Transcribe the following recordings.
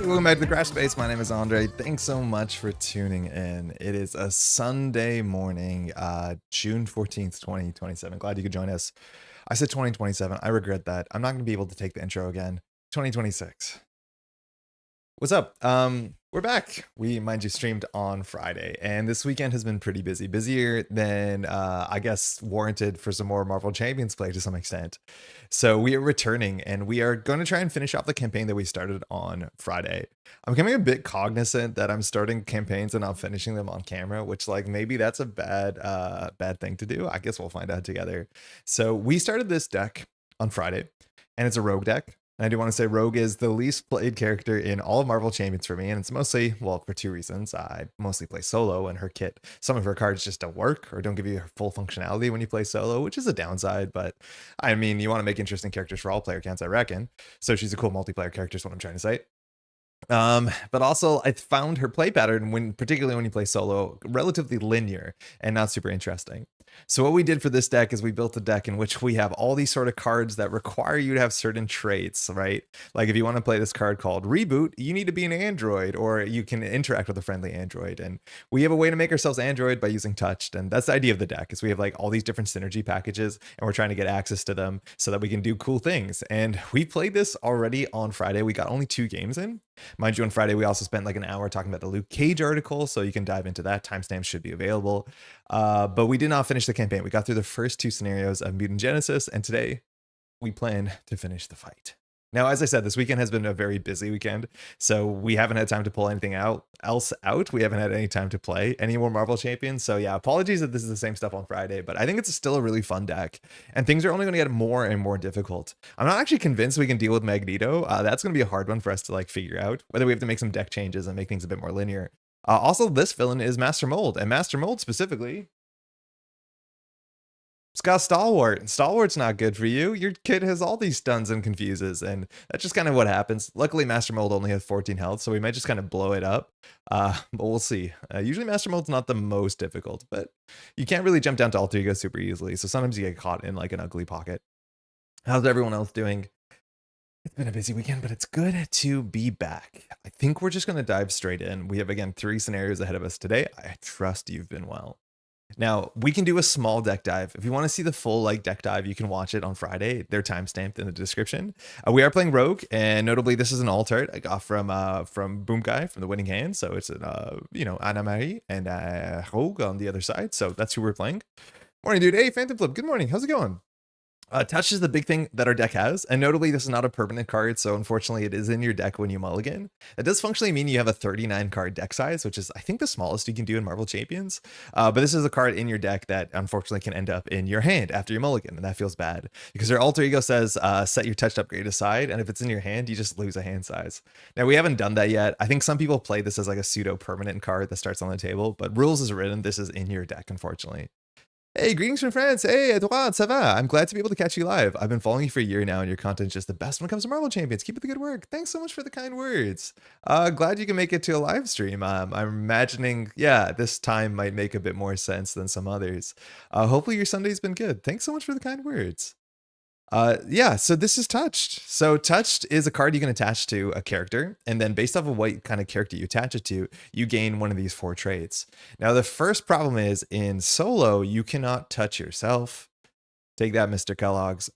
Welcome back to the Crash Space. My name is Andre. Thanks so much for tuning in. It is a Sunday morning, June 14th, 2027. Glad you could join us. I said 2027. I regret that. I'm not going to be able to take the intro again. 2026. What's up? We're back. We, mind you, streamed on Friday, and this weekend has been pretty busy. Busier than, I guess, warranted for some more Marvel Champions play to some extent. So we are returning, and we are going to try and finish off the campaign that we started on Friday. I'm becoming a bit cognizant that I'm starting campaigns and not finishing them on camera, which, like, maybe that's a bad thing to do. I guess we'll find out together. So we started this deck on Friday, and it's a rogue deck. And I do want to say Rogue is the least played character in all of Marvel Champions for me, and it's mostly, well, for two reasons. I mostly play solo, and her kit, some of her cards just don't work or don't give you full functionality when you play solo, which is a downside, but I mean, you want to make interesting characters for all player counts, I reckon. So she's a cool multiplayer character is what I'm trying to say. But also I found her play pattern, particularly when you play solo, relatively linear and not super interesting. So what we did for this deck is we built a deck in which we have all these sort of cards that require you to have certain traits, right? Like if you want to play this card called Reboot, you need to be an android, or you can interact with a friendly android. And we have a way to make ourselves android by using touched. And that's the idea of the deck, is we have like all these different synergy packages, and we're trying to get access to them so that we can do cool things. And we played this already on Friday. We got only 2 games in. Mind you, on Friday, we also spent like an hour talking about the Luke Cage article, so you can dive into that. Timestamps should be available. But we did not finish the campaign. We got through the first 2 scenarios of Mutant Genesis, and today we plan to finish the fight. Now, as I said, this weekend has been a very busy weekend, so we haven't had time to pull anything else out. We haven't had any time to play any more Marvel Champions. So yeah, apologies that this is the same stuff on Friday, but I think it's still a really fun deck, and things are only going to get more and more difficult. I'm not actually convinced we can deal with Magneto. That's going to be a hard one for us to like figure out, whether we have to make some deck changes and make things a bit more linear. Also, this villain is Master Mold, and Master Mold specifically It's got Stalwart, and Stalwart's not good for you. Your kid has all these stuns and confuses, and that's just kind of what happens. Luckily, Master Mold only has 14 health, so we might just kind of blow it up. But we'll see. Usually Master Mold's not the most difficult, but you can't really jump down to Alter Ego super easily, so sometimes you get caught in like an ugly pocket. How's everyone else doing? It's been a busy weekend, but it's good to be back. I think we're just going to dive straight in. We have, again, 3 scenarios ahead of us today. I trust you've been well. Now, we can do a small deck dive. If you want to see the full like deck dive, you can watch it on Friday. They're timestamped in the description. We are playing Rogue, and notably, this is an alt art I got from Boom Guy from the Winning Hand. So it's an Anna Marie and Rogue on the other side. So that's who we're playing. Morning, dude. Hey, Phantom Flip. Good morning. How's it going? Touch is the big thing that our deck has, and notably this is not a permanent card, so unfortunately it is in your deck when you mulligan. It does functionally mean you have a 39 card deck size, which is I think the smallest you can do in Marvel Champions, but this is a card in your deck that unfortunately can end up in your hand after your mulligan, and that feels bad, because your alter ego says set your touched upgrade aside, and if it's in your hand, you just lose a hand size. Now we haven't done that yet. I think some people play this as like a pseudo permanent card that starts on the table, but rules is written, this is in your deck, unfortunately. Hey, greetings from France. Hey, Edouard, ça va? I'm glad to be able to catch you live. I've been following you for a year now, and your content's just the best when it comes to Marvel Champions. Keep up the good work. Thanks so much for the kind words. Glad you can make it to a live stream. I'm imagining, yeah, this time might make a bit more sense than some others. Hopefully your Sunday's been good. Thanks so much for the kind words. Yeah, so this is Touched. So Touched is a card you can attach to a character, and then based off of what kind of character you attach it to, you gain one of these 4 traits. Now, the first problem is in solo, you cannot touch yourself. Take that, Mr. Kellogg's.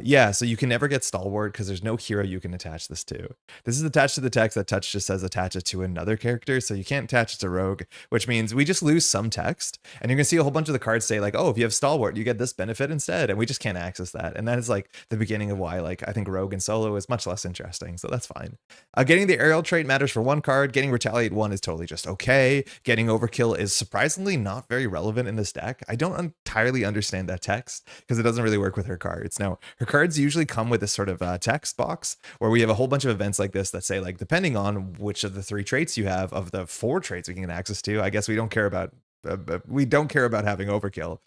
Yeah, so you can never get Stalwart because there's no hero you can attach this to. This is attached to the text that Touch just says attach it to another character, so you can't attach it to Rogue, which means we just lose some text, and you're gonna see a whole bunch of the cards say like, oh, if you have Stalwart, you get this benefit instead, and we just can't access that. And that is like the beginning of why like I think Rogue and Solo is much less interesting, so that's fine. Getting the aerial trait matters for 1 card. Getting Retaliate 1 is totally just okay. Getting Overkill is surprisingly not very relevant in this deck. I don't entirely understand that text because it doesn't really work with her cards. Now, her cards usually come with this sort of text box where we have a whole bunch of events like this that say like, depending on which of the 3 traits you have, of the 4 traits we can get access to, I guess we don't care about having Overkill.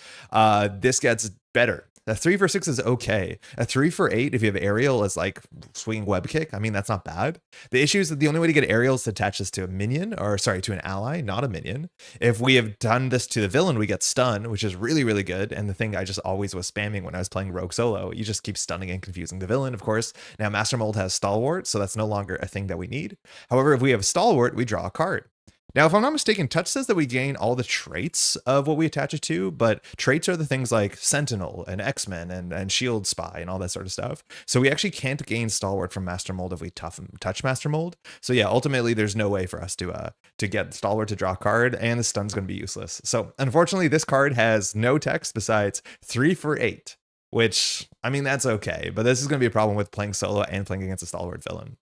This gets better. A 3 for 6 is okay. A 3 for 8, if you have aerial, is like swinging web kick. I mean, that's not bad. The issue is that the only way to get aerial is to attach this to a minion, or sorry, to an ally, not a minion. If we have done this to the villain, we get stun, which is really, really good. And the thing I just always was spamming when I was playing Rogue solo, you just keep stunning and confusing the villain, of course. Now, Master Mold has Stalwart, so that's no longer a thing that we need. However, if we have Stalwart, we draw a card. Now, if I'm not mistaken, Touch says that we gain all the traits of what we attach it to, but traits are the things like Sentinel and X-Men and Shield Spy and all that sort of stuff. So we actually can't gain Stalwart from Master Mold if we touch Master Mold. So yeah, ultimately, there's no way for us to get Stalwart to draw a card, and the stun's going to be useless. So unfortunately, this card has no text besides 3 for 8, which, I mean, that's okay, but this is going to be a problem with playing solo and playing against a Stalwart villain.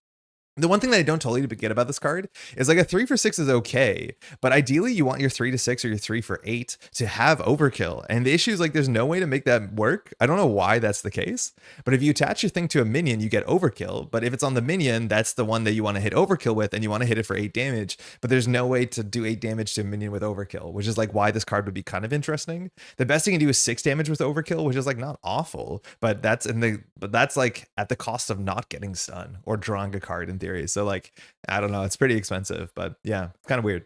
The one thing that I don't totally get about this card is like a 3 for 6 is okay, but ideally you want your 3 to 6 or your 3 for 8 to have Overkill. And the issue is like there's no way to make that work. I don't know why that's the case, but if you attach your thing to a minion, you get Overkill. But if it's on the minion, that's the one that you want to hit Overkill with, and you want to hit it for 8 damage. But there's no way to do 8 damage to a minion with Overkill, which is like why this card would be kind of interesting. The best you can do is 6 damage with Overkill, which is like not awful, but that's like at the cost of not getting stun or drawing a card in theory. So like, I don't know, it's pretty expensive, but yeah, kind of weird.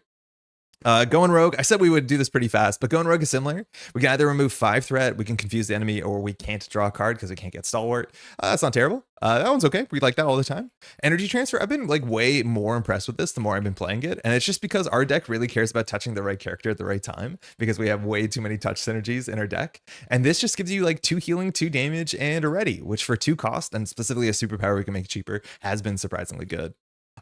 Going Rogue, I said we would do this pretty fast, but going Rogue is similar. We can either remove 5 threat, we can confuse the enemy, or we can't draw a card because we can't get Stalwart. That's not terrible. That one's okay. We like that all the time. Energy transfer, I've been like way more impressed with this the more I've been playing it, and it's just because our deck really cares about touching the right character at the right time, because we have way too many touch synergies in our deck, and this just gives you like 2 healing, 2 damage, and a ready, which for 2 cost, and specifically a superpower we can make cheaper, has been surprisingly good.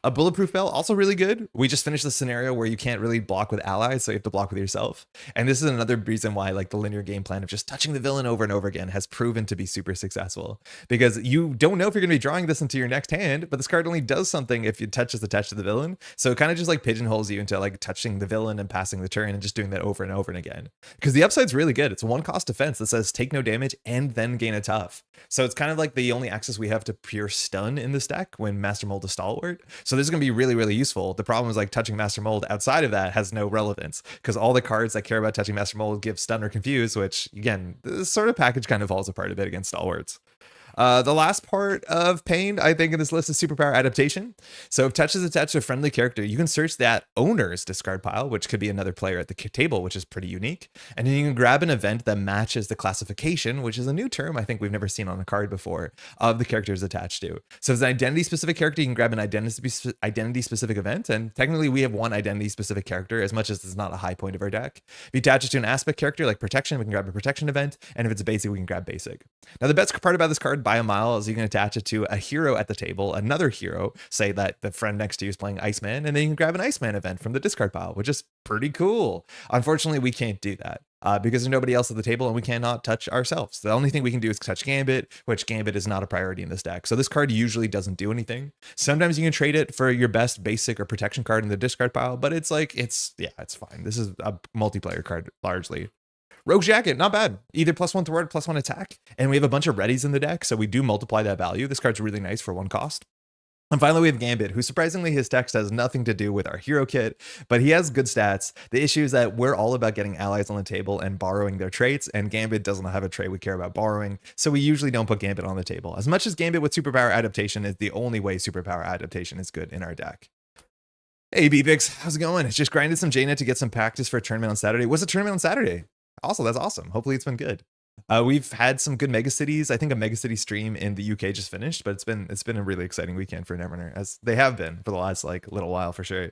A bulletproof bell, also really good. We just finished the scenario where you can't really block with allies, so you have to block with yourself. And this is another reason why like the linear game plan of just touching the villain over and over again has proven to be super successful. Because you don't know if you're going to be drawing this into your next hand, but this card only does something if you touch is attached to the villain. So it kind of just like pigeonholes you into like touching the villain and passing the turn and just doing that over and over and again. Because the upside's really good. It's 1 cost defense that says take no damage and then gain a tough. So it's kind of like the only access we have to pure stun in this deck when Master Mold is Stalwart. So So this is going to be really, really useful. The problem is like touching Master Mold outside of that has no relevance because all the cards that care about touching Master Mold give Stun or Confuse, which again, this sort of package kind of falls apart a bit against Stalwarts. The last part of Pain, I think, in this list is Superpower Adaptation. So if touch is attached to a friendly character, you can search that owner's discard pile, which could be another player at the table, which is pretty unique. And then you can grab an event that matches the classification, which is a new term I think we've never seen on a card before, of the characters attached to. So if it's an identity-specific character, you can grab an identity-specific event. And technically, we have one identity-specific character, as much as it's not a high point of our deck. If you attach it to an aspect character like Protection, we can grab a Protection event. And if it's a basic, we can grab Basic. Now, the best part about this card, by a mile, is you can attach it to a hero at the table, another hero, say that the friend next to you is playing Iceman, and then you can grab an Iceman event from the discard pile, which is pretty cool. Unfortunately, we can't do that because there's nobody else at the table and we cannot touch ourselves. The only thing we can do is touch Gambit, which Gambit is not a priority in this deck. So this card usually doesn't do anything. Sometimes you can trade it for your best basic or protection card in the discard pile, but it's like, it's fine. This is a multiplayer card largely. Rogue Jacket, not bad. Either +1 thwart, +1 attack. And we have a bunch of readies in the deck, so we do multiply that value. This card's really nice for 1 cost. And finally, we have Gambit, who surprisingly his text has nothing to do with our hero kit, but he has good stats. The issue is that we're all about getting allies on the table and borrowing their traits, and Gambit doesn't have a trait we care about borrowing, so we usually don't put Gambit on the table. As much as Gambit with Superpower Adaptation is the only way Superpower Adaptation is good in our deck. Hey, BBix, how's it going? It's just grinded some JNet to get some practice for a tournament on Saturday. What's a tournament on Saturday? Also, that's awesome. Hopefully it's been good. We've had some good megacities. I think a megacity stream in the UK just finished, but it's been a really exciting weekend for Netrunner, as they have been for the last like little while for sure.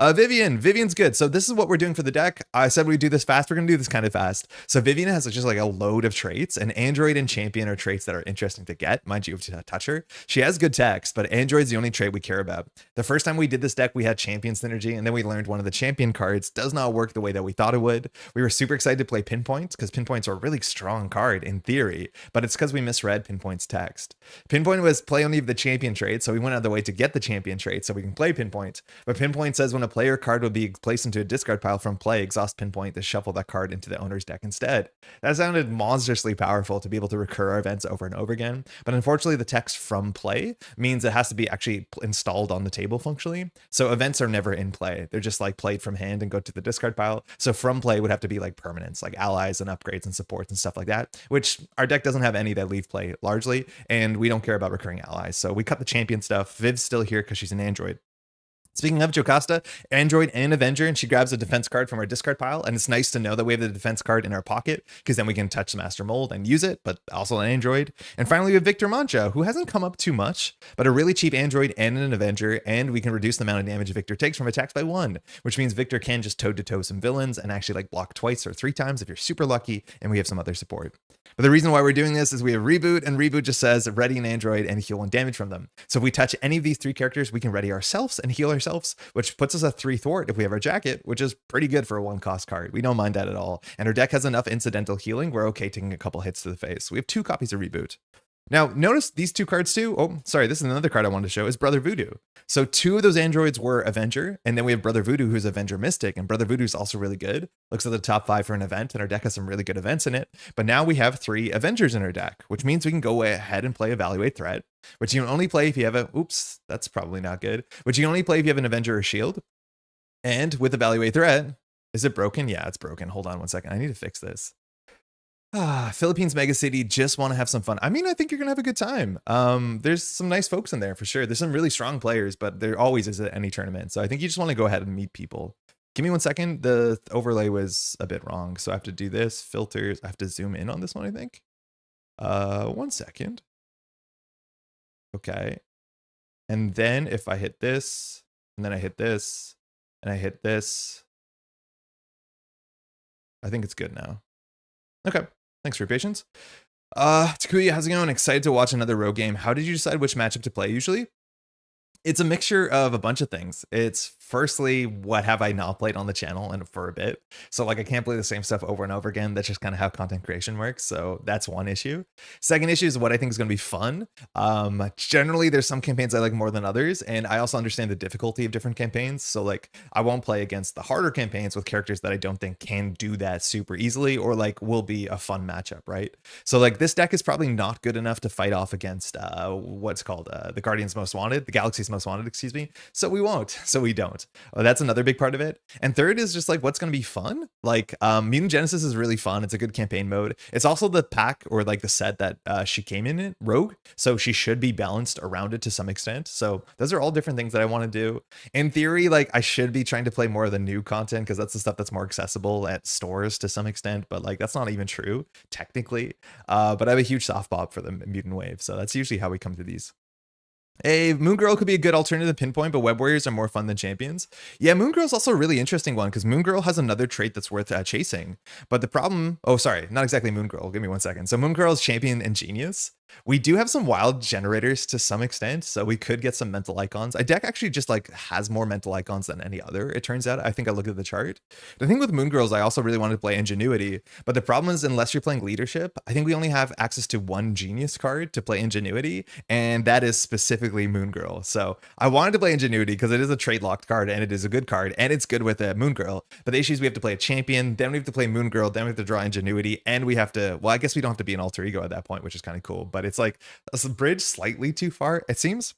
Vivian's good. So this is what we're doing for the deck. I said we'd do this fast. We're going to do this kind of fast. So Vivian has just like a load of traits, and Android and Champion are traits that are interesting to get. Mind you, to touch her. She has good text, but Android's the only trait we care about. The first time we did this deck, we had Champion synergy, and then we learned one of the Champion cards does not work the way that we thought it would. We were super excited to play Pinpoint because Pinpoint's a really strong card in theory, but it's because we misread Pinpoint's text. Pinpoint was play only the Champion trait, so we went out of the way to get the Champion trait so we can play Pinpoint. But Pinpoint says when a player card would be placed into a discard pile from play, exhaust Pinpoint to shuffle that card into the owner's deck instead. That sounded monstrously powerful to be able to recur our events over and over again, but unfortunately the text from play means it has to be actually installed on the table functionally. So events are never in play. They're just like played from hand and go to the discard pile. So from play would have to be like permanents, like allies and upgrades and supports and stuff like that, which our deck doesn't have any that leave play largely, and we don't care about recurring allies. So we cut the Champion stuff. Viv's still here because she's an Android. Speaking of Jocasta, Android and Avenger, and she grabs a defense card from our discard pile, and it's nice to know that we have the defense card in our pocket, because then we can touch the Master Mold and use it, but also an Android. And finally, we have Victor Mancha, who hasn't come up too much, but a really cheap Android and an Avenger, and we can reduce the amount of damage Victor takes from attacks by 1, which means Victor can just toe-to-toe some villains and actually like block twice or 3 times if you're super lucky, and we have some other support. But the reason why we're doing this is we have Reboot, and Reboot just says ready an Android and heal 1 damage from them. So if we touch any of these 3 characters, we can ready ourselves and heal ourselves, which puts us at 3 thwart if we have our jacket, which is pretty good for a 1-cost card. We don't mind that at all. And our deck has enough incidental healing. We're okay taking a couple hits to the face. We have 2 copies of Reboot. Now, notice these 2 cards too. Oh, sorry, this is another card I wanted to show, is Brother Voodoo. So 2 of those androids were Avenger, and then we have Brother Voodoo, who's Avenger Mystic, and Brother Voodoo is also really good. Looks at the top 5 for an event, and our deck has some really good events in it. But now we have 3 Avengers in our deck, which means we can go ahead and play Evaluate Threat, which you can only play if you have a, oops, that's probably not good, which you can only play if you have an Avenger or Shield. And with Evaluate Threat, is it broken? Yeah, it's broken. Hold on one second. I need to fix this. Philippines Megacity, just want to have some fun. I mean, I think you're gonna have a good time. There's some nice folks in there for sure. There's some really strong players, but there always is at any tournament. So I think you just want to go ahead and meet people. Give me one second. The overlay was a bit wrong, so I have to do this. Filters. I have to zoom in on this one, I think. 1 second. Okay. And then if I hit this, and then I hit this, and I hit this, I think it's good now. Okay. Thanks for your patience. Takuya, how's it going? Excited to watch another Rogue game. How did you decide which matchup to play usually? It's a mixture of a bunch of things. It's firstly, what have I not played on the channel and for a bit? So like I can't play the same stuff over and over again. That's just kind of how content creation works. So that's one issue. Second issue is what I think is going to be fun. Generally, there's some campaigns I like more than others. And I also understand the difficulty of different campaigns. So like I won't play against the harder campaigns with characters that I don't think can do that super easily or like will be a fun matchup, right? So like this deck is probably not good enough to fight off against what's called the Guardian's Most Wanted, the Galaxy's most wanted, excuse me. So we won't. So we don't. That's another big part of it. And third is just like what's going to be fun. Like Mutant Genesis is really fun. It's a good campaign mode. It's also the pack or like the set that she came in it, Rogue. So she should be balanced around it to some extent. So those are all different things that I want to do. In theory, like I should be trying to play more of the new content because that's the stuff that's more accessible at stores to some extent. But like that's not even true technically. But I have a huge soft spot for the Mutant Wave. So that's usually how we come to these. A Moon Girl could be a good alternative pinpoint, but Web Warriors are more fun than champions. Yeah, Moon Girl's also a really interesting one because Moon Girl has another trait that's worth chasing. But the problem, oh, sorry, not exactly Moon Girl. Give me 1 second. So Moon Girl is champion and genius. We do have some wild generators to some extent, so we could get some mental icons. Our deck actually just like has more mental icons than any other, it turns out. I think I looked at the chart. The thing with Moon Girls, I also really wanted to play Ingenuity, but the problem is unless you're playing Leadership, I think we only have access to one Genius card to play Ingenuity, and that is specifically Moon Girl. So I wanted to play Ingenuity because it is a trade locked card, and it is a good card, and it's good with a Moon Girl. But the issue is we have to play a champion, then we have to play Moon Girl, then we have to draw Ingenuity, and we have to, well, I guess we don't have to be an alter ego at that point, which is kind of cool, but it's like a bridge slightly too far, it seems.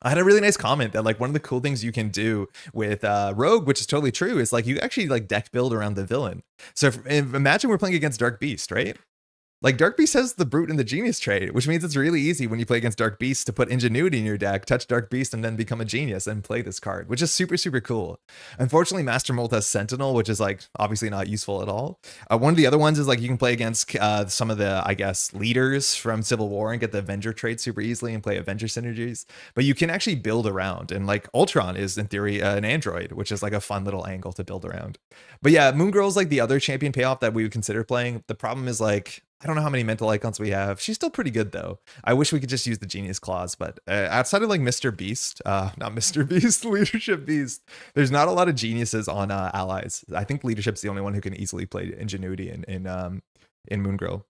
I had a really nice comment that like one of the cool things you can do with Rogue, which is totally true, is like you actually like deck build around the villain. So if imagine we're playing against Dark Beast, right? Like Dark Beast has the Brute and the Genius trait, which means it's really easy when you play against Dark Beast to put Ingenuity in your deck, touch Dark Beast, and then become a Genius and play this card, which is super, super cool. Unfortunately, Master Mold has Sentinel, which is like obviously not useful at all. One of the other ones is like you can play against some of the, I guess, leaders from Civil War and get the Avenger trait super easily and play Avenger synergies. But you can actually build around, and like Ultron is in theory an android, which is like a fun little angle to build around. But yeah, Moon Girl's like the other champion payoff that we would consider playing. The problem is like, I don't know how many mental icons we have. She's still pretty good though. I wish we could just use the Genius Claws, but outside of like Mr. Beast, not Mr. Beast, Leadership Beast, there's not a lot of geniuses on allies. I think Leadership's the only one who can easily play Ingenuity in Moon Girl.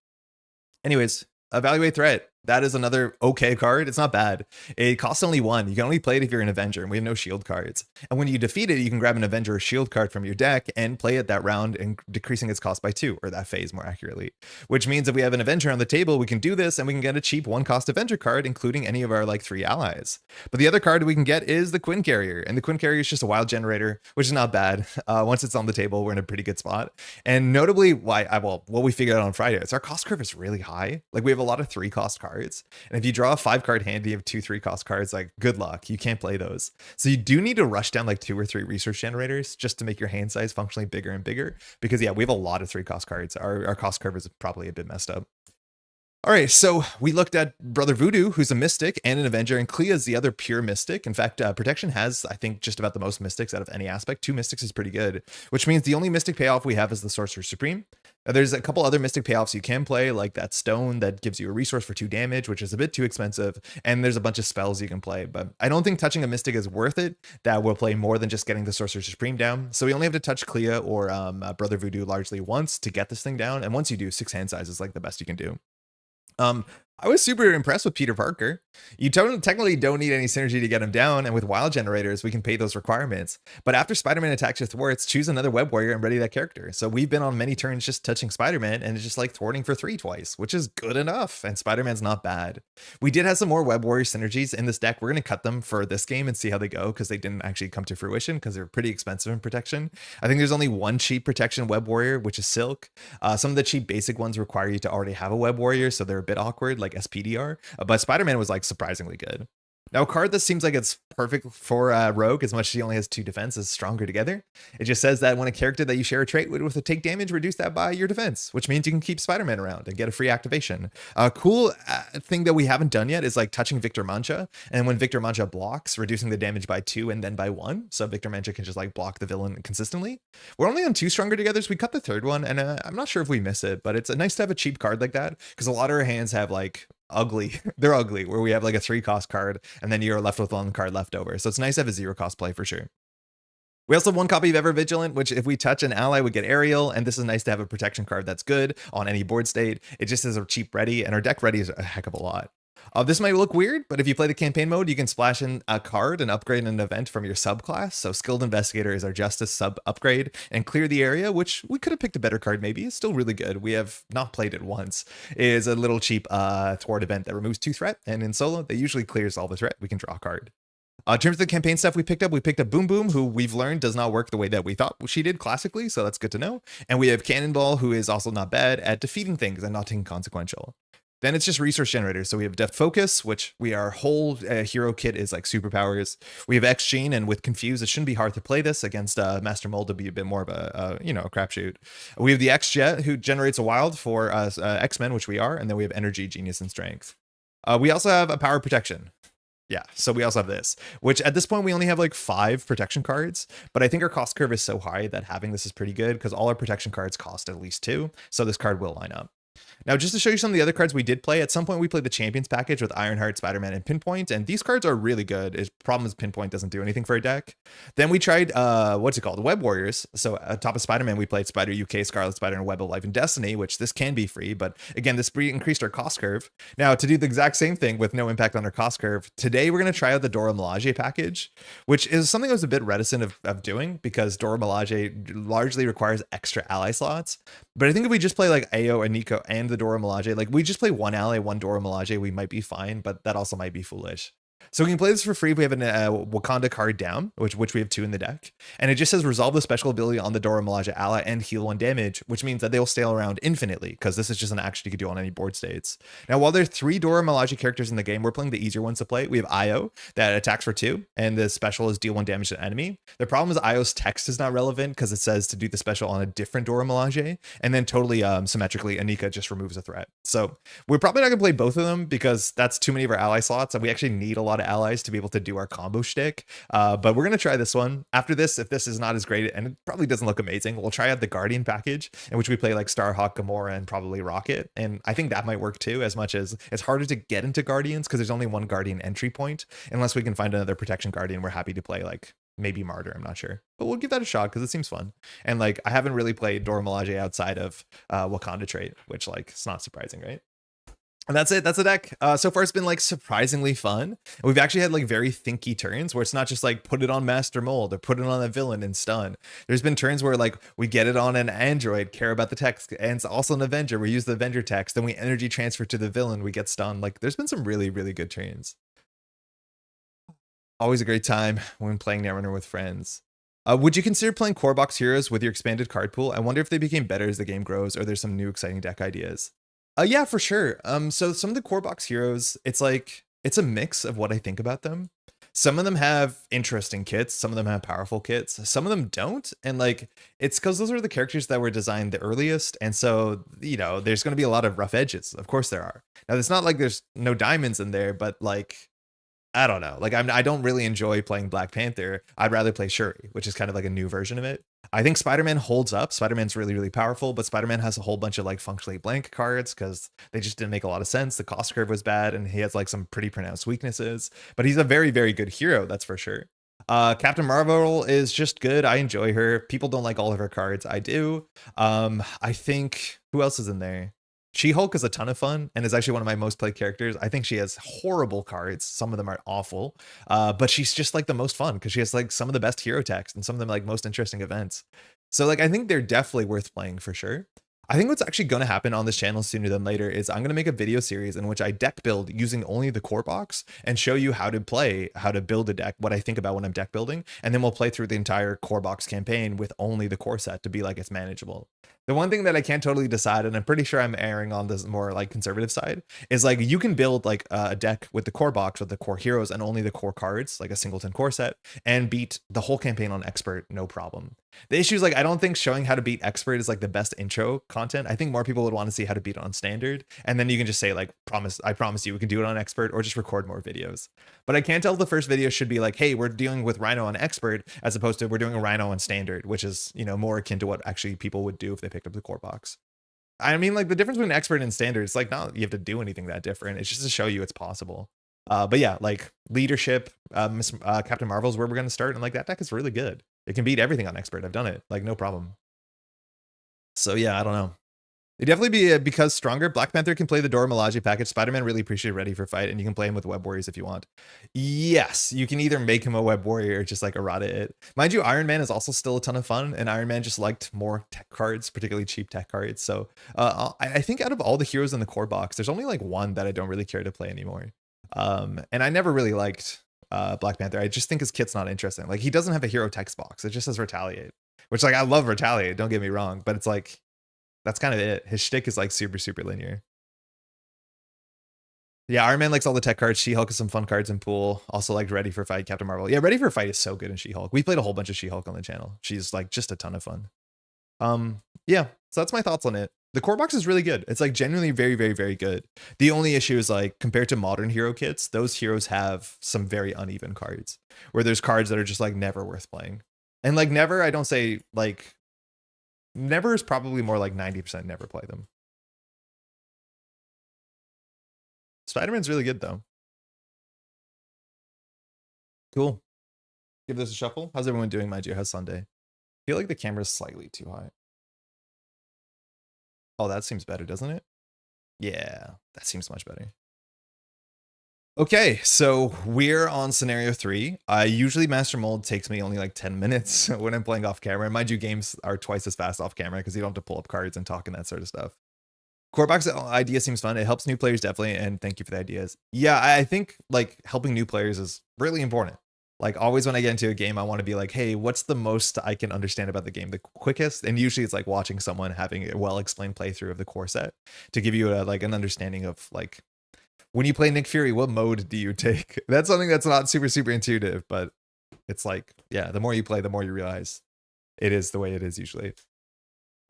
Anyways, Evaluate Threat. That is another okay card. It's not bad. It costs only 1. You can only play it if you're an Avenger, and we have no shield cards. And when you defeat it, you can grab an Avenger or shield card from your deck and play it that round and decreasing its cost by 2, or that phase more accurately. Which means if we have an Avenger on the table, we can do this and we can get a cheap 1-cost Avenger card, including any of our like 3 allies. But the other card we can get is the Quinn Carrier, and the Quinn Carrier is just a wild generator, which is not bad. Once it's on the table, we're in a pretty good spot. And notably, what we figured out on Friday is our cost curve is really high. Like we have a lot of 3-cost cards, and if you draw a 5-card hand, you have 2 3-cost cards, like good luck, you can't play those. So you do need to rush down like 2 or 3 research generators just to make your hand size functionally bigger and bigger, because yeah, we have a lot of 3-cost cards. Our cost curve is probably a bit messed up. All right, so we looked at Brother Voodoo, who's a mystic and an Avenger, and Clea is the other pure mystic. In fact, Protection has, I think, just about the most mystics out of any aspect. 2 mystics is pretty good, which means the only mystic payoff we have is the Sorcerer Supreme. There's a couple other mystic payoffs you can play, like that stone that gives you a resource for 2 damage, which is a bit too expensive, and there's a bunch of spells you can play, but I don't think touching a mystic is worth it. That will play more than just getting the Sorcerer Supreme down, so we only have to touch Clea or Brother Voodoo largely once to get this thing down, and once you do, 6 hand size is like the best you can do. I was super impressed with Peter Parker. You technically don't need any synergy to get him down, and with wild generators, we can pay those requirements. But after Spider-Man attacks your thwarts, choose another Web Warrior and ready that character. So we've been on many turns just touching Spider-Man, and it's just like thwarting for 3 twice, which is good enough, and Spider-Man's not bad. We did have some more Web Warrior synergies in this deck. We're going to cut them for this game and see how they go, because they didn't actually come to fruition, because they're pretty expensive in protection. I think there's only 1 cheap protection Web Warrior, which is Silk. Some of the cheap basic ones require you to already have a Web Warrior, so they're a bit awkward, like SPDR. But Spider-Man was like surprisingly good. Now, a card that seems like it's perfect for Rogue, as much as she only has 2 defense, is Stronger Together. It just says that when a character that you share a trait with a take damage, reduce that by your defense, which means you can keep Spider-Man around and get a free activation. A cool thing that we haven't done yet is like touching Victor Mancha, and when Victor Mancha blocks, reducing the damage by 2 and then by 1, so Victor Mancha can just like block the villain consistently. We're only on 2 Stronger Togethers. We cut the 3rd one, and I'm not sure if we miss it, but it's nice to have a cheap card like that, because a lot of our hands have like they're ugly, where we have like a 3-cost card and then you're left with 1 card left over. So it's nice to have a 0-cost play for sure. We also have 1 copy of Ever Vigilant, which if we touch an ally would get Aerial, and this is nice to have a protection card that's good on any board state. It just is a cheap ready, and our deck ready is a heck of a lot. This might look weird, but if you play the campaign mode, you can splash in a card and upgrade an event from your subclass. So Skilled Investigator is our Justice sub upgrade, and Clear the Area, which we could have picked a better card maybe. It's still really good. We have not played it once. Is a little cheap thwart event that removes 2 threat, and in solo, that usually clears all the threat. We can draw a card. In terms of the campaign stuff we picked up Boom Boom, who we've learned does not work the way that we thought she did classically, so that's good to know. And we have Cannonball, who is also not bad at defeating things and not taking consequential. Then it's just resource generators. So we have Deft Focus, which our whole hero kit is like superpowers. We have X Gene, and with Confuse, it shouldn't be hard to play this against Master Mold to be a bit more of a crapshoot. We have the X Jet, who generates a wild for X-Men, which we are, and then we have Energy, Genius, and Strength. We also have a Power Protection. Yeah, so we also have this, which at this point we only have like 5 protection cards, but I think our cost curve is so high that having this is pretty good because all our protection cards cost at least 2, so this card will line up. Now, just to show you some of the other cards we did play, at some point we played the Champions package with Ironheart, Spider-Man, and Pinpoint, and these cards are really good. The problem is Pinpoint doesn't do anything for a deck. Then we tried, Web Warriors. So on top of Spider-Man, we played Spider UK, Scarlet Spider, and Web of Life and Destiny, which this can be free, but again, this increased our cost curve. Now, to do the exact same thing with no impact on our cost curve, today we're going to try out the Dora Milaje package, which is something I was a bit reticent of doing because Dora Milaje largely requires extra ally slots. But I think if we just play like Ao and Nico and the Dora Milaje, like we just play one ally, one Dora Milaje, we might be fine, but that also might be foolish. So we can play this for free if we have a Wakanda card down, which we have 2 in the deck. And it just says resolve the special ability on the Dora Milaje ally and heal 1 damage, which means that they'll stay around infinitely, because this is just an action you can do on any board states. Now, while there are 3 Dora Milaje characters in the game, we're playing the easier ones to play. We have Io that attacks for 2, and the special is deal 1 damage to an enemy. The problem is Io's text is not relevant because it says to do the special on a different Dora Milaje, and then totally symmetrically, Anika just removes a threat. So we're probably not going to play both of them because that's too many of our ally slots, and we actually need a lot of allies to be able to do our combo shtick. But we're going to try this one. After this, if this is not as great, and it probably doesn't look amazing, we'll try out the Guardian package, in which we play like Starhawk, Gamora, and probably Rocket. And I think that might work too, as much as it's harder to get into Guardians because there's only one Guardian entry point. Unless we can find another Protection Guardian, we're happy to play like maybe Martyr, I'm not sure. But we'll give that a shot because it seems fun. And like, I haven't really played Dora Milaje outside of Wakanda trait, which like, it's not surprising, right? And that's it. That's the deck. So far, it's been like surprisingly fun. We've actually had like very thinky turns where it's not just like put it on Master Mold or put it on a villain and stun. There's been turns where like we get it on an android, care about the text, and it's also an Avenger. We use the Avenger text, then we energy transfer to the villain, we get stunned. Like there's been some really, really good turns. Always a great time when playing Netrunner with friends. Would you consider playing core box heroes with your expanded card pool? I wonder if they became better as the game grows, or there's some new exciting deck ideas. Yeah, for sure. So some of the core box heroes, it's a mix of what I think about them. Some of them have interesting kits, some of them have powerful kits, some of them don't. And like, it's because those are the characters that were designed the earliest. And so, there's going to be a lot of rough edges. Of course there are. Now, it's not like there's no diamonds in there, but like, I don't know. Like I don't really enjoy playing Black Panther. I'd rather play Shuri, which is kind of like a new version of it. I think Spider-Man holds up. Spider-Man's really, really powerful, but Spider-Man has a whole bunch of like functionally blank cards because they just didn't make a lot of sense. The cost curve was bad, and he has like some pretty pronounced weaknesses. But he's a very, very good hero, that's for sure. Captain Marvel is just good. I enjoy her. People don't like all of her cards. I do. I think who else is in there? She-Hulk is a ton of fun and is actually one of my most played characters. I think she has horrible cards. Some of them are awful, but she's just like the most fun because she has like some of the best hero text and some of them like most interesting events. So like, I think they're definitely worth playing for sure. I think what's actually going to happen on this channel sooner than later is I'm going to make a video series in which I deck build using only the core box and show you how to build a deck, what I think about when I'm deck building. And then we'll play through the entire core box campaign with only the core set to be like, it's manageable. The one thing that I can't totally decide, and I'm pretty sure I'm erring on this more like conservative side, is like you can build like a deck with the core box with the core heroes and only the core cards, like a singleton core set, and beat the whole campaign on expert, no problem. The issue is like, I don't think showing how to beat expert is like the best intro content. I think more people would want to see how to beat it on standard. And then you can just say like, I promise you we can do it on expert, or just record more videos. But I can't tell if the first video should be like, hey, we're dealing with Rhino on expert, as opposed to we're doing a Rhino on standard, which is, more akin to what actually people would do if they picked up the core box. I mean, like the difference between expert and standard, it's like not you have to do anything that different. It's just to show you it's possible. But yeah, like leadership, Captain Marvel is where we're going to start. And like that deck is really good. It can beat everything on expert. I've done it, like no problem. So yeah, I don't know. It'd definitely be because stronger. Black Panther can play the Dora Milaje package. Spider-Man really appreciate Ready for Fight, and you can play him with Web Warriors if you want. Yes, you can either make him a Web Warrior or just like errata it. Mind you, Iron Man is also still a ton of fun, and Iron Man just liked more tech cards, particularly cheap tech cards. So I think out of all the heroes in the core box, there's only like one that I don't really care to play anymore. And I never really liked Black Panther. I just think his kit's not interesting. Like, he doesn't have a hero text box. It just says retaliate, which, like, I love retaliate, don't get me wrong, but it's like, that's kind of it. His shtick is like super, super linear. Yeah, Iron Man likes all the tech cards. She-Hulk has some fun cards in pool. Also like Ready for Fight, Captain Marvel. Yeah, Ready for Fight is so good in She-Hulk. We played a whole bunch of She-Hulk on the channel. She's like just a ton of fun. Yeah, so that's my thoughts on it. The core box is really good. It's like genuinely very, very, very good. The only issue is like compared to modern hero kits, those heroes have some very uneven cards where there's cards that are just like never worth playing. And like never, I don't say like never is probably more like 90% never play them. Spider-Man's really good though. Cool. Give this a shuffle. How's everyone doing, my dear? How's Sunday? I feel like the camera's slightly too high. Oh, that seems better, doesn't it? Yeah, that seems much better. Okay, so we're on scenario 3. Usually Master Mold takes me only like 10 minutes when I'm playing off camera. Mind you, games are twice as fast off camera because you don't have to pull up cards and talk and that sort of stuff. Core box idea seems fun. It helps new players definitely, and thank you for the ideas. Yeah, I think like helping new players is really important. Like always when I get into a game, I want to be like, hey, what's the most I can understand about the game the quickest? And usually it's like watching someone having a well-explained playthrough of the core set to give you like an understanding of like, when you play Nick Fury, what mode do you take? That's something that's not super, super intuitive, but it's like, yeah, the more you play, the more you realize it is the way it is usually.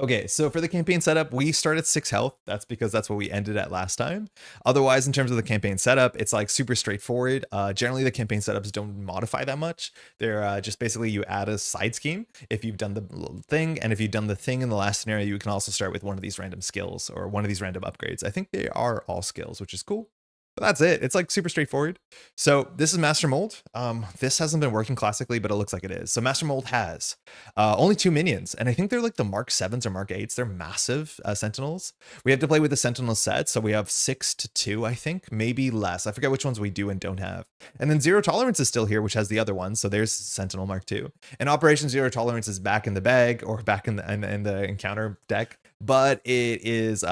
Okay, so for the campaign setup, we start at 6 health. That's because that's what we ended at last time. Otherwise, in terms of the campaign setup, it's like super straightforward. Generally, the campaign setups don't modify that much. They're just basically you add a side scheme if you've done the thing, and if you've done the thing in the last scenario, you can also start with one of these random skills or one of these random upgrades. I think they are all skills, which is cool. But that's it. It's like super straightforward. So this is Master Mold. This hasn't been working classically, but it looks like it is. So Master Mold has only 2 minions, and I think they're like the Mark 7s or Mark 8s. They're massive Sentinels. We have to play with the Sentinel set, so we have 6 to 2, I think, maybe less. I forget which ones we do and don't have. And then Zero Tolerance is still here, which has the other one. So there's Sentinel Mark 2. And Operation Zero Tolerance is back in the bag or back in the encounter deck, but it is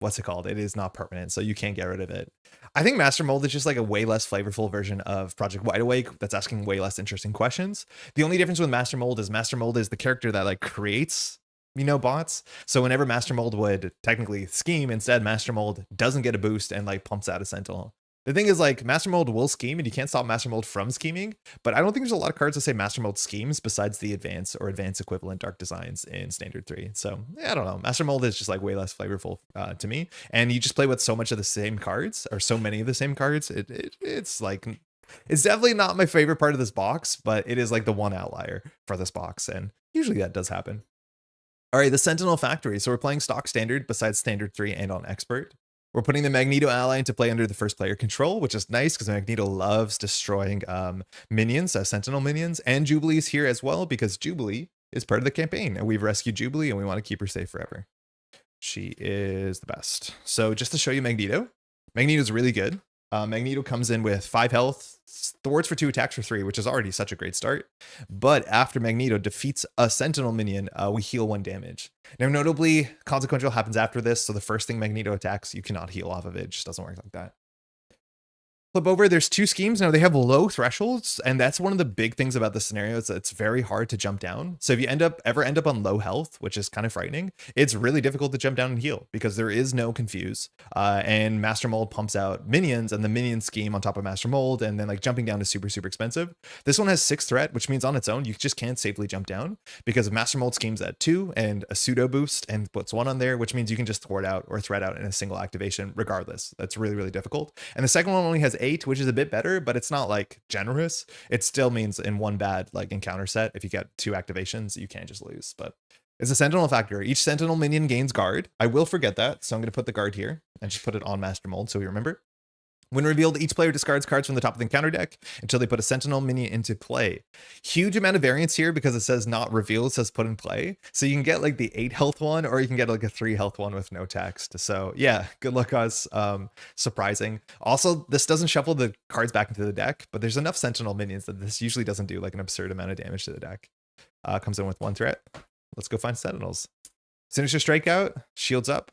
what's it called? It is not permanent, so you can't get rid of it. I think Master Mold is just like a way less flavorful version of Project Wide Awake that's asking way less interesting questions. The only difference with Master Mold is the character that like creates, you know, bots. So whenever Master Mold would technically scheme, instead Master Mold doesn't get a boost and like pumps out a Sentinel. The thing is, like, Master Mold will scheme, and you can't stop Master Mold from scheming, but I don't think there's a lot of cards that say Master Mold schemes besides the advanced or advanced equivalent Dark Designs in Standard 3. So, yeah, I don't know. Master Mold is just, like, way less flavorful to me, and you just play with so much of the same cards, or so many of the same cards. It's, like, it's definitely not my favorite part of this box, but it is, like, the one outlier for this box, and usually that does happen. All right, the Sentinel Factory. So we're playing stock Standard besides Standard 3 and on Expert. We're putting the Magneto ally into play under the first player control, which is nice because Magneto loves destroying minions, Sentinel minions, and Jubilee's here as well because Jubilee is part of the campaign, and we've rescued Jubilee and we want to keep her safe forever. She is the best. So just to show you Magneto's really good. Magneto comes in with 5 health, thwarts for 2, attacks for 3, which is already such a great start. But after Magneto defeats a Sentinel minion, we heal 1 damage. Now, notably, consequential happens after this, so the first thing Magneto attacks, you cannot heal off of it. It just doesn't work like that. Flip over, there's 2 schemes. Now, they have low thresholds, and that's one of the big things about this scenario. It's very hard to jump down. So if you ever end up on low health, which is kind of frightening, it's really difficult to jump down and heal because there is no confuse. And Master Mold pumps out minions, and the minion scheme on top of Master Mold, and then like jumping down is super, super expensive. This one has 6 threat, which means on its own, you just can't safely jump down because Master Mold schemes at 2 and a pseudo boost and puts 1 on there, which means you can just thwart out or threat out in a single activation regardless. That's really, really difficult. And the second one only has 8, which is a bit better, but it's not like generous. It still means in one bad like encounter set, if you get 2 activations, you can't just lose. But it's a Sentinel Factory. Each Sentinel minion gains guard. I will forget that, so I'm going to put the guard here and just put it on Master Mold so we remember. When revealed, each player discards cards from the top of the encounter deck until they put a Sentinel minion into play. Huge amount of variance here because it says not revealed, it says put in play. So you can get like the 8 health one, or you can get like a 3 health one with no text. So yeah, good luck, guys. Surprising. Also, this doesn't shuffle the cards back into the deck, but there's enough Sentinel minions that this usually doesn't do like an absurd amount of damage to the deck. Comes in with 1 threat. Let's go find Sentinels. Sinister Strikeout, shields up.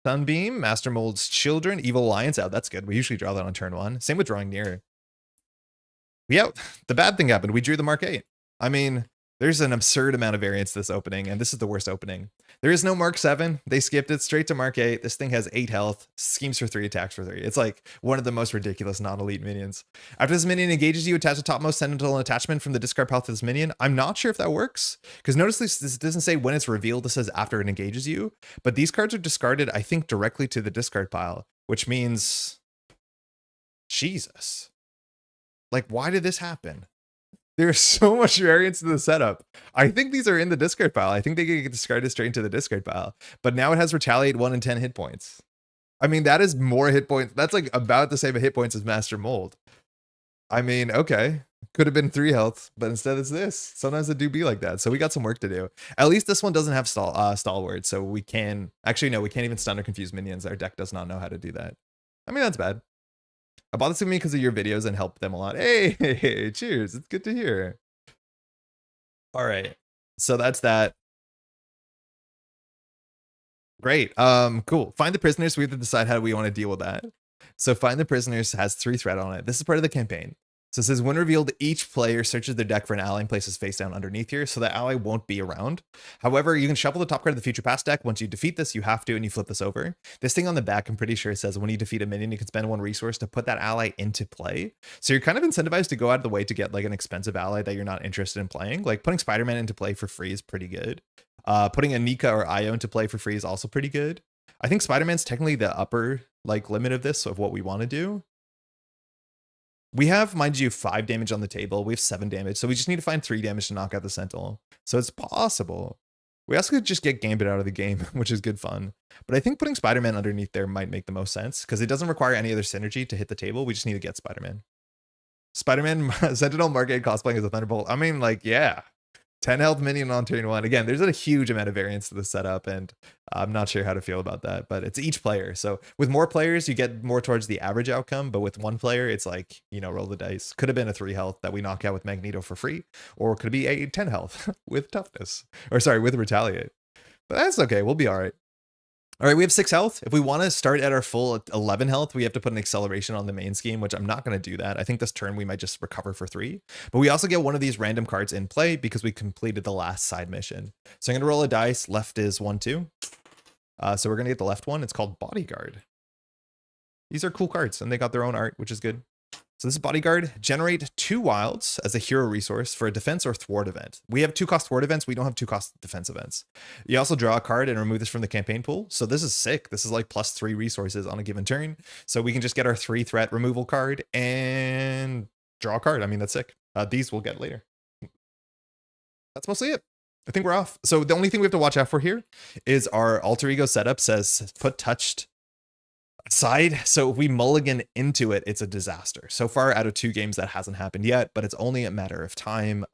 Sunbeam, Master Mold's Children, Evil Alliance out. That's good. We usually draw that on turn 1. Same with drawing near. Yeah, the bad thing happened. We drew the Mark 8. I mean, there's an absurd amount of variance this opening, and this is the worst opening. There is no Mark 7. They skipped it straight to Mark 8. This thing has 8 health, schemes for 3, attacks for 3. It's like one of the most ridiculous non-elite minions. After this minion engages you, attach the topmost sentinel attachment from the discard pile to this minion. I'm not sure if that works, because notice this doesn't say when it's revealed. This says after it engages you, but these cards are discarded, I think, directly to the discard pile, which means... Jesus. Like, why did this happen? There's so much variance to the setup. I think these are in the discard pile. I think they get discarded straight into the discard pile. But now it has retaliate 1 in 10 hit points. I mean, that is more hit points. That's like about the same hit points as Master Mold. I mean, okay. Could have been 3 health, but instead it's this. Sometimes it do be like that. So we got some work to do. At least this one doesn't have stalwart. So we can... Actually, no, we can't even stun or confuse minions. Our deck does not know how to do that. I mean, that's bad. I bought this with me because of your videos and helped them a lot. Hey, cheers. It's good to hear. All right. So that's that. Great. Cool. Find the prisoners. We have to decide how we want to deal with that. So find the prisoners has 3 threat on it. This is part of the campaign. So it says when revealed, each player searches their deck for an ally and places face down underneath here, so the ally won't be around. However, you can shuffle the top card of the future past deck. Once you defeat this, you have to, and you flip this over. This thing on the back, I'm pretty sure it says when you defeat a minion, you can spend 1 resource to put that ally into play. So you're kind of incentivized to go out of the way to get like an expensive ally that you're not interested in playing. Like putting Spider-Man into play for free is pretty good. Putting a Nika or Io into play for free is also pretty good. I think Spider-Man's technically the upper like limit of this, of what we want to do. We have, mind you, 5 damage on the table. We have 7 damage. So we just need to find 3 damage to knock out the Sentinel. So it's possible. We also could just get Gambit out of the game, which is good fun. But I think putting Spider-Man underneath there might make the most sense because it doesn't require any other synergy to hit the table. We just need to get Spider-Man. Spider-Man Sentinel Mark 8 cosplaying as a Thunderbolt. I mean, like, yeah. 10 health minion on turn 1. Again, there's a huge amount of variance to the setup, and I'm not sure how to feel about that, but it's each player. So with more players, you get more towards the average outcome, but with 1 player, it's like, you know, roll the dice. Could have been a 3 health that we knock out with Magneto for free, or could it be a 10 health with toughness, or sorry, with retaliate. But that's okay. We'll be all right. All right, we have 6 health. If we want to start at our full 11 health, we have to put an acceleration on the main scheme, which I'm not going to do that. I think this turn we might just recover for 3. But we also get one of these random cards in play because we completed the last side mission. So I'm going to roll a dice. Left is 1, 2. So we're going to get the left one. It's called Bodyguard. These are cool cards, and they got their own art, which is good. So this is Bodyguard. Generate 2 wilds as a hero resource for a defense or thwart event. We have 2-cost thwart events. We don't have 2-cost defense events. You also draw a card and remove this from the campaign pool. So this is sick. This is like +3 resources on a given turn. So we can just get our 3 threat removal card and draw a card. I mean, that's sick. These we'll get later. That's mostly it. I think we're off. So the only thing we have to watch out for here is our alter ego setup says put touched side. So if we mulligan into it, it's a disaster. So far out of 2 games that hasn't happened yet, but it's only a matter of time.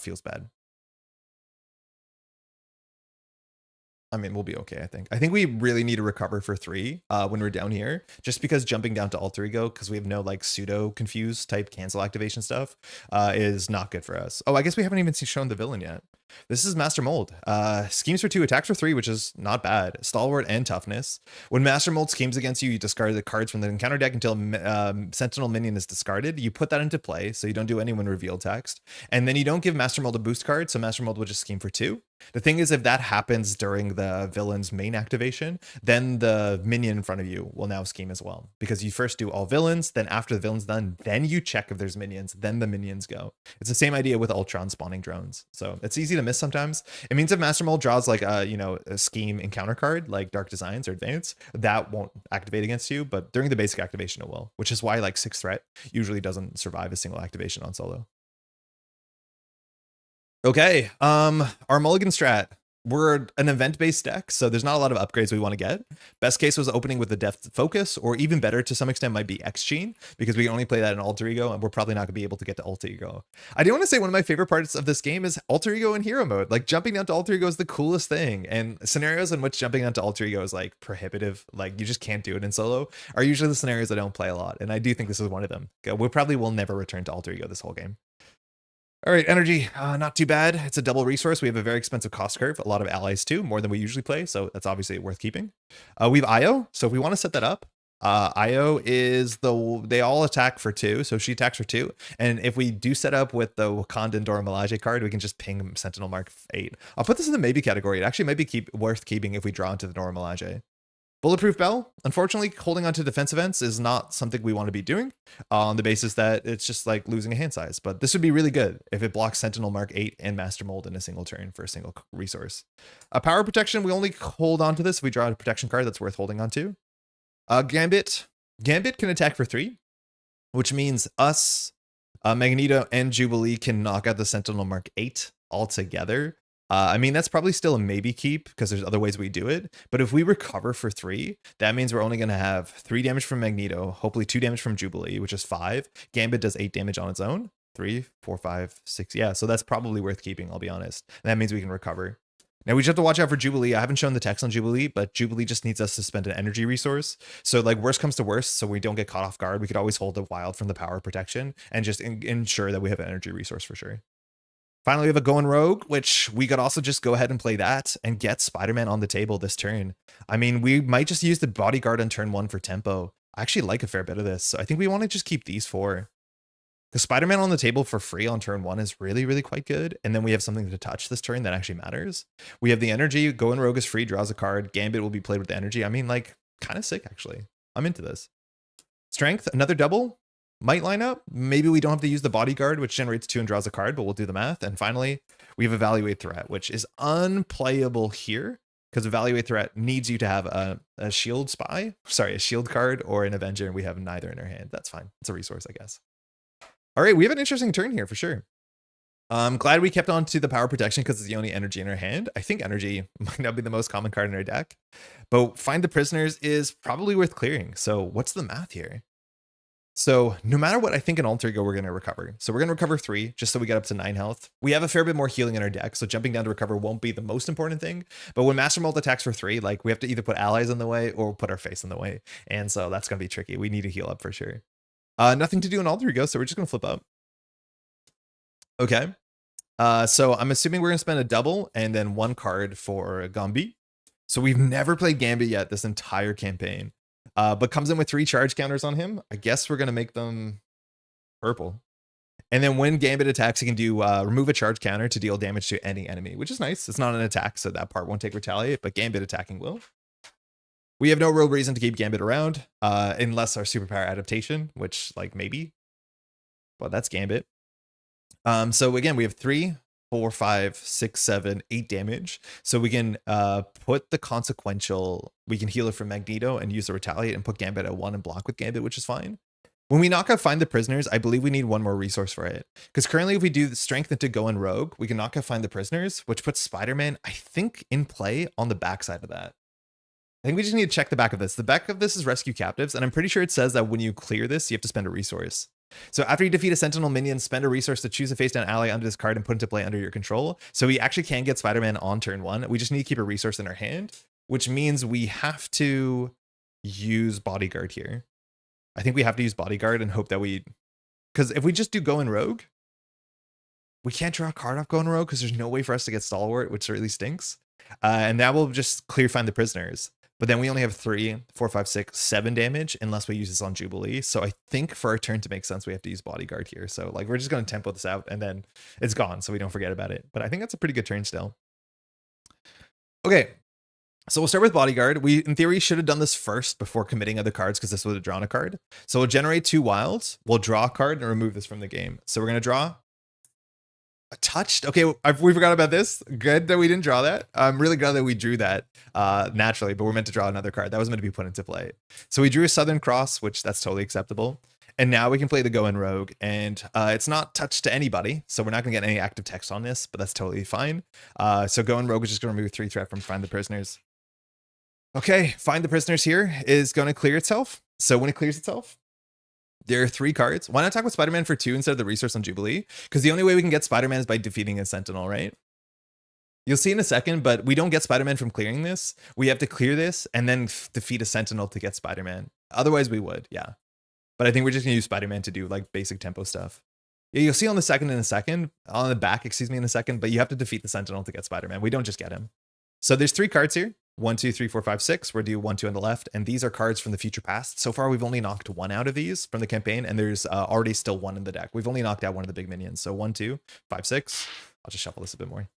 Feels bad. I mean, we'll be okay, I think. I think we really need to recover for 3 when we're down here, just because jumping down to alter ego, because we have no like pseudo confuse type cancel activation stuff, is not good for us. Oh, I guess we haven't even shown the villain yet. This is Master Mold. Schemes for 2, attacks for 3, which is not bad. Stalwart and toughness. When Master Mold schemes against you, you discard the cards from the encounter deck until Sentinel minion is discarded. You put that into play, so you don't do any when revealed text. And then you don't give Master Mold a boost card, so Master Mold will just scheme for 2. The thing is, if that happens during the villain's main activation, then the minion in front of you will now scheme as well. Because you first do all villains, then after the villain's done, then you check if there's minions, then the minions go. It's the same idea with Ultron spawning drones. So it's easy to miss sometimes. It means if Master Mold draws like a, you know, a scheme encounter card, like Dark Designs or Advance, that won't activate against you, but during the basic activation it will, which is why like 6 threat usually doesn't survive a single activation on solo. Okay, our mulligan strat. We're an event-based deck, so there's not a lot of upgrades we want to get. Best case was opening with the depth focus, or even better to some extent might be X-Gene, because we can only play that in alter ego, and we're probably not going to be able to get to alter ego. I do want to say one of my favorite parts of this game is alter ego in hero mode. Like jumping down to alter ego is the coolest thing, and scenarios in which jumping down to alter ego is like prohibitive, like you just can't do it in solo, are usually the scenarios I don't play a lot, and I do think this is one of them. We probably will never return to alter ego this whole game. All right, energy, not too bad. It's a double resource. We have a very expensive cost curve, a lot of allies too, more than we usually play, so that's obviously worth keeping. We have Io, so if we want to set that up, Io is they all attack for 2, so she attacks for 2. And if we do set up with the Wakandan Dora Milaje card, we can just ping Sentinel Mark 8. I'll put this in the maybe category. It actually might be worth keeping if we draw into the Dora Milaje. Bulletproof Bell, unfortunately, holding onto defense events is not something we want to be doing on the basis that it's just like losing a hand size. But this would be really good if it blocks Sentinel Mark 8 and Master Mold in a single turn for a single resource. Power Protection, we only hold on to this if we draw a protection card that's worth holding on to. Gambit can attack for 3, which means us, Magneto, and Jubilee can knock out the Sentinel Mark 8 altogether. I mean, that's probably still a maybe keep because there's other ways we do it. But if we recover for 3, that means we're only going to have 3 damage from Magneto, hopefully 2 damage from Jubilee, which is 5. Gambit does 8 damage on its own. 3, 4, 5, 6. Yeah, so that's probably worth keeping, I'll be honest. And that means we can recover. Now, we just have to watch out for Jubilee. I haven't shown the text on Jubilee, but Jubilee just needs us to spend an energy resource. So, like, worst comes to worst, so we don't get caught off guard, we could always hold the wild from the power protection and just ensure that we have an energy resource for sure. Finally, we have a Going Rogue, which we could also just go ahead and play that and get Spider-Man on the table this turn. I mean, we might just use the Bodyguard on turn 1 for tempo. I actually like a fair bit of this, so I think we want to just keep these 4. Because Spider-Man on the table for free on turn 1 is really, really quite good. And then we have something to touch this turn that actually matters. We have the energy. Going Rogue is free, draws a card. Gambit will be played with the energy. I mean, like, kind of sick, actually. I'm into this. Strength, another double. Might line up. Maybe we don't have to use the Bodyguard, which generates 2 and draws a card, but we'll do the math. And finally, we have Evaluate Threat, which is unplayable here because Evaluate Threat needs you to have a shield a shield card or an Avenger, and we have neither in our hand. That's fine. It's a resource, I guess. All right, we have an interesting turn here for sure. I'm glad we kept on to the power protection because it's the only energy in our hand. I think energy might not be the most common card in our deck, but Find the Prisoners is probably worth clearing. So what's the math here? So no matter what, I think in Alter Ego, we're going to recover. So we're going to recover 3 just so we get up to 9 health. We have a fair bit more healing in our deck, so jumping down to recover won't be the most important thing. But when Master Mold attacks for 3, like we have to either put allies in the way or put our face in the way. And so that's going to be tricky. We need to heal up for sure. Nothing to do in Alter Ego, so we're just going to flip up. Okay. So I'm assuming we're going to spend a double and then 1 card for Gambit. So we've never played Gambit yet this entire campaign. But comes in with 3 charge counters on him. I guess we're going to make them purple. And then when Gambit attacks, he can do remove a charge counter to deal damage to any enemy, which is nice. It's not an attack, so that part won't take retaliate, but Gambit attacking will. We have no real reason to keep Gambit around, unless our superpower adaptation, which like maybe. Well, that's Gambit. So again, we have 3, 4, 5, 6, 7, 8 damage. So we can put the consequential, we can heal it from Magneto and use the retaliate and put Gambit at 1 and block with Gambit, which is fine. When we knock out Find the Prisoners, I believe we need 1 more resource for it. Because currently if we do the strength into Go and Rogue, we can knock out Find the Prisoners, which puts Spider-Man, I think, in play on the backside of that. I think we just need to check the back of this. The back of this is Rescue Captives, and I'm pretty sure it says that when you clear this, you have to spend a resource. So after you defeat a Sentinel minion, spend a resource to choose a face-down ally under this card and put into play under your control. So we actually can get Spider-Man on turn 1. We just need to keep a resource in our hand, which means we have to use Bodyguard here. I think we have to use Bodyguard and hope that we... Because if we just do Go and Rogue, we can't draw a card off Go and Rogue because there's no way for us to get Stalwart, which really stinks. And that will just clear Find the Prisoners. But then we only have 3, 4, 5, 6, 7 damage unless we use this on Jubilee. So I think for our turn to make sense, we have to use Bodyguard here. So like we're just going to tempo this out and then it's gone so we don't forget about it. But I think that's a pretty good turn still. Okay, so we'll start with Bodyguard. We, in theory, should have done this first before committing other cards because this would have drawn a card. So we'll generate 2 wilds. We'll draw a card and remove this from the game. So we're going to draw a touched. Okay, we forgot about this. Good that we didn't draw that. I'm really glad that we drew that naturally, but we're meant to draw another card. That was meant to be put into play. So we drew a Southern Cross, which that's totally acceptable. And now we can play the Go and Rogue, and it's not touched to anybody, so we're not going to get any active text on this, but that's totally fine. So Go and Rogue is just going to remove 3 threat from Find the Prisoners. Okay, Find the Prisoners here is going to clear itself. So when it clears itself, there are 3 cards. Why not attack with Spider-Man for 2 instead of the resource on Jubilee? Because the only way we can get Spider-Man is by defeating a Sentinel, right? You'll see in a second, but we don't get Spider-Man from clearing this. We have to clear this and then defeat a Sentinel to get Spider-Man. Otherwise, we would, yeah. But I think we're just going to use Spider-Man to do like basic tempo stuff. Yeah, you'll see on the back, excuse me, in a second, but you have to defeat the Sentinel to get Spider-Man. We don't just get him. So there's 3 cards here. 1, 2, 3, 4, 5, 6. We're do 1, 2 on the left, and these are cards from the future past. So far, we've only knocked 1 out of these from the campaign, and there's already still 1 in the deck. We've only knocked out 1 of the big minions. So 1, 2, 5, 6. I'll just shuffle this a bit more.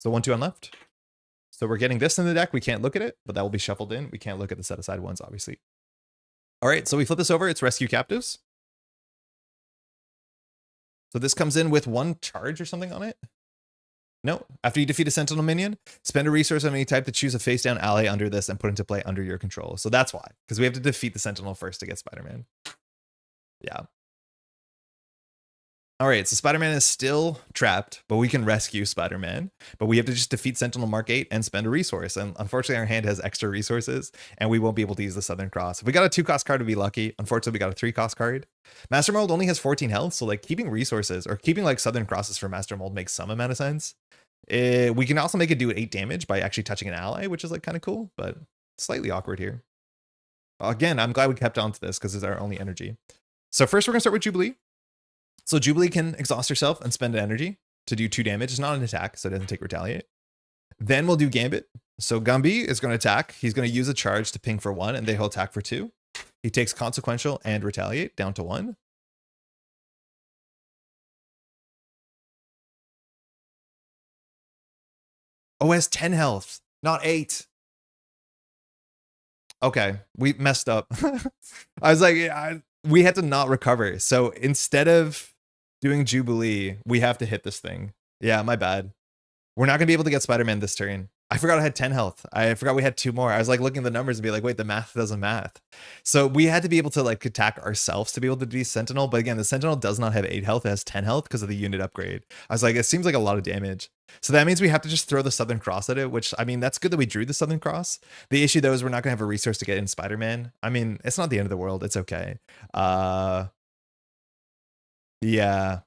So 1, 2 on left. So we're getting this in the deck. We can't look at it, but that will be shuffled in. We can't look at the set aside ones, obviously. All right, so we flip this over. It's rescue captives. So this comes in with 1 charge or something on it. No, after you defeat a Sentinel minion, spend a resource of any type to choose a face-down ally under this and put into play under your control. So that's why, because we have to defeat the Sentinel first to get Spider-Man. Yeah. All right, so Spider-Man is still trapped, but we can rescue Spider-Man. But we have to just defeat Sentinel Mark 8 and spend a resource. And unfortunately, our hand has extra resources, and we won't be able to use the Southern Cross. If we got a 2-cost card, we'd be lucky. Unfortunately, we got a 3-cost card. Master Mold only has 14 health, so like keeping resources or keeping like Southern Crosses for Master Mold makes some amount of sense. We can also make it do 8 damage by actually touching an ally, which is like kind of cool, but slightly awkward here. Again, I'm glad we kept on to this because it's our only energy. So first, we're going to start with Jubilee. So Jubilee can exhaust herself and spend an energy to do 2 damage. It's not an attack, so it doesn't take retaliate. Then we'll do Gambit. So Gumby is going to attack. He's going to use a charge to ping for 1, and then he'll attack for 2. He takes Consequential and Retaliate down to 1. Oh, it has 10 health, not 8. Okay, we messed up. I was like, we had to not recover. So instead of doing Jubilee, we have to hit this thing. Yeah, my bad. We're not going to be able to get Spider-Man this turn. I forgot I had 10 health. I forgot we had 2 more. I was like looking at the numbers and be like, wait, the math doesn't math. So we had to be able to like attack ourselves to be able to be Sentinel. But again, the Sentinel does not have 8 health. It has 10 health because of the unit upgrade. I was like, it seems like a lot of damage. So that means we have to just throw the Southern Cross at it, which, I mean, that's good that we drew the Southern Cross. The issue, though, is we're not going to have a resource to get in Spider-Man. I mean, it's not the end of the world. It's okay. Yeah.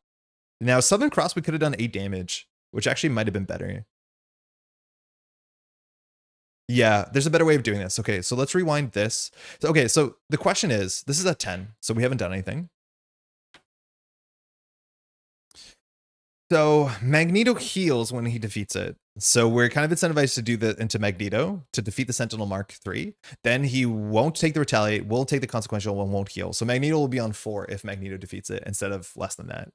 Now, Southern Cross, we could have done 8 damage, which actually might have been better. Yeah, there's a better way of doing this. Okay, so let's rewind this. Okay, so the question is, this is at 10, so we haven't done anything. So Magneto heals when he defeats it. So we're kind of incentivized to do that into Magneto to defeat the Sentinel Mark 3. Then he won't take the Retaliate, will take the Consequential, and won't heal. So Magneto will be on 4 if Magneto defeats it instead of less than that.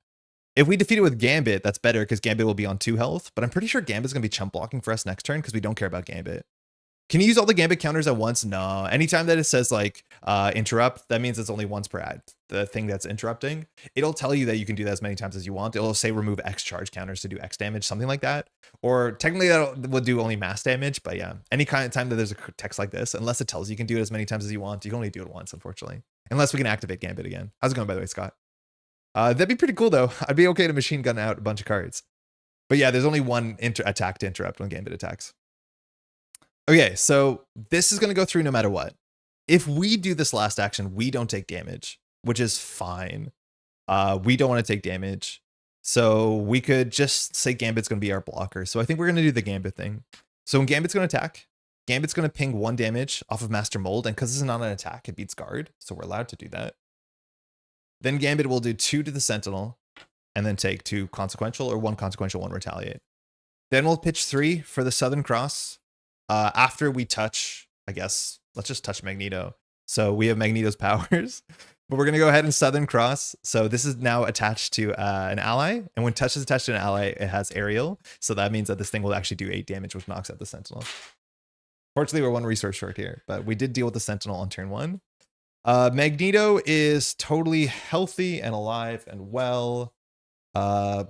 If we defeat it with Gambit, that's better because Gambit will be on 2 health. But I'm pretty sure Gambit's going to be chump blocking for us next turn because we don't care about Gambit. Can you use all the Gambit counters at once? No. Anytime that it says like interrupt, that means it's only once per ad. The thing that's interrupting, it'll tell you that you can do that as many times as you want. It'll say remove X charge counters to do X damage, something like that. Or technically that will do only mass damage. But yeah, any kind of time that there's a text like this, unless it tells you can do it as many times as you want, you can only do it once, unfortunately. Unless we can activate Gambit again. How's it going, by the way, Scott? That'd be pretty cool, though. I'd be okay to machine gun out a bunch of cards. But yeah, there's only one attack to interrupt when Gambit attacks. Okay, so this is going to go through no matter what. If we do this last action, we don't take damage, which is fine. We don't want to take damage. So we could just say Gambit's going to be our blocker. So I think we're going to do the Gambit thing. So when Gambit's going to attack, Gambit's going to ping 1 damage off of Master Mold. And because this is not an attack, it beats guard. So we're allowed to do that. Then Gambit will do 2 to the Sentinel and then take 2 consequential or 1 consequential, 1 retaliate. Then we'll pitch 3 for the Southern Cross. After we touch, I guess, let's just touch Magneto. So we have Magneto's powers, but we're going to go ahead and Southern Cross. So this is now attached to an ally. And when touch is attached to an ally, it has aerial. So that means that this thing will actually do 8 damage, which knocks out the Sentinel. Fortunately, we're 1 resource short here, but we did deal with the Sentinel on turn 1. Magneto is totally healthy and alive and well. I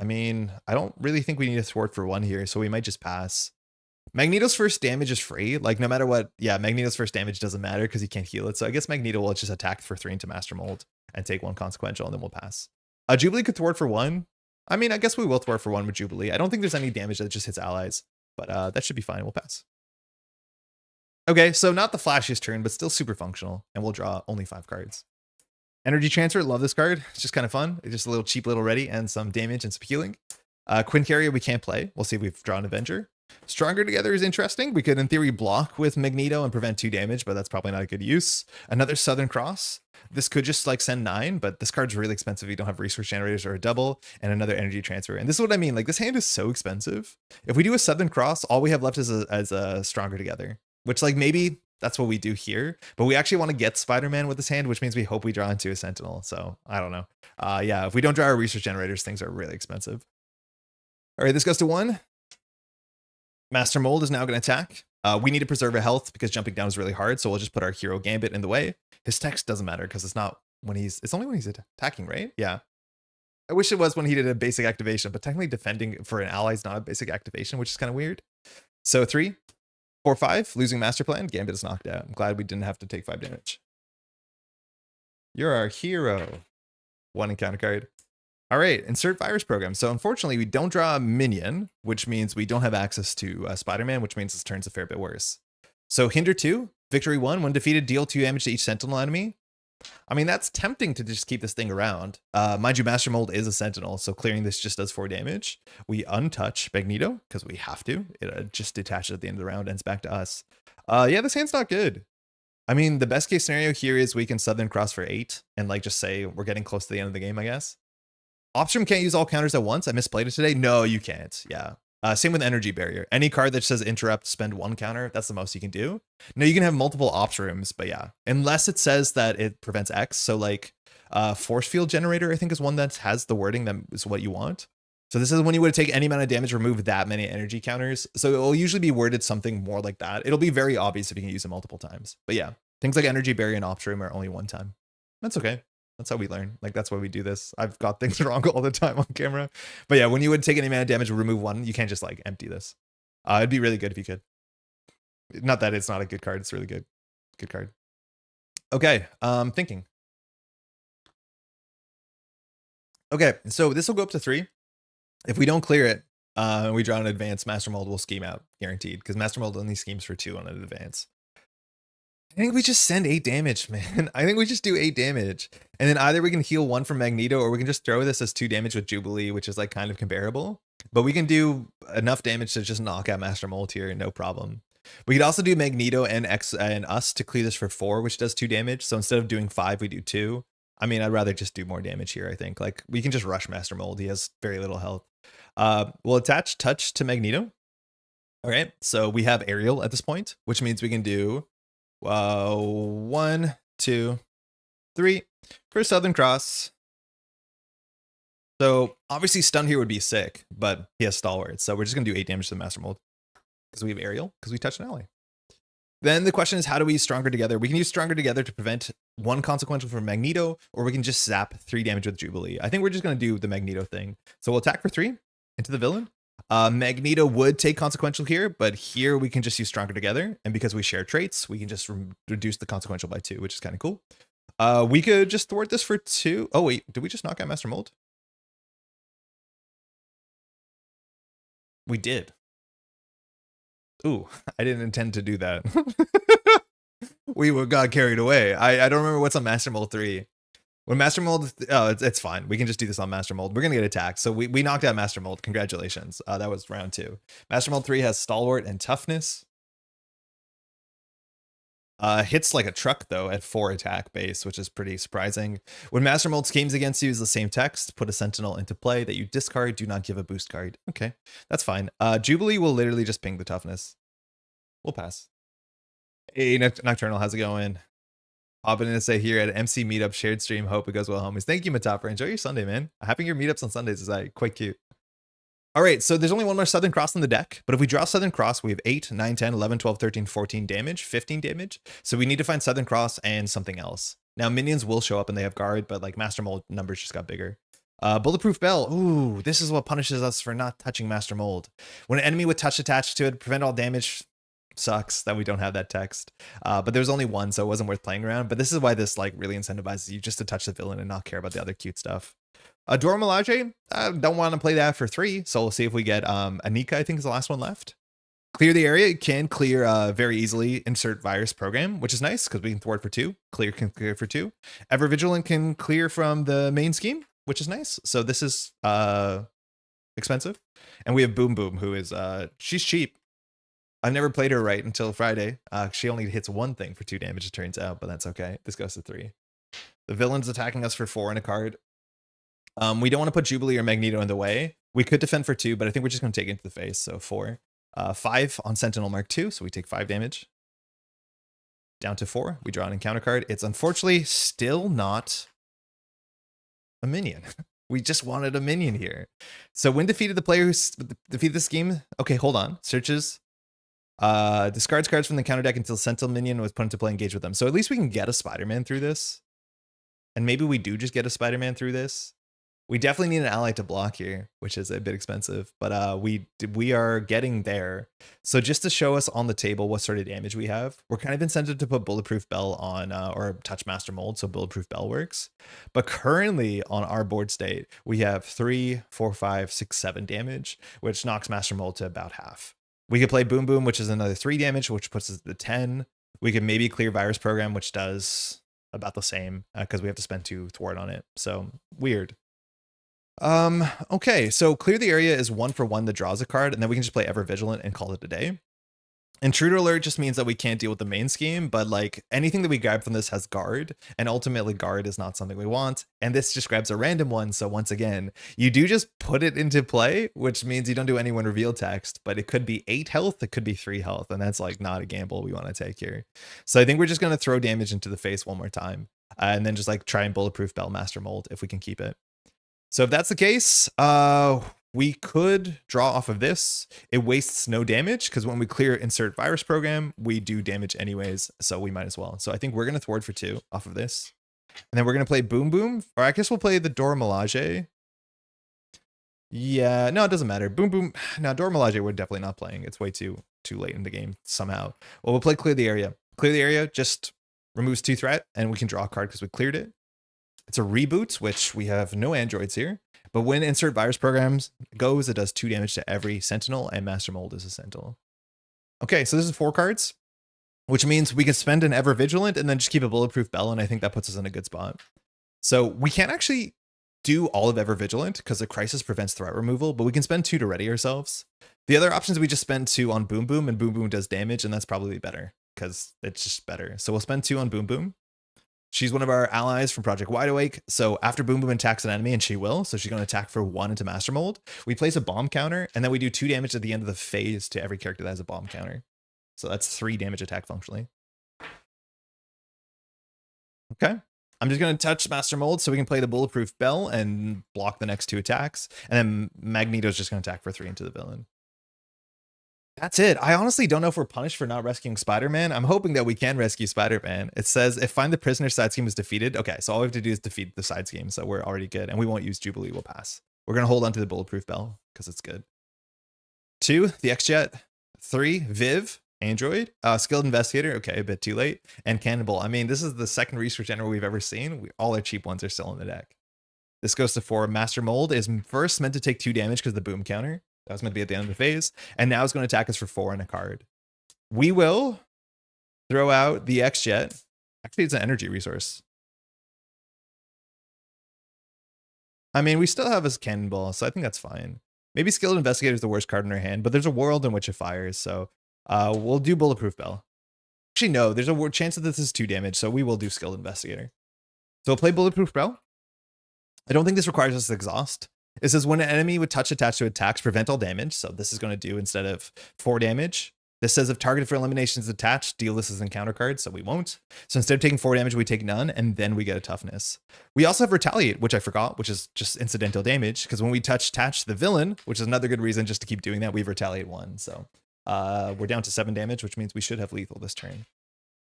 mean, I don't really think we need a thwart for 1 here, so we might just pass. Magneto's first damage is free. Like, no matter what, yeah, Magneto's first damage doesn't matter because he can't heal it. So I guess Magneto will just attack for 3 into Master Mold and take 1 consequential, and then we'll pass. Jubilee could thwart for 1. I mean, I guess we will thwart for 1 with Jubilee. I don't think there's any damage that just hits allies, but that should be fine. We'll pass. Okay, so not the flashiest turn, but still super functional, and we'll draw only 5 cards. Energy Transfer, love this card. It's just kind of fun. It's just a little cheap little ready and some damage and some healing. Quinn Carrier we can't play. We'll see if we've drawn Avenger. Stronger Together is interesting. We could, in theory, block with Magneto and prevent 2 damage, but that's probably not a good use. Another Southern Cross. This could just like send 9, but this card's really expensive. You don't have resource generators or a double and another energy transfer. And this is what I mean. Like this hand is so expensive. If we do a Southern Cross, all we have left is a Stronger Together, which like maybe that's what we do here. But we actually want to get Spider-Man with this hand, which means we hope we draw into a Sentinel. So I don't know. Yeah, if we don't draw our resource generators, things are really expensive. All right, this goes to 1. Master Mold is now going to attack. We need to preserve a health because jumping down is really hard. So we'll just put our hero Gambit in the way. His text doesn't matter because it's not when it's only when he's attacking, right? Yeah. I wish it was when he did a basic activation, but technically defending for an ally is not a basic activation, which is kind of weird. So 3, 4, 5, losing Master Plan. Gambit is knocked out. I'm glad we didn't have to take 5 damage. You're our hero. 1 encounter card. All right, insert virus program. So unfortunately, we don't draw a minion, which means we don't have access to Spider-Man, which means this turn's a fair bit worse. So hinder 2, victory 1. When defeated, deal 2 damage to each Sentinel enemy. I mean, that's tempting to just keep this thing around. Mind you, Master Mold is a Sentinel, so clearing this just does 4 damage. We untouch Magneto, because we have to. It just detaches at the end of the round, ends back to us. Yeah, this hand's not good. I mean, the best case scenario here is we can Southern Cross for 8, and like just say we're getting close to the end of the game, I guess. Option can't use all counters at once. I misplayed it today. No, you can't. Yeah. Same with Energy Barrier. Any card that says interrupt, spend 1 counter, that's the most you can do. No, you can have multiple ops rooms, but yeah. Unless it says that it prevents X. So like Force Field Generator, I think is one that has the wording that is what you want. So this is when you would take any amount of damage, remove that many energy counters. So it will usually be worded something more like that. It'll be very obvious if you can use it multiple times. But yeah, things like Energy Barrier and ops room are only 1 time. That's okay. That's how we learn. Like, that's why we do this. I've got things wrong all the time on camera. But yeah, when you would take any amount of damage, remove 1, you can't just like empty this. It'd be really good if you could. Not that it's not a good card. It's really good. Good card. Okay, thinking. Okay, so this will go up to 3. If we don't clear it, and we draw an advance, Master Mold will scheme out, guaranteed. Because Master Mold only schemes for 2 on an advance. I think we just send 8 damage, man. I think we just do 8 damage. And then either we can heal 1 from Magneto, or we can just throw this as 2 damage with Jubilee, which is like kind of comparable. But we can do enough damage to just knock out Master Mold here, no problem. We could also do Magneto and X and us to clear this for 4, which does 2 damage. So instead of doing 5, we do 2. I mean, I'd rather just do more damage here, I think. Like, we can just rush Master Mold. He has very little health. We'll attach Touch to Magneto. All right, so we have Aerial at this point, which means we can do 1, 2, 3 for Southern Cross. So obviously stun here would be sick, but he has Stalwart. So we're just gonna do 8 damage to the Master Mold because we have Aerial, because we touched an ally. Then the question is, how do we Stronger Together? We can use Stronger Together to prevent 1 consequential from Magneto, or we can just zap 3 damage with Jubilee. I think we're just gonna do the Magneto thing. So we'll attack for 3 into the villain. Magneto would take consequential here, but here we can just use Stronger Together, and because we share traits, we can just reduce the consequential by 2, which is kind of cool. We could just thwart this for 2. Oh wait, did we just knock out Master Mold? We did. Ooh, I didn't intend to do that. We got carried away. I don't remember what's on Master Mold 3. When Master Mold, oh, it's fine. We can just do this on Master Mold. We're going to get attacked. So we knocked out Master Mold. Congratulations. That was round 2. Master Mold 3 has Stalwart and Toughness. Hits like a truck, though, at 4 attack base, which is pretty surprising. When Master Mold schemes against you, is the same text. Put a Sentinel into play that you discard. Do not give a boost card. Okay, that's fine. Jubilee will literally just ping the Toughness. We'll pass. Hey, Nocturnal, how's it going? Hopping in to say here at MC Meetup shared stream. Hope it goes well, homies. Thank you, Matopper. Enjoy your Sunday, man. Having your meetups on Sundays is quite cute. All right, so there's only 1 more Southern Cross on the deck, but if we draw Southern Cross, we have 8, 9, 10, 11, 12, 13, 14 damage, 15 damage. So we need to find Southern Cross and something else. Now, minions will show up and they have guard, but like Master Mold numbers just got bigger. Bulletproof Bell. Ooh, this is what punishes us for not touching Master Mold. When an enemy with touch attached to it, prevent all damage. Sucks that we don't have that text, but there's only 1, so it wasn't worth playing around. But this is why this like really incentivizes you just to touch the villain and not care about the other cute stuff. Dora Milaje, I don't want to play that for 3, so we'll see if we get Anika. I think is the last one left. Clear the area. It can clear very easily. Insert virus program, which is nice because we can thwart for 2. Clear can clear for 2. Ever Vigilant can clear from the main scheme, which is nice. So this is expensive, and we have Boom Boom, who is she's cheap. I've never played her right until Friday. She only hits 1 thing for 2 damage, it turns out, but that's okay. This goes to 3. The villain's attacking us for 4 and a card. We don't want to put Jubilee or Magneto in the way. We could defend for 2, but I think we're just going to take it into the face. So 4. 5 on Sentinel Mark 2, so we take 5 damage. Down to 4. We draw an encounter card. It's unfortunately still not a minion. We just wanted a minion here. So when defeated, the player who defeated the scheme. Okay, hold on. Searches. Discards cards from the counter deck until Sentinel minion was put into play, engage with them. So at least we can get a Spider-Man through this. And maybe we do just get a Spider-Man through this. We definitely need an ally to block here, which is a bit expensive, but we are getting there. So just to show us on the table what sort of damage we have, we're kind of incented to put Bulletproof Bell on or Touch Master Mold, so Bulletproof Bell works. But currently on our board state, we have 3, 4, 5, 6, 7 damage, which knocks Master Mold to about half. We could play Boom Boom, which is another 3 damage, which puts us at 10. We could maybe clear Virus Program, which does about the same because we have to spend 2 thwart on it. So weird. Okay, so clear the area is 1 for 1 that draws a card, and then we can just play Ever Vigilant and call it a day. Intruder Alert just means that we can't deal with the main scheme, but like anything that we grab from this has guard, and ultimately guard is not something we want, and this just grabs a random one. So once again, you do just put it into play, which means you don't do any when reveal text, but it could be 8 health, it could be 3 health, and that's like not a gamble we want to take here. So I think we're just going to throw damage into the face one more time, and then just like try and Bulletproof Bell Master Mold if we can keep it. So if that's the case, we could draw off of this. It wastes no damage because when we clear Insert Virus Program, we do damage anyways, so we might as well. So I think we're going to thwart for 2 off of this. And then we're going to play Boom Boom, or I guess we'll play the Dora Milaje. Yeah, no, it doesn't matter. Boom Boom. No, Dora Milaje we're definitely not playing. It's way too late in the game somehow. Well, we'll play Clear the Area. Clear the Area just removes 2 threat, and we can draw a card because we cleared it. It's a reboot, which we have no androids here. But when Insert Virus Programs goes, it does 2 damage to every Sentinel, and Master Mold is a Sentinel. Okay, so this is 4 cards, which means we can spend an Ever Vigilant and then just keep a Bulletproof Bell, and I think that puts us in a good spot. So we can't actually do all of Ever Vigilant because the Crisis prevents threat removal, but we can spend 2 to ready ourselves. The other options, we just spend 2 on Boom Boom, and Boom Boom does damage, and that's probably better because it's just better. So we'll spend 2 on Boom Boom. She's one of our allies from Project Wide Awake. So after Boom Boom attacks an enemy, and she will, so she's going to attack for 1 into Master Mold, we place a bomb counter, and then we do 2 damage at the end of the phase to every character that has a bomb counter. So that's 3 damage attack functionally. Okay. I'm just going to touch Master Mold so we can play the Bulletproof Bell and block the next 2 attacks. And then Magneto's just going to attack for 3 into the villain. That's it. I honestly don't know if we're punished for not rescuing Spider-Man. I'm hoping that we can rescue Spider-Man. It says if find the prisoner side scheme is defeated. Okay, so all we have to do is defeat the side scheme. So we're already good. And we won't use Jubilee. We'll pass. We're going to hold on to the Bulletproof Bell because it's good. 2, the X-Jet. 3, Viv, Android. Skilled Investigator. Okay, a bit too late. And Cannonball. I mean, this is the second Research General we've ever seen. All our cheap ones are still in the deck. This goes to 4. Master Mold is first meant to take 2 damage because of the boom counter. That was meant to be at the end of the phase. And now it's going to attack us for 4 and a card. We will throw out the X-Jet. Actually, it's an energy resource. I mean, we still have his Cannonball, so I think that's fine. Maybe Skilled Investigator is the worst card in our hand, but there's a world in which it fires, so we'll do Bulletproof Bell. Actually, no, there's a chance that this is 2 damage, so we will do Skilled Investigator. So we'll play Bulletproof Bell. I don't think this requires us to exhaust. It says when an enemy with touch attached to attacks, prevent all damage. So this is going to do instead of 4 damage. This says if targeted for elimination is attached, deal this as an encounter card. So we won't. So instead of taking 4 damage, we take none, and then we get a toughness. We also have Retaliate, which I forgot, which is just incidental damage. Because when we attach the villain, which is another good reason just to keep doing that, we Retaliate 1. So we're down to 7 damage, which means we should have lethal this turn.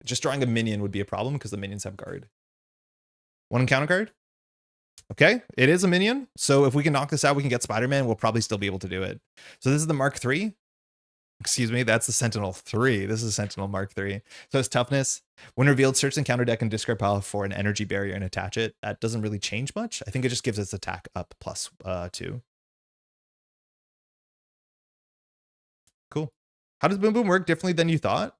Just drawing a minion would be a problem because the minions have guard. 1 encounter card. Okay, it is a minion. So if we can knock this out, we can get Spider-Man. We'll probably still be able to do it. So this is the Mark 3. Excuse me, that's the Sentinel 3. This is Sentinel Mark 3. So it's toughness. When revealed, search the counter deck and discard pile for an energy barrier and attach it. That doesn't really change much. I think it just gives us attack up plus 2. Cool. How does Boom Boom work differently than you thought?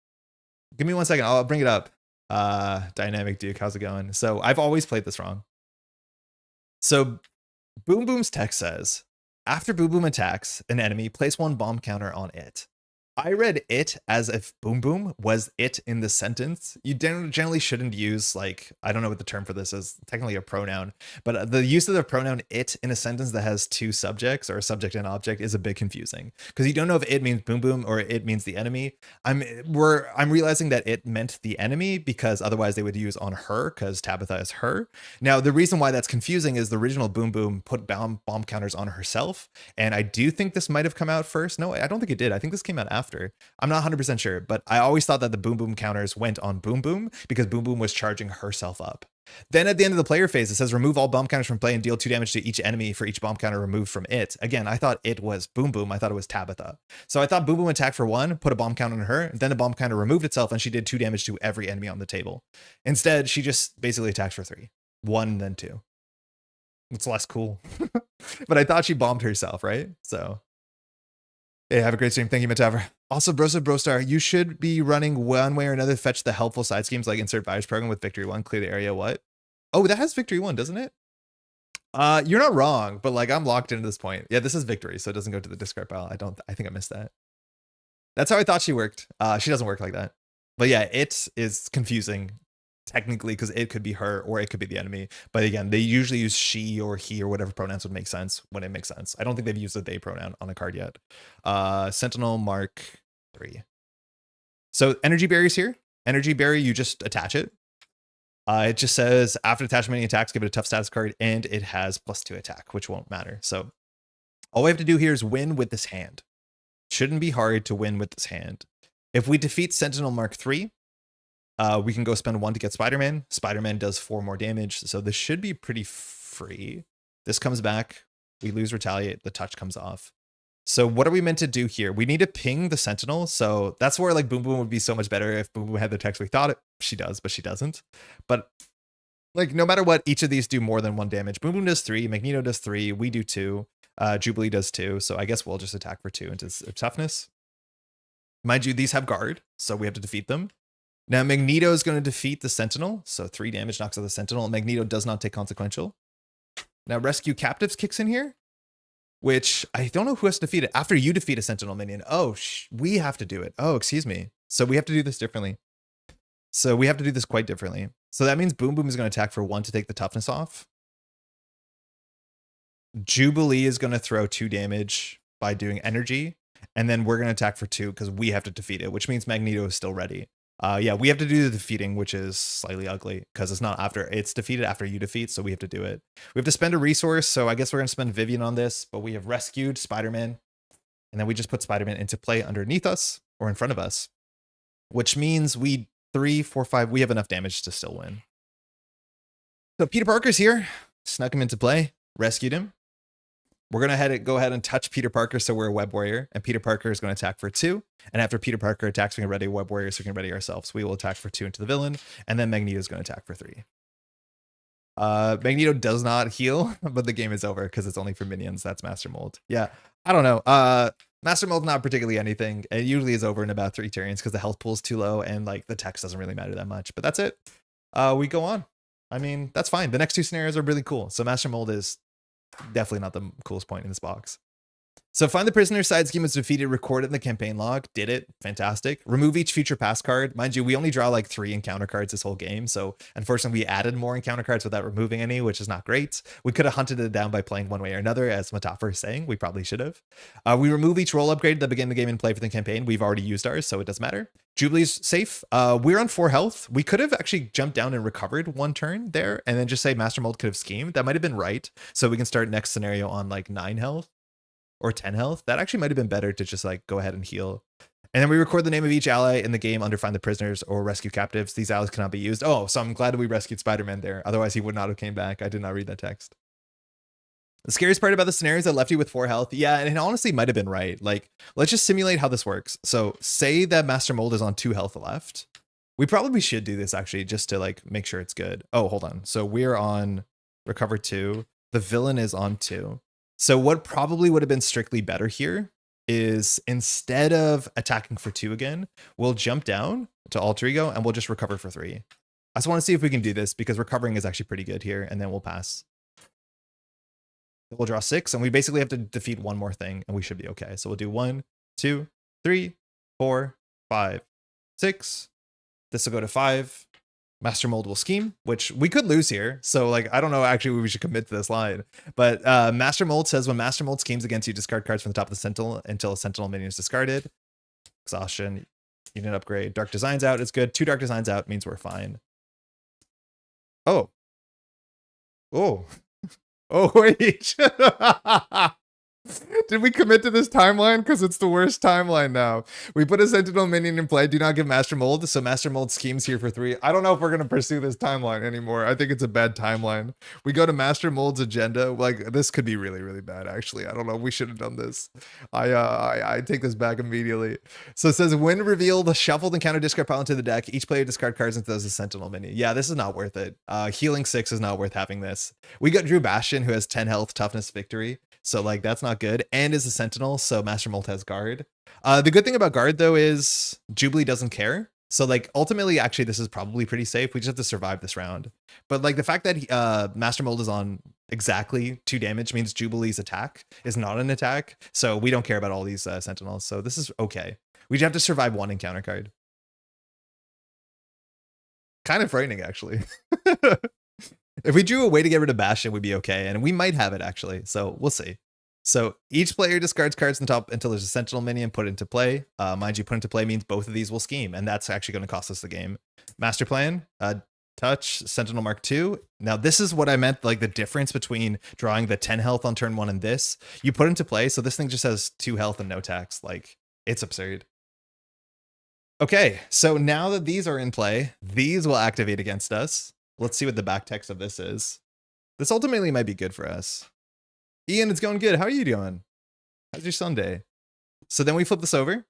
Give me 1 second. I'll bring it up. Dynamic Duke, how's it going? So I've always played this wrong. So Boom Boom's text says, after Boom Boom attacks an enemy, place 1 bomb counter on it. I read it as if boom boom was it in the sentence. You generally shouldn't use, like, I don't know what the term for this is, technically a pronoun, but the use of the pronoun it in a sentence that has two subjects or a subject and object is a bit confusing because you don't know if it means boom boom or it means the enemy. I'm realizing that it meant the enemy because otherwise they would use on her because Tabitha is her. Now the reason why that's confusing is the original boom boom put bomb counters on herself, and I do think this might have come out first. No, I don't think it did. I think this came out after. I'm not 100% sure, but I always thought that the boom boom counters went on boom boom because boom boom was charging herself up. Then at the end of the player phase, it says remove all bomb counters from play and deal 2 damage to each enemy for each bomb counter removed from it. Again, I thought it was boom boom. I thought it was Tabitha. So I thought boom boom attacked for 1, put a bomb counter on her, then the bomb counter removed itself and she did 2 damage to every enemy on the table. Instead, she just basically attacked for 3. 1, then 2. It's less cool. But I thought she bombed herself, right? So hey, have a great stream. Thank you, Metaver. Also, Brosa Brostar, you should be running one way or another, fetch the helpful side schemes like insert virus program with victory 1, clear the area. What? Oh, that has victory 1, doesn't it? You're not wrong, but like I'm locked into this point. Yeah, this is victory, so it doesn't go to the discard pile. I think I missed that. That's how I thought she worked. She doesn't work like that. But yeah, it is confusing technically because it could be her or it could be the enemy. But again, they usually use she or he or whatever pronouns would make sense when it makes sense. I don't think they've used the they pronoun on a card yet. Sentinel Mark 3. So energy barriers here. Energy barrier, you just attach it. It just says after attachment any attacks, give it a tough status card, and it has +2 attack, which won't matter. So all we have to do here is win with this hand. Shouldn't be hard to win with this hand. If we defeat Sentinel Mark 3, we can go spend 1 to get Spider-Man. Spider-Man does 4 more damage, so this should be pretty free. This comes back, we lose Retaliate, the touch comes off. So what are we meant to do here? We need to ping the Sentinel, so that's where like Boom Boom would be so much better if Boom Boom had the text we thought it. She does, but she doesn't. But like no matter what, each of these do more than 1 damage. Boom Boom does 3, Magneto does 3, we do 2, Jubilee does 2, so I guess we'll just attack for 2 into toughness. Mind you, these have guard, so we have to defeat them. Now, Magneto is going to defeat the Sentinel, so 3 damage knocks out the Sentinel. Magneto does not take consequential. Now, Rescue Captives kicks in here, which I don't know who has to defeat it. After you defeat a Sentinel minion, oh, we have to do it. Oh, excuse me. So we have to do this differently. So we have to do this quite differently. So that means Boom Boom is going to attack for 1 to take the toughness off. Jubilee is going to throw 2 damage by doing energy, and then we're going to attack for 2 because we have to defeat it, which means Magneto is still ready. Yeah, we have to do the defeating, which is slightly ugly because it's not after it's defeated after you defeat, so we have to do it. We have to spend a resource, so I guess we're going to spend Vivian on this, but we have rescued Spider-Man, and then we just put Spider-Man into play underneath us or in front of us, which means we 3, 4, 5, we have enough damage to still win. So Peter Parker's here, snuck him into play, rescued him. We're going to go ahead and touch Peter Parker, so we're a Web Warrior, and Peter Parker is going to attack for 2. And after Peter Parker attacks, we can ready Web Warrior, so we can ready ourselves. We will attack for 2 into the villain, and then Magneto is going to attack for 3. Magneto does not heal, but the game is over because it's only for minions. That's Master Mold. Yeah, I don't know. Master Mold not particularly anything. It usually is over in about 3 turns because the health pool is too low, and like the text doesn't really matter that much. But that's it. We go on. I mean, that's fine. The next 2 scenarios are really cool. So Master Mold is definitely not the coolest point in this box. So find the prisoner side scheme was defeated, record it in the campaign log, did it, fantastic. Remove each future pass card. Mind you, we only draw like 3 encounter cards this whole game, so unfortunately we added more encounter cards without removing any, which is not great. We could have hunted it down by playing one way or another, as Matafer is saying, we probably should have. We remove each roll upgrade that begin the game and play for the campaign. We've already used ours, so it doesn't matter. Jubilee's safe. We're on 4 health. We could have actually jumped down and recovered 1 turn there, and then just say Master Mold could have schemed. That might have been right, so we can start next scenario on like 9 health. Or 10 health. That actually might have been better to just like go ahead and heal. And then we record the name of each ally in the game under find the prisoners or rescue captives. These allies cannot be used. Oh, so I'm glad that we rescued Spider-Man there. Otherwise he would not have came back. I did not read that text. The scariest part about the scenario is that left you with 4 health. Yeah, and it honestly might have been right. Like, let's just simulate how this works. So say that Master Mold is on 2 health left. We probably should do this actually just to like make sure it's good. Oh, hold on. So we're on recover 2. The villain is on 2. So what probably would have been strictly better here is instead of attacking for 2 again, we'll jump down to alter ego and we'll just recover for 3. I just want to see if we can do this because recovering is actually pretty good here, and then we'll pass. We'll draw 6 and we basically have to defeat 1 more thing and we should be okay. So we'll do 1, 2, 3, 4, 5, 6. This will go to 5. Master Mold will scheme, which we could lose here. So like, I don't know actually we should commit to this line. But Master Mold says when Master Mold schemes against you, discard cards from the top of the Sentinel until a Sentinel minion is discarded. Exhaustion. Unit upgrade. Dark Design's out. It's good. 2 Dark Designs out means we're fine. Oh. Oh. Oh, wait. Did we commit to this timeline? Because it's the worst timeline now. We put a Sentinel minion in play. Do not give Master Mold. So Master Mold schemes here for 3. I don't know if we're going to pursue this timeline anymore. I think it's a bad timeline. We go to Master Mold's agenda. Like, this could be really, really bad, actually. I don't know. We should have done this. I take this back immediately. So it says, when revealed, shuffled and counter discard pile into the deck. Each player discard cards and throws a Sentinel minion. Yeah, this is not worth it. Healing 6 is not worth having this. We got Drew Bastion, who has 10 health, toughness, victory. So like that's not good, and is a Sentinel, so Master Mold has guard. The good thing about guard though is Jubilee doesn't care. So like ultimately, actually, this is probably pretty safe. We just have to survive this round. But like the fact that Master Mold is on exactly 2 damage means Jubilee's attack is not an attack. So we don't care about all these Sentinels. So this is okay. We just have to survive 1 encounter card. Kind of frightening, actually. If we drew a way to get rid of Bastion, we'd be okay. And we might have it, actually. So we'll see. So each player discards cards on top until there's a Sentinel minion put into play. Mind you, put into play means both of these will scheme. And that's actually going to cost us the game. Master plan, touch, Sentinel Mark 2. Now, this is what I meant, like the difference between drawing the 10 health on turn 1 and this. You put into play, so this thing just has 2 health and no tax. Like, it's absurd. Okay, so now that these are in play, these will activate against us. Let's see what the back text of this is. This ultimately might be good for us. Ian, it's going good. How are you doing? How's your Sunday? So then we flip this over.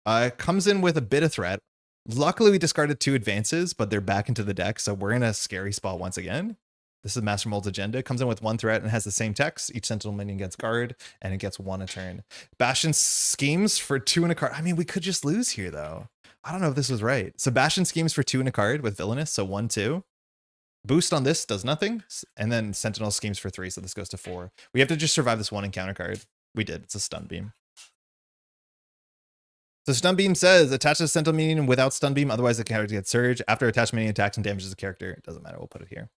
It comes in with a bit of threat. Luckily, we discarded 2 advances, but they're back into the deck, so we're in a scary spot once again. This is Master Mold's agenda. It comes in with 1 threat and has the same text. Each Sentinel minion gets guard, and it gets 1 a turn. Bastion schemes for 2 and a card. I mean, we could just lose here, though. I don't know if this was right. So Bastion schemes for 2 and a card with Villainous, so 1, 2. Boost on this does nothing, and then Sentinel schemes for 3, so this goes to 4. We have to just survive this 1 encounter card. We did. It's a stun beam. So stun beam says attach a Sentinel minion without stun beam, otherwise the character gets surge. After attached minion attacks and damages the character, it doesn't matter. We'll put it here.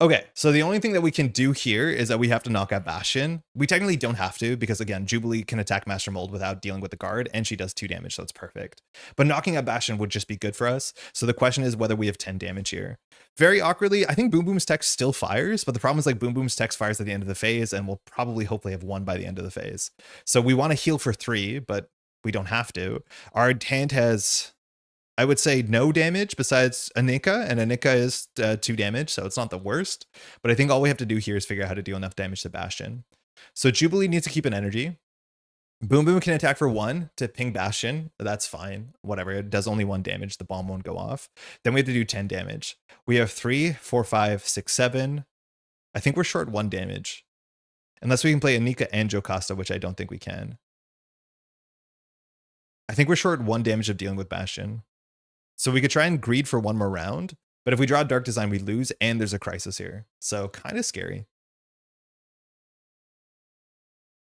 Okay, so the only thing that we can do here is that we have to knock out Bastion. We technically don't have to because, again, Jubilee can attack Master Mold without dealing with the guard, and she does 2 damage, so it's perfect. But knocking out Bastion would just be good for us. So the question is whether we have 10 damage here. Very awkwardly, I think Boom Boom's text still fires, but the problem is like Boom Boom's text fires at the end of the phase, and we'll probably hopefully have 1 by the end of the phase. So we want to heal for 3, but we don't have to. Our hand has, I would say, no damage besides Anika, and Anika is 2 damage, so it's not the worst. But I think all we have to do here is figure out how to deal enough damage to Bastion. So Jubilee needs to keep an energy. Boom Boom can attack for 1 to ping Bastion. That's fine. Whatever. It does only 1 damage. The bomb won't go off. Then we have to do 10 damage. We have 3, 4, 5, 6, 7. I think we're short 1 damage. Unless we can play Anika and Jocasta, which I don't think we can. I think we're short 1 damage of dealing with Bastion. So we could try and greed for 1 more round, but if we draw Dark Design, we lose, and there's a crisis here. So kind of scary.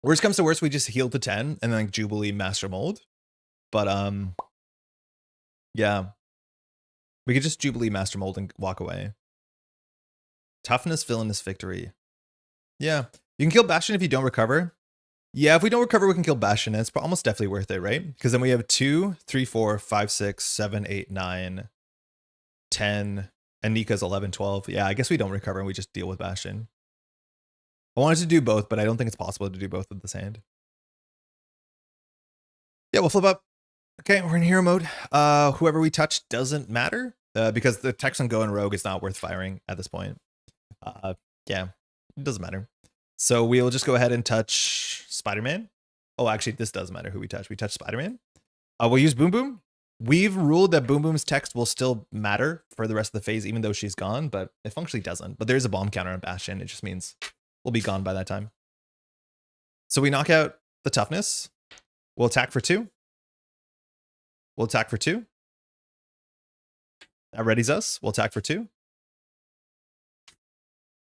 Worst comes to worst, we just heal to 10, and then like Jubilee Master Mold. But yeah. We could just Jubilee Master Mold and walk away. Toughness, Villainous, Victory. Yeah. You can kill Bastion if you don't recover. Yeah, if we don't recover, we can kill Bastion. It's almost definitely worth it, right? Because then we have 2, 3, 4, 5, 6, 7, 8, 9, 10. And Nika's 11, 12. Yeah, I guess we don't recover and we just deal with Bastion. I wanted to do both, but I don't think it's possible to do both with this hand. Yeah, we'll flip up. Okay, we're in hero mode. Whoever we touch doesn't matter because the text on Go and Rogue is not worth firing at this point. Yeah, it doesn't matter. So we'll just go ahead and touch Spider-Man. Oh, actually, this does matter who we touch. We touch Spider-Man. We'll use Boom Boom. We've ruled that Boom Boom's text will still matter for the rest of the phase, even though she's gone, but it functionally doesn't. But there's a bomb counter on Bastion. It just means we'll be gone by that time. So we knock out the toughness. We'll attack for 2. We'll attack for 2. That readies us. We'll attack for 2.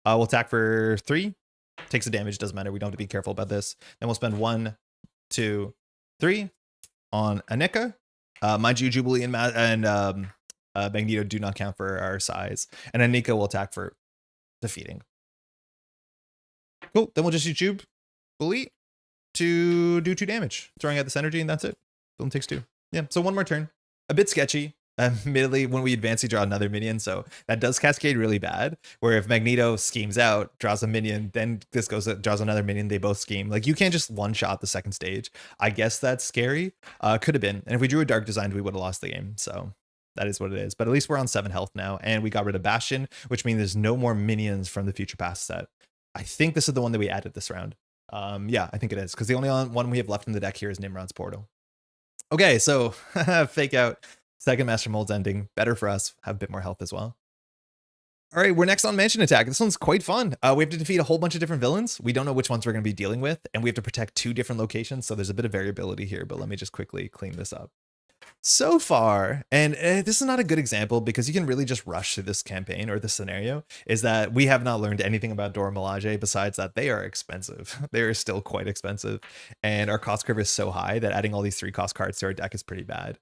We'll attack for 3. Takes the damage, doesn't matter. We don't have to be careful about this. Then we'll spend 1, 2, 3. on Anika. Mind you, Jubilee and Magneto do not count for our size, and Anika will attack for defeating. Cool. Then we'll just use Jubilee to do 2 damage, throwing out this energy, and that's it. Only takes 2. Yeah. So 1 more turn. A bit sketchy. Admittedly, when we advance, you draw another minion, so that does cascade really bad. Where if Magneto schemes out, draws a minion, then this draws another minion, they both scheme. Like, you can't just one-shot the second stage. I guess that's scary. Could have been. And if we drew a Dark Design, we would have lost the game. So that is what it is. But at least we're on 7 health now, and we got rid of Bastion, which means there's no more minions from the Future Past set. I think this is the one that we added this round. Yeah, I think it is, because the only one we have left in the deck here is Nimrod's Portal. Okay, so fake out. Second Master Mold's ending. Better for us. Have a bit more health as well. All right, we're next on Mansion Attack. This one's quite fun. We have to defeat a whole bunch of different villains. We don't know which ones we're going to be dealing with, and we have to protect 2 different locations, so there's a bit of variability here, but let me just quickly clean this up. So far, and this is not a good example because you can really just rush through this campaign or this scenario, is that we have not learned anything about Dora Milaje besides that they are expensive. They are still quite expensive, and our cost curve is so high that adding all these 3 cost cards to our deck is pretty bad.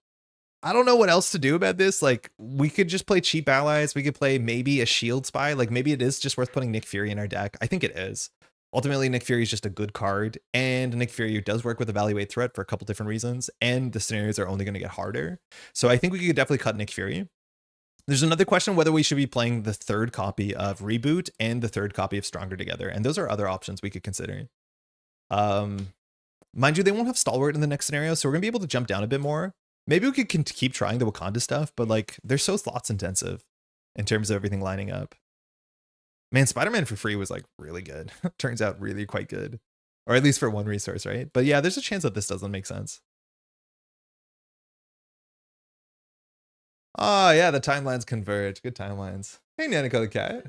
I don't know what else to do about this. Like, we could just play cheap allies. We could play maybe a shield spy. Like, maybe it is just worth putting Nick Fury in our deck. I think it is. Ultimately, Nick Fury is just a good card, and Nick Fury does work with Evaluate Threat for a couple different reasons, and the scenarios are only going to get harder. So I think we could definitely cut Nick Fury. There's another question whether we should be playing the 3rd copy of Reboot and the 3rd copy of Stronger Together, and those are other options we could consider. Mind you, they won't have Stalwart in the next scenario, so we're going to be able to jump down a bit more. Maybe we could keep trying the Wakanda stuff, but like, they're so slots intensive in terms of everything lining up. Man, Spider-Man for free was like really good. Turns out really quite good. Or at least for 1 resource, right? But yeah, there's a chance that this doesn't make sense. Oh yeah, the timelines converge. Good timelines. Hey, Nanako the cat.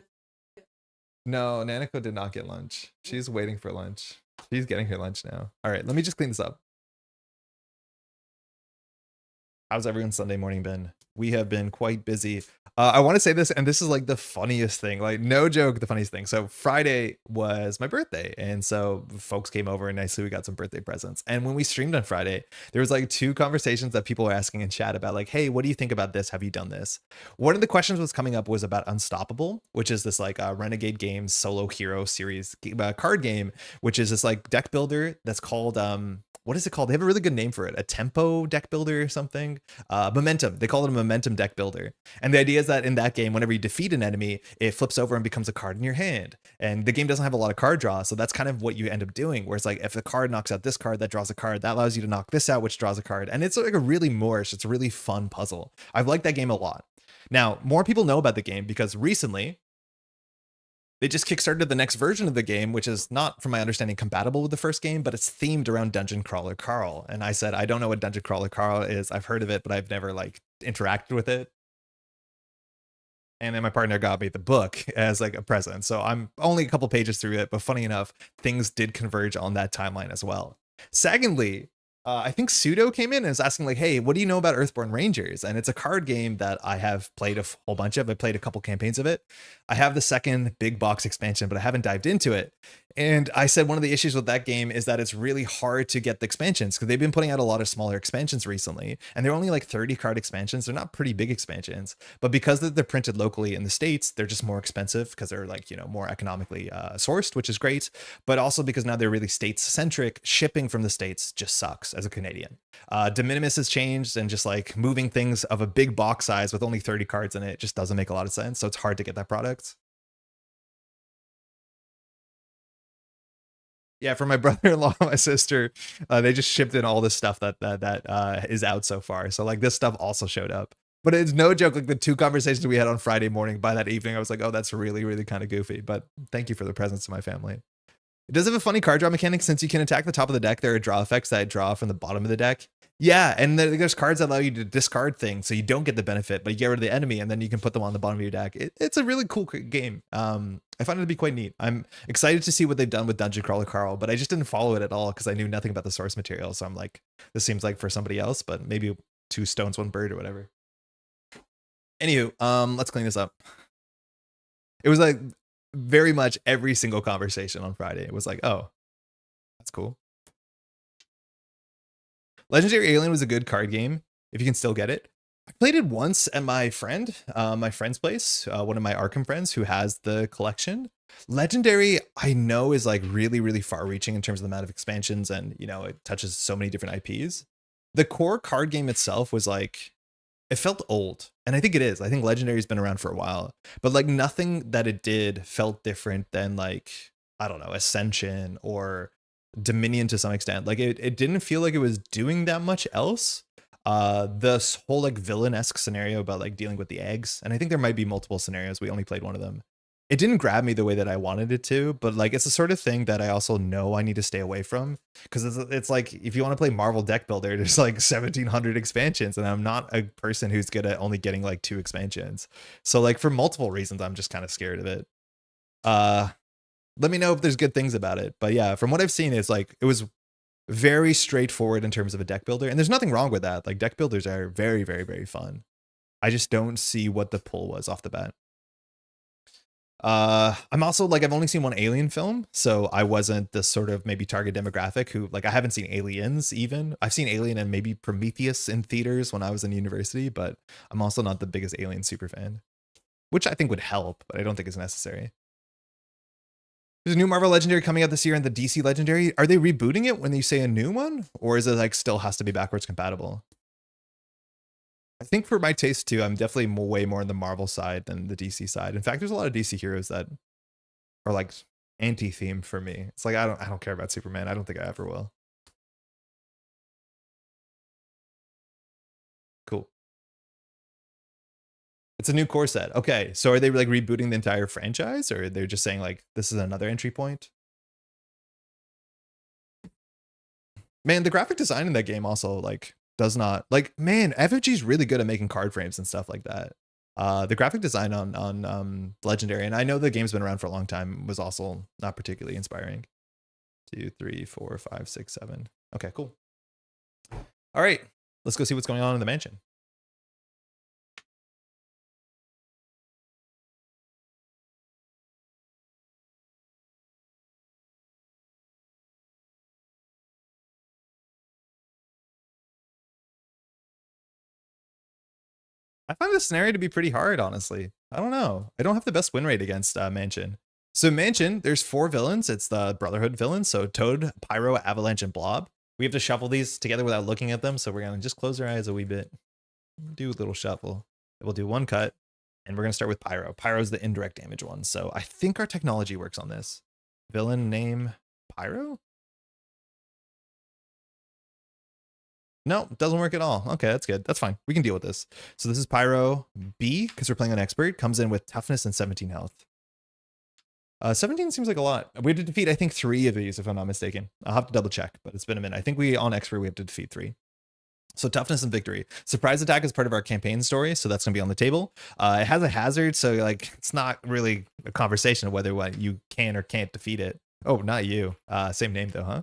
No, Nanako did not get lunch. She's waiting for lunch. She's getting her lunch now. All right, let me just clean this up. How's everyone's Sunday morning been? We have been quite busy. I want to say this, and this is like the funniest thing, like no joke, the funniest thing. So Friday was my birthday, and so folks came over and nicely we got some birthday presents. And when we streamed on Friday, there was like 2 conversations that people were asking in chat about like, hey, what do you think about this? Have you done this? One of the questions was coming up was about Unstoppable, which is this like Renegade Games solo hero series card game, which is this like deck builder that's called what is it called? They have a really good name for it. A tempo deck builder or something. Momentum. They call it a momentum deck builder. And the idea is that in that game, whenever you defeat an enemy, it flips over and becomes a card in your hand. And the game doesn't have a lot of card draw, so that's kind of what you end up doing. Whereas like if a card knocks out this card, that draws a card, that allows you to knock this out, which draws a card. And it's like a really moorish, it's a really fun puzzle. I've liked that game a lot. Now, more people know about the game because recently, they just kickstarted the next version of the game, which is not, from my understanding, compatible with the first game, but it's themed around Dungeon Crawler Carl. And I said, I don't know what Dungeon Crawler Carl is. I've heard of it, but I've never like interacted with it. And then my partner got me the book as like a present. So I'm only a couple pages through it, but funny enough, things did converge on that timeline as well. Secondly, I think Pseudo came in and was asking like, hey, what do you know about Earthborn Rangers? And it's a card game that I have played a whole bunch of. I played a couple campaigns of it. I have the second big box expansion, but I haven't dived into it. And I said one of the issues with that game is that it's really hard to get the expansions because they've been putting out a lot of smaller expansions recently. And they're only like 30 card expansions. They're not pretty big expansions, but because they're printed locally in the States, they're just more expensive because they're like, you know, more economically sourced, which is great. But also because now they're really States centric, shipping from the States just sucks as a Canadian. De minimis has changed, and just like moving things of a big box size with only 30 cards in it just doesn't make a lot of sense. So it's hard to get that product. Yeah, for my brother-in-law, my sister, they just shipped in all this stuff that is out so far. So like this stuff also showed up. But it's no joke, like the 2 conversations we had on Friday morning, by that evening, I was like, oh, that's really, really kind of goofy. But thank you for the presents to my family. It does have a funny card draw mechanic. Since you can attack the top of the deck, there are draw effects that draw from the bottom of the deck. Yeah, and there's cards that allow you to discard things, so you don't get the benefit, but you get rid of the enemy, and then you can put them on the bottom of your deck. It's a really cool game. I find it to be quite neat. I'm excited to see what they've done with Dungeon Crawler Carl, but I just didn't follow it at all because I knew nothing about the source material. So I'm like, this seems like for somebody else, but maybe 2 stones, 1 bird or whatever. Anywho, let's clean this up. It was like very much every single conversation on Friday. It was like, oh, that's cool. Legendary Alien was a good card game if you can still get it. I played it once at my friend's place, one of my Arkham friends who has the collection. Legendary, I know, is like really, really far reaching in terms of the amount of expansions, and you know, it touches so many different IPs. The core card game itself was like, it felt old, and I think it is. I think Legendary's been around for a while, but like nothing that it did felt different than like, I don't know, Ascension or Dominion to some extent. Like it didn't feel like it was doing that much else. This whole like villain-esque scenario about like dealing with the eggs, and I think there might be multiple scenarios. We only played one of them. It didn't grab me the way that I wanted it to, but like it's the sort of thing that I also know I need to stay away from, because it's like if you want to play Marvel deck builder, there's like 1700 expansions, and I'm not a person who's good at only getting like 2 expansions. So like for multiple reasons, I'm just kind of scared of it. Let me know if there's good things about it. But yeah, from what I've seen, it's like it was very straightforward in terms of a deck builder, and there's nothing wrong with that. Like deck builders are very, very, very fun. I just don't see what the pull was off the bat. I'm also like, I've only seen one Alien film, so I wasn't the sort of maybe target demographic who, like, I haven't seen Aliens even. I've seen Alien and maybe Prometheus in theaters when I was in university, but I'm also not the biggest Alien super fan, which I think would help, but I don't think is necessary. There's a new Marvel Legendary coming out this year, and the DC Legendary, are they rebooting it when you say a new one, or is it like still has to be backwards compatible? I think for my taste too, I'm definitely way more on the Marvel side than the DC side. In fact, there's a lot of DC heroes that are like anti-theme for me. It's like I don't care about Superman. I don't think I ever will. Cool. It's a new core set. Okay, so are they like rebooting the entire franchise, or they're just saying like this is another entry point? Man, the graphic design in that game also like does not like, man, FFG's really good at making card frames and stuff like that. The graphic design on Legendary, and I know the game's been around for a long time, was also not particularly inspiring. 2, 3, 4, 5, 6, 7. Okay, cool. All right, let's go see what's going on in the mansion. I find this scenario to be pretty hard, honestly. I don't know. I don't have the best win rate against Mansion. So Mansion, there's 4 villains. It's the Brotherhood villains. So Toad, Pyro, Avalanche, and Blob. We have to shuffle these together without looking at them. So we're going to just close our eyes a wee bit. Do a little shuffle. We'll do 1 cut. And we're going to start with Pyro. Pyro's the indirect damage one. So I think our technology works on this. Villain name Pyro? No, doesn't work at all. Okay, that's good. That's fine. We can deal with this. So this is Pyro B, because we're playing on Expert. Comes in with toughness and 17 health. 17 seems like a lot. We have to defeat, I think, 3 of these, if I'm not mistaken. I'll have to double check, but it's been a minute. I think on Expert, we have to defeat 3. So toughness and victory. Surprise attack is part of our campaign story, so that's going to be on the table. It has a hazard, so like it's not really a conversation of whether you can or can't defeat it. Oh, not you. Same name though, huh?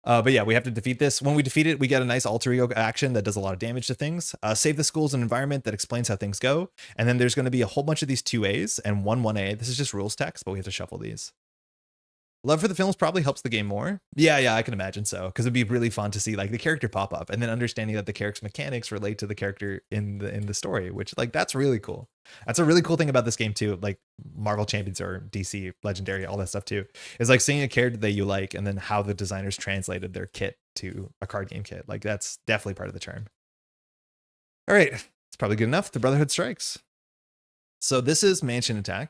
But yeah, we have to defeat this. When we defeat it, we get a nice alter ego action that does a lot of damage to things. Save the schools and environment that explains how things go. And then there's going to be a whole bunch of these 2As and 1A. This is just rules text, but we have to shuffle these. Love for the films probably helps the game more. Yeah, I can imagine so, because it'd be really fun to see like the character pop up, and then understanding that the character's mechanics relate to the character in the story, which like that's really cool. That's a really cool thing about this game too, like Marvel Champions or DC Legendary, all that stuff too, is like seeing a character that you like and then how the designers translated their kit to a card game kit. Like that's definitely part of the charm. All right, it's probably good enough. The Brotherhood strikes. So this is Mansion Attack.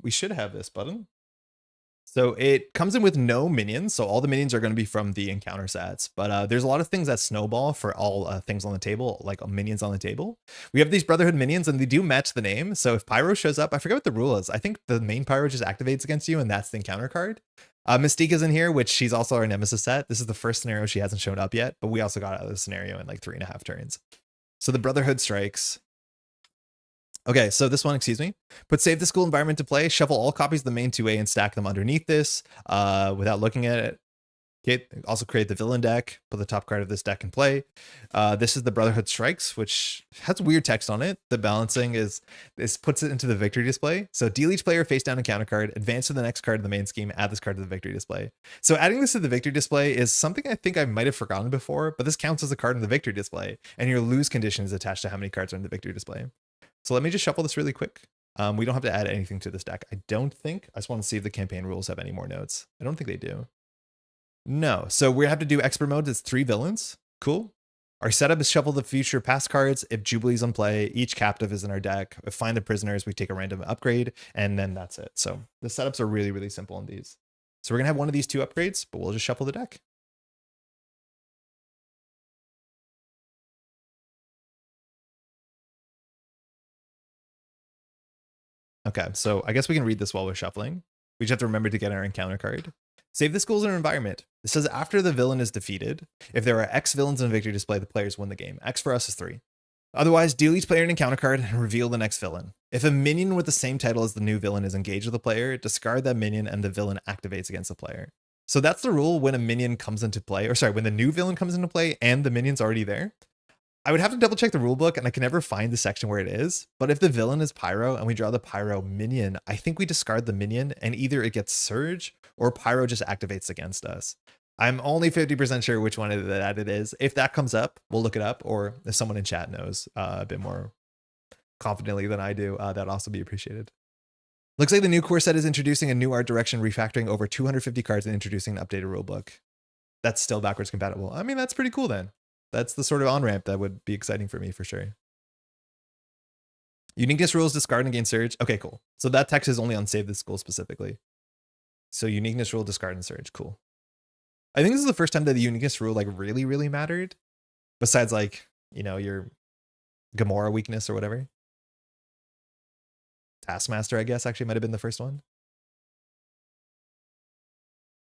We should have this button. So it comes in with no minions, so all the minions are going to be from the encounter sets, but there's a lot of things that snowball for all things on the table, like minions on the table. We have these Brotherhood minions, and they do match the name, so if Pyro shows up, I forget what the rule is. I think the main Pyro just activates against you, and that's the encounter card. Mystique is in here, which she's also our Nemesis set. This is the first scenario she hasn't shown up yet, but we also got out of the scenario in like 3.5 turns. So the Brotherhood strikes. Okay, so this one, excuse me. Put save the school environment to play. Shuffle all copies of the main 2A and stack them underneath this without looking at it. Okay, also create the villain deck, put the top card of this deck in play. This is the Brotherhood Strikes, which has weird text on it. The balancing is, this puts it into the victory display. So deal each player face down a counter card, advance to the next card of the main scheme, add this card to the victory display. So adding this to the victory display is something I think I might have forgotten before, but this counts as a card in the victory display, and your lose condition is attached to how many cards are in the victory display. So let me just shuffle this really quick. We don't have to add anything to this deck, I don't think. I just want to see if the campaign rules have any more notes. I don't think they do. No. So we have to do expert mode. It's 3 villains. Cool. Our setup is shuffle the future past cards. If Jubilee's on play, each captive is in our deck. If find the prisoners, we take a random upgrade, and then that's it. So the setups are really, really simple on these. So we're going to have one of these 2 upgrades, but we'll just shuffle the deck. Okay, so I guess we can read this while we're shuffling. We just have to remember to get our encounter card. Save the schools in our environment. It says after the villain is defeated, if there are X villains in a victory display, the players win the game. X for us is 3. Otherwise, deal each player an encounter card and reveal the next villain. If a minion with the same title as the new villain is engaged with the player, discard that minion and the villain activates against the player. So that's the rule when a minion comes into play, or sorry, when the new villain comes into play and the minion's already there. I would have to double check the rule book, and I can never find the section where it is. But if the villain is Pyro and we draw the Pyro minion, I think we discard the minion and either it gets Surge or Pyro just activates against us. I'm only 50% sure which one that it is. If that comes up, we'll look it up, or if someone in chat knows a bit more confidently than I do, that'd also be appreciated. Looks like the new core set is introducing a new art direction, refactoring over 250 cards and introducing an updated rulebook. That's still backwards compatible. I mean, that's pretty cool then. That's the sort of on-ramp that would be exciting for me for sure. Uniqueness rules, discard and gain surge. Okay, cool. So that text is only on save this school specifically. So uniqueness rule, discard and surge. Cool. I think this is the first time that the uniqueness rule like really, really mattered. Besides like, you know, your Gamora weakness or whatever. Taskmaster, I guess, actually might have been the first one.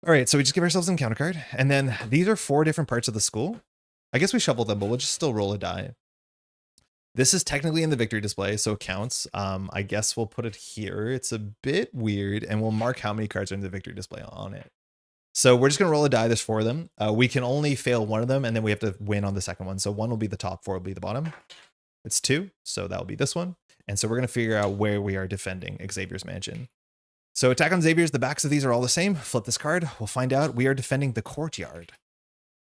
All right, so we just give ourselves an encounter card. And then these are 4 different parts of the school. I guess we shuffle them, but we'll just still roll a die. This is technically in the victory display, so it counts. I guess we'll put it here. It's a bit weird, and we'll mark how many cards are in the victory display on it. So we're just going to roll a die. There's 4 of them. We can only fail one of them, and then we have to win on the second one. So 1 will be the top, 4 will be the bottom. It's 2, so that will be this one. And so we're going to figure out where we are defending Xavier's Mansion. So attack on Xavier's, the backs of these are all the same. Flip this card. We'll find out we are defending the courtyard.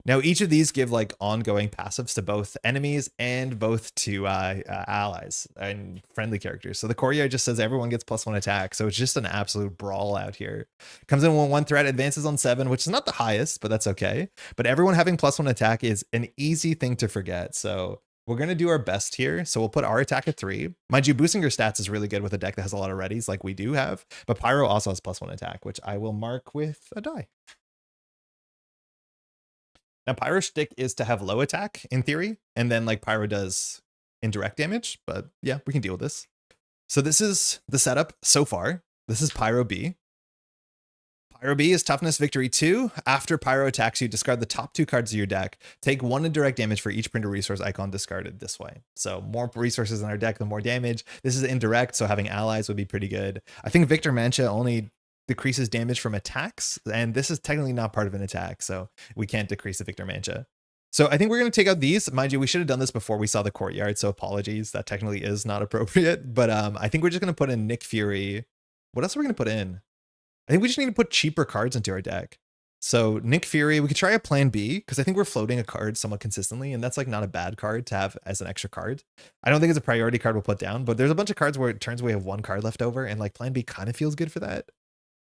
Now, each of these give like ongoing passives to both enemies and both to allies and friendly characters. So the courtyard just says everyone gets +1 attack. So it's just an absolute brawl out here. Comes in with 1 threat, advances on 7, which is not the highest, but that's okay. But everyone having +1 attack is an easy thing to forget. So we're going to do our best here. So we'll put our attack at 3. Mind you, boosting your stats is really good with a deck that has a lot of readies like we do have. But Pyro also has +1 attack, which I will mark with a die. Now, Pyro's shtick is to have low attack, in theory, and then like Pyro does indirect damage, but yeah, we can deal with this. So this is the setup so far. This is Pyro B. Pyro B is toughness victory 2. After Pyro attacks you, discard the top 2 cards of your deck. Take 1 indirect damage for each printer resource icon discarded this way. So more resources in our deck, the more damage. This is indirect, so having allies would be pretty good. I think Victor Mancha only decreases damage from attacks, and this is technically not part of an attack, so we can't decrease the Victor Mancha. So I think we're going to take out these. Mind you, we should have done this before we saw the courtyard, so apologies. That technically is not appropriate, but I think we're just going to put in Nick Fury. What else are we going to put in? I think we just need to put cheaper cards into our deck. So Nick Fury, we could try a plan B, because I think we're floating a card somewhat consistently, and that's like not a bad card to have as an extra card. I don't think it's a priority card we'll put down, but there's a bunch of cards where it turns we have 1 card left over, and like plan B kind of feels good for that.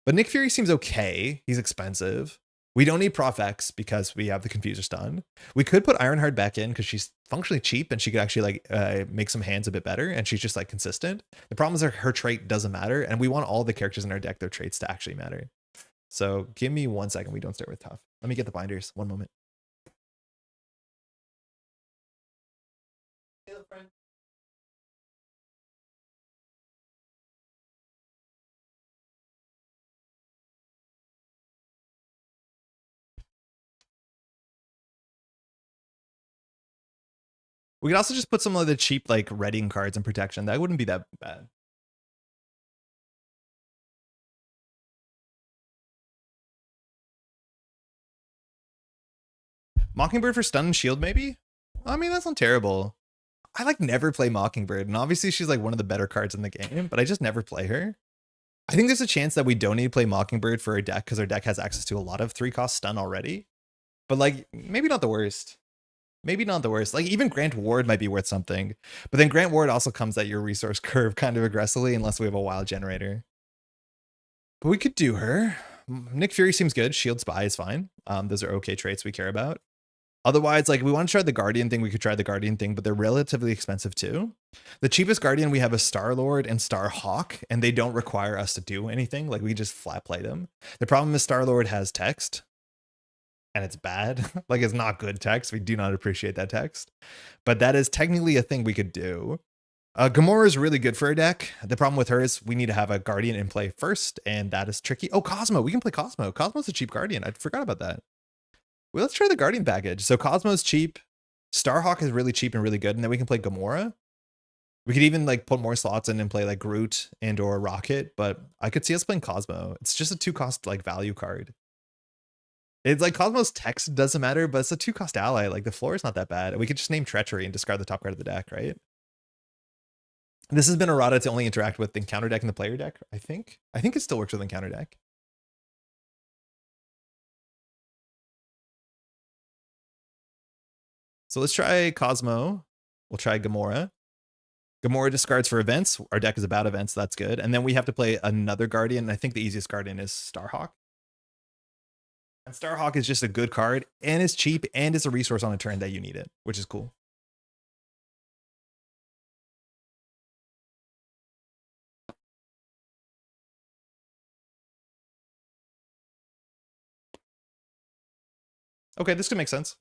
But Nick Fury seems okay. He's expensive. We don't need Prof X because we have the Confuser stun. We could put Ironheart back in because she's functionally cheap and she could actually like make some hands a bit better, and she's just like consistent. The problem is her trait doesn't matter, and we want all the characters in our deck, their traits to actually matter. So give me 1 second. We don't start with tough. Let me get the binders. 1 moment. We could also just put some of the cheap like reading cards and protection. That wouldn't be that bad. Mockingbird for stun and shield, maybe? I mean, that's not terrible. I like never play Mockingbird, and obviously she's like one of the better cards in the game, but I just never play her. I think there's a chance that we don't need to play Mockingbird for our deck because our deck has access to a lot of 3-cost stun already. But like, maybe not the worst. Maybe not the worst. Like even Grant Ward might be worth something. But then Grant Ward also comes at your resource curve kind of aggressively unless we have a wild generator. But we could do her. Nick Fury seems good. Shield Spy is fine. Those are okay traits we care about. Otherwise, like we want to try the Guardian thing, we could try the Guardian thing, but they're relatively expensive too. The cheapest Guardian we have is Star-Lord and Starhawk, and they don't require us to do anything. Like we just flat play them. The problem is Star-Lord has text, and it's bad. Like it's not good text. We do not appreciate that text, but that is technically a thing we could do. Gamora is really good for our deck. The problem with her is we need to have a Guardian in play first, and that is tricky. Oh, Cosmo. We can play Cosmo. Cosmo's a cheap Guardian. I forgot about that. Well, let's try the Guardian package. So Cosmo's cheap. Starhawk is really cheap and really good. And then we can play Gamora. We could even like put more slots in and play like Groot and or Rocket. But I could see us playing Cosmo. It's just a 2-cost like value card. It's like Cosmo's text doesn't matter, but it's a 2-cost ally. Like the floor is not that bad. We could just name Treachery and discard the top card of the deck, right? This has been errata to only interact with the encounter deck and the player deck, I think. I think it still works with encounter deck. So let's try Cosmo. We'll try Gamora. Gamora discards for events. Our deck is about events. So that's good. And then we have to play another Guardian. I think the easiest Guardian is Starhawk. And Starhawk is just a good card and is cheap and is a resource on a turn that you need it, which is cool. Okay, this could make sense.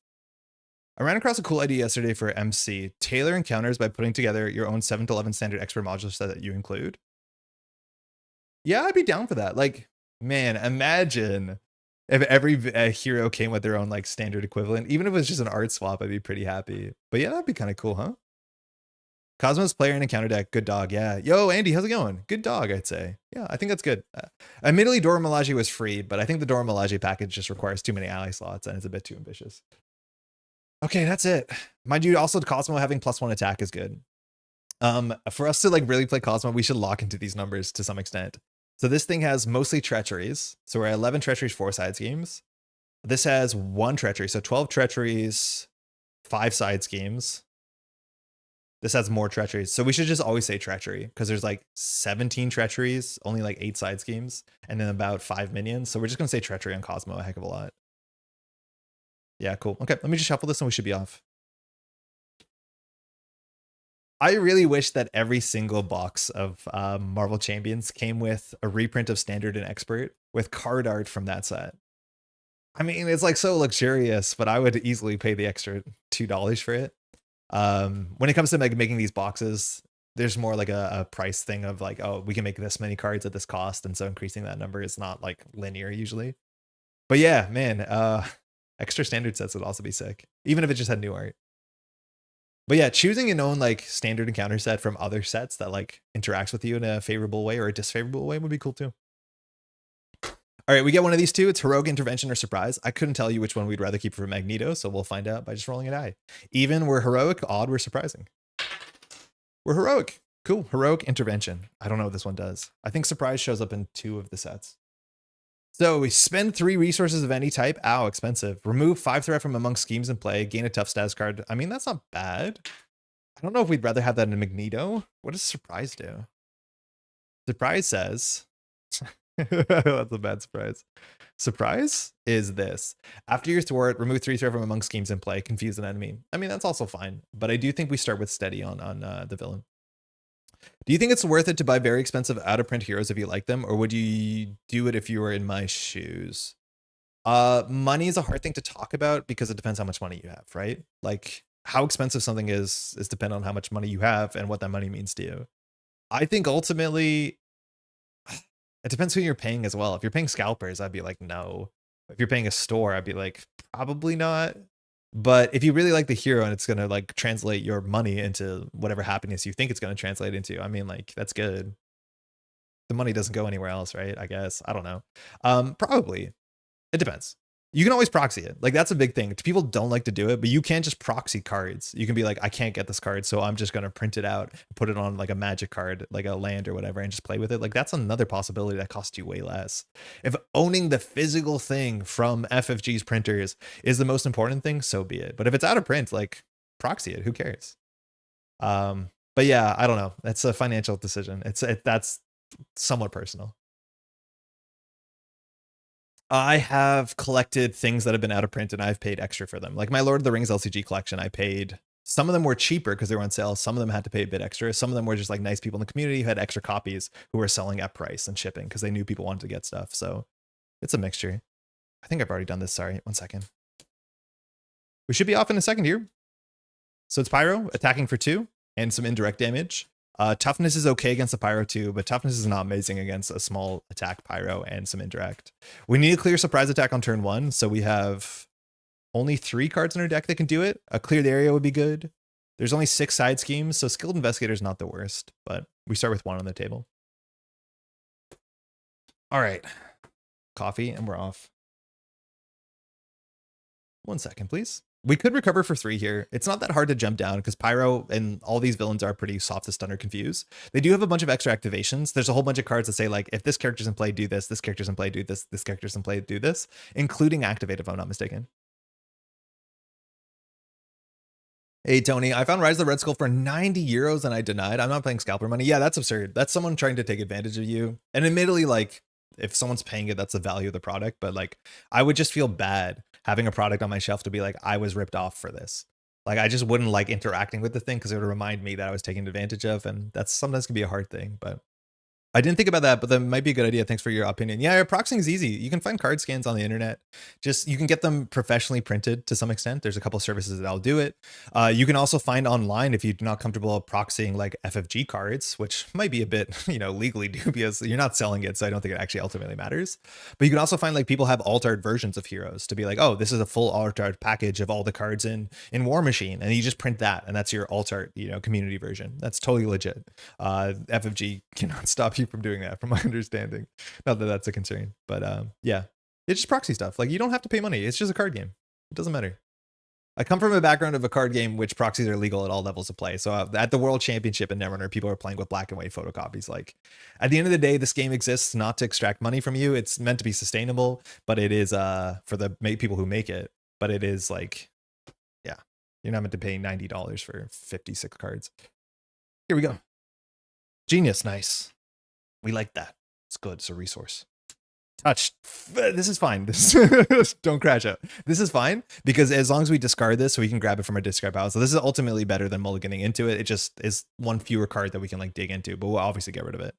I ran across a cool idea yesterday for MC. Tailor encounters by putting together your own 7 to 11 standard expert modular set that you include. Yeah, I'd be down for that. Like, man, imagine if every hero came with their own like standard equivalent. Even if it was just an art swap, I'd be pretty happy. But yeah, that'd be kind of cool, huh? Cosmos player in encounter deck. Good dog. Yeah. Yo, Andy, how's it going? Good dog, I'd say. Yeah, I think that's good. Admittedly, Dora Milaje was free, but I think the Dora Milaje package just requires too many ally slots and it's a bit too ambitious. Okay, that's it. Mind you, also Cosmo having +1 attack is good. For us to like really play Cosmo, we should lock into these numbers to some extent. So this thing has mostly treacheries. So we're at 11 treacheries, 4 side schemes. This has 1 treachery. So 12 treacheries, 5 side schemes. This has more treacheries. So we should just always say treachery because there's like 17 treacheries, only like 8 side schemes, and then about 5 minions. So we're just going to say treachery on Cosmo a heck of a lot. Yeah, cool. Okay, let me just shuffle this and we should be off. I really wish that every single box of Marvel Champions came with a reprint of Standard and Expert with card art from that set. I mean, it's like so luxurious, but I would easily pay the extra $2 for it. When it comes to like making these boxes, there's more like a price thing of like, oh, we can make this many cards at this cost, and so increasing that number is not like linear usually. But yeah, man, extra standard sets would also be sick, even if it just had new art. But yeah, choosing an own like standard encounter set from other sets that like interacts with you in a favorable way or a disfavorable way would be cool too. All right, we get one of these two. It's Heroic Intervention or Surprise. I couldn't tell you which one we'd rather keep for Magneto, so we'll find out by just rolling a die. Even, we're heroic. Odd, we're surprising. We're heroic. Cool. Heroic Intervention. I don't know what this one does. I think Surprise shows up in 2 of the sets. So we spend 3 resources of any type. Ow, expensive. Remove 5 threat from among schemes in play. Gain a tough status card. I mean, that's not bad. I don't know if we'd rather have that in Magneto. What does Surprise do? Surprise says... That's a bad surprise. Surprise is this. After your thwart, remove 3 threat from among schemes in play. Confuse an enemy. I mean, that's also fine. But I do think we start with steady on the villain. Do you think it's worth it to buy very expensive out-of-print heroes if you like them? Or would you do it if you were in my shoes? Money is a hard thing to talk about because it depends how much money you have, right? Like, how expensive something is dependent on how much money you have and what that money means to you. I think ultimately... it depends who you're paying as well. If you're paying scalpers, I'd be like, no. If you're paying a store, I'd be like, probably not. But if you really like the hero and it's going to like translate your money into whatever happiness you think it's going to translate into, I mean, like, that's good. The money doesn't go anywhere else, right? I guess. I don't know. Probably. It depends. You can always proxy it. Like that's a big thing. People don't like to do it, but you can't just proxy cards. You can be like, I can't get this card, so I'm just gonna print it out, put it on like a magic card, like a land or whatever, and just play with it. Like that's another possibility that costs you way less. If owning the physical thing from FFG's printers is the most important thing, so be it. But if it's out of print, like proxy it. Who cares? But yeah, I don't know. That's a financial decision. That's somewhat personal. I have collected things that have been out of print and I've paid extra for them. Like my Lord of the Rings LCG collection, I paid. Some of them were cheaper because they were on sale. Some of them had to pay a bit extra. Some of them were just like nice people in the community who had extra copies who were selling at price and shipping because they knew people wanted to get stuff. So it's a mixture. I think I've already done this. Sorry, 1 second. We should be off in a second here. So it's Pyro attacking for 2 and some indirect damage. Toughness is okay against the Pyro too, but toughness is not amazing against a small attack Pyro and some indirect. We need a clear surprise attack on turn 1, so we have only 3 cards in our deck that can do it. A cleared area would be good. There's only 6 side schemes, so Skilled Investigator is not the worst, but we start with 1 on the table. All right, coffee, and we're off. 1 second, please. We could recover for 3 here. It's not that hard to jump down because Pyro and all these villains are pretty soft to stun or confuse. They do have a bunch of extra activations. There's a whole bunch of cards that say like, if this character's in play, do this character's in play, do this character's in play, do this, including activate if I'm not mistaken. Hey, Tony, I found Rise of the Red Skull for 90 euros and I denied. I'm not playing scalper money. Yeah, that's absurd. That's someone trying to take advantage of you. And admittedly, like, if someone's paying it, that's the value of the product. But like, I would just feel bad having a product on my shelf to be like, I was ripped off for this. Like, I just wouldn't like interacting with the thing because it would remind me that I was taken advantage of. And that's sometimes can be a hard thing, but I didn't think about that, but that might be a good idea. Thanks for your opinion. Yeah, proxying is easy. You can find card scans on the internet. Just, you can get them professionally printed to some extent. There's a couple of services that'll do it. You can also find online if you're not comfortable proxying like FFG cards, which might be a bit, legally dubious. You're not selling it, so I don't think it actually ultimately matters. But you can also find like people have altered versions of heroes to be like, oh, this is a full altered package of all the cards in War Machine, and you just print that, and that's your altered, community version. That's totally legit. FFG cannot stop you from doing that, from my understanding. Not that that's a concern, but yeah, it's just proxy stuff. Like, you don't have to pay money. It's just a card game. It doesn't matter. I come from a background of a card game which proxies are legal at all levels of play. So at the World Championship in Netrunner, people are playing with black and white photocopies. Like, at the end of the day, this game exists not to extract money from you. It's meant to be sustainable, but it is for the people who make it. But it is like, yeah, you're not meant to pay $90 for 56 cards. Here we go. Genius, nice. We like that. It's good. It's a resource. Touched. This is fine. This don't crash out. This is fine because as long as we discard this, we can grab it from our discard pile. So this is ultimately better than mulliganing into it. It just is one fewer card that we can like dig into, but we'll obviously get rid of it.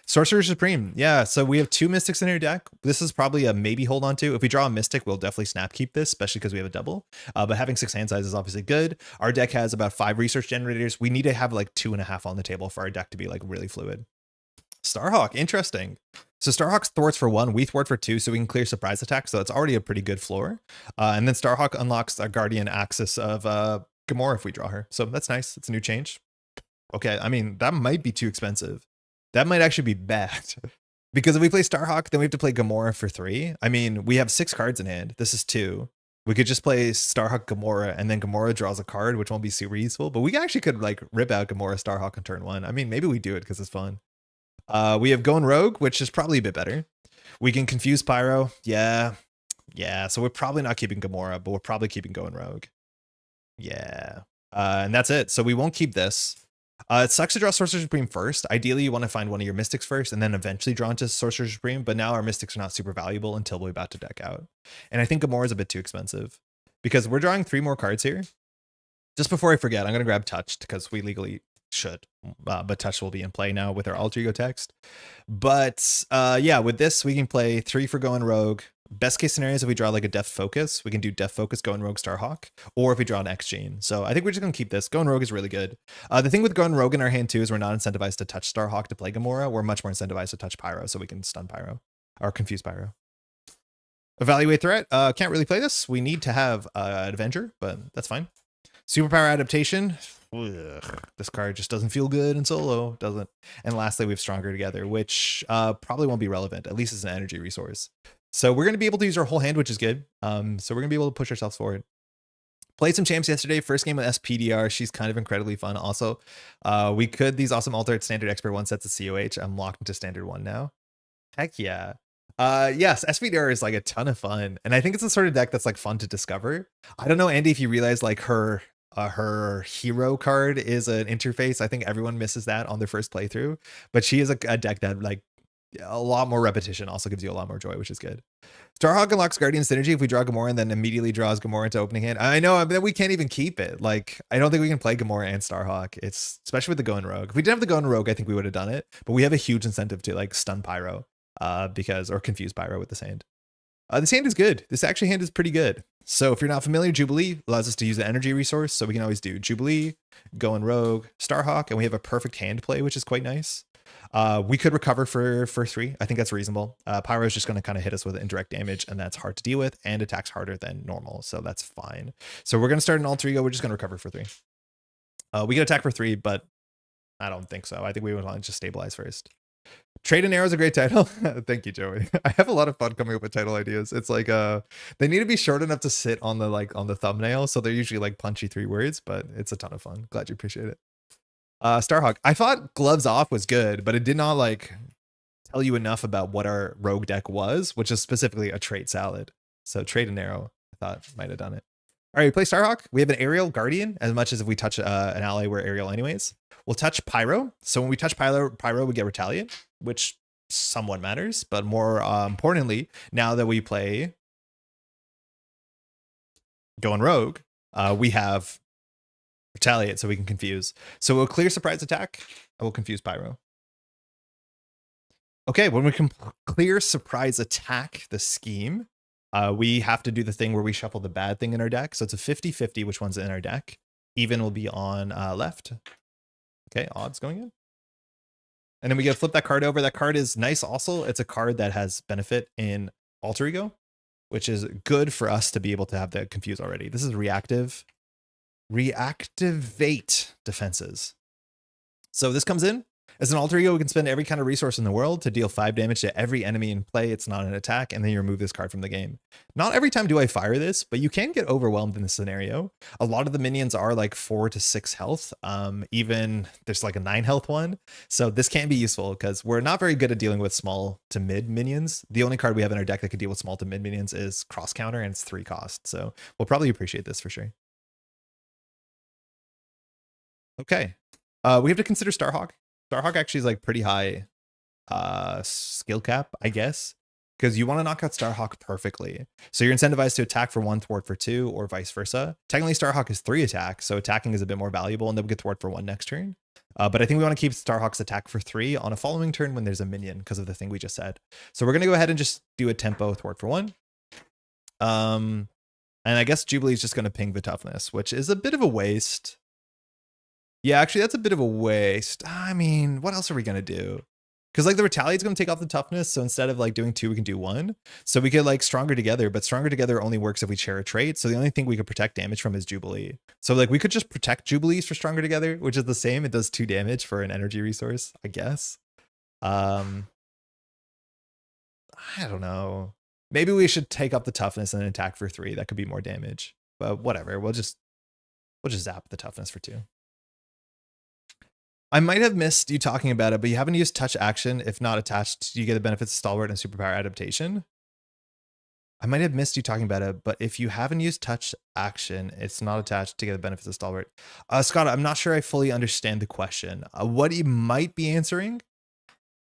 Sorcerer Supreme. Yeah, so we have 2 mystics in our deck. This is probably a maybe hold on to. If we draw a mystic, we'll definitely snap keep this, especially because we have a double. But having 6 hand size is obviously good. Our deck has about 5 research generators. We need to have like 2.5 on the table for our deck to be like really fluid. Starhawk, interesting. So Starhawk thwarts for 1, we thwart for 2, so we can clear surprise attack. So it's already a pretty good floor. And then Starhawk unlocks a Guardian Axis of Gamora if we draw her. So that's nice. It's a new change. Okay, I mean, that might be too expensive. That might actually be bad. Because if we play Starhawk, then we have to play Gamora for 3. I mean, we have 6 cards in hand. This is 2. We could just play Starhawk Gamora, and then Gamora draws a card, which won't be super useful. But we actually could like rip out Gamora Starhawk on turn 1. I mean, maybe we do it because it's fun. We have Going Rogue, which is probably a bit better. We can confuse Pyro. Yeah. So we're probably not keeping Gamora, but we're probably keeping Going Rogue. Yeah. And that's it. So we won't keep this. It sucks to draw Sorcerer Supreme first. Ideally, you want to find one of your Mystics first and then eventually draw into Sorcerer Supreme. But now our Mystics are not super valuable until we're about to deck out. And I think Gamora is a bit too expensive because we're drawing 3 more cards here. Just before I forget, I'm going to grab Touched because we legally should, but Touch will be in play now with our alter ego text. But yeah, with this we can play 3 for Going Rogue. Best case scenario is if we draw like a Deft Focus, we can do Deft Focus, Going Rogue, Starhawk, or if we draw an X Gene. So I think we're just gonna keep this. Going Rogue is really good. The thing with Going Rogue in our hand too is we're not incentivized to touch Starhawk to play Gamora. We're much more incentivized to touch Pyro, so we can stun Pyro or confuse Pyro. Evaluate threat. Can't really play this. We need to have an Avenger, but that's fine. Superpower adaptation. Ugh, this card just doesn't feel good in solo, doesn't. And lastly, we have Stronger Together, which probably won't be relevant, at least as an energy resource. So we're going to be able to use our whole hand, which is good. So we're going to be able to push ourselves forward. Played some champs yesterday. First game with SPDR. She's kind of incredibly fun. Also, we could these awesome alternate standard expert 1 sets of COH. I'm locked into standard 1 now. Heck yeah. Yes, SPDR is like a ton of fun. And I think it's the sort of deck that's like fun to discover. I don't know, Andy, if you realize like her hero card is an interface. I think everyone misses that on their first playthrough. But she is a deck that like a lot more repetition also gives you a lot more joy, which is good. Starhawk unlocks Guardian synergy if we draw Gamora and then immediately draws Gamora into opening hand. I know that we can't even keep it. Like, I don't think we can play Gamora and Starhawk. It's especially with the Going Rogue. If we didn't have the Going Rogue, I think we would have done it. But we have a huge incentive to like stun Pyro, or confuse Pyro with this hand. This hand is good. This actually hand is pretty good. So if you're not familiar, Jubilee allows us to use the energy resource. So we can always do Jubilee, Going Rogue, Starhawk, and we have a perfect hand play, which is quite nice. We could recover for 3. I think that's reasonable. Pyro is just going to kind of hit us with indirect damage, and that's hard to deal with, and attacks harder than normal, so that's fine. So we're going to start an alter ego. We're just going to recover for 3. We can attack for 3, but I don't think so. I think we would want to just stabilize first. Trade and Arrow is a great title. Thank you, Joey. I have a lot of fun coming up with title ideas. It's like they need to be short enough to sit on the thumbnail, so they're usually like punchy 3 words, but it's a ton of fun. Glad you appreciate it. Starhawk. I thought Gloves Off was good, but it did not like tell you enough about what our rogue deck was, which is specifically a trait salad. So Trade and Arrow, I thought might have done it. All right, we play Starhawk. We have an Aerial Guardian, as much as if we touch an ally, we're Aerial anyways. We'll touch Pyro. So when we touch Pyro, we get Retaliate, which somewhat matters. But more importantly, now that we play Going Rogue, we have Retaliate, so we can confuse. So we'll clear surprise attack. I will confuse Pyro. Okay, when we can clear surprise attack the scheme, we have to do the thing where we shuffle the bad thing in our deck. So it's a 50-50 which one's in our deck. Even will be on left. Okay, odds going in. And then we get to flip that card over. That card is nice also. It's a card that has benefit in Alter Ego, which is good for us to be able to have the confuse already. This is reactive. Reactivate defenses. So this comes in as an alter ego. We can spend every kind of resource in the world to deal 5 damage to every enemy in play. It's not an attack, and then you remove this card from the game. Not every time do I fire this, but you can get overwhelmed in this scenario. A lot of the minions are like 4 to 6 health. Even there's like a 9 health one. So this can be useful because we're not very good at dealing with small to mid minions. The only card we have in our deck that can deal with small to mid minions is Cross Counter, and it's 3 cost. So we'll probably appreciate this for sure. Okay, we have to consider Starhawk. Starhawk actually is like pretty high skill cap, I guess, because you want to knock out Starhawk perfectly. So you're incentivized to attack for 1, thwart for 2, or vice versa. Technically, Starhawk is 3 attack, so attacking is a bit more valuable, and then we get thwart for 1 next turn. But I think we want to keep Starhawk's attack for 3 on a following turn when there's a minion because of the thing we just said. So we're going to go ahead and just do a tempo thwart for 1. And I guess Jubilee is just going to ping the toughness, which is a bit of a waste. Yeah, actually, that's a bit of a waste. I mean, what else are we going to do? Because like the Retaliate's going to take off the toughness. So instead of like doing 2, we can do 1. So we could like Stronger Together, but Stronger Together only works if we share a trait. So the only thing we could protect damage from is Jubilee. So like we could just protect Jubilees for Stronger Together, which is the same. It does 2 damage for an energy resource, I guess. I don't know. Maybe we should take up the toughness and attack for 3. That could be more damage. But whatever. We'll just zap the toughness for 2. I might have missed you talking about it, but you haven't used touch action. If not attached, you get the benefits of Stalwart and Superpower Adaptation. I might have missed you talking about it, but if you haven't used touch action, it's not attached to get the benefits of Stalwart. Scott, I'm not sure I fully understand the question. What you might be answering.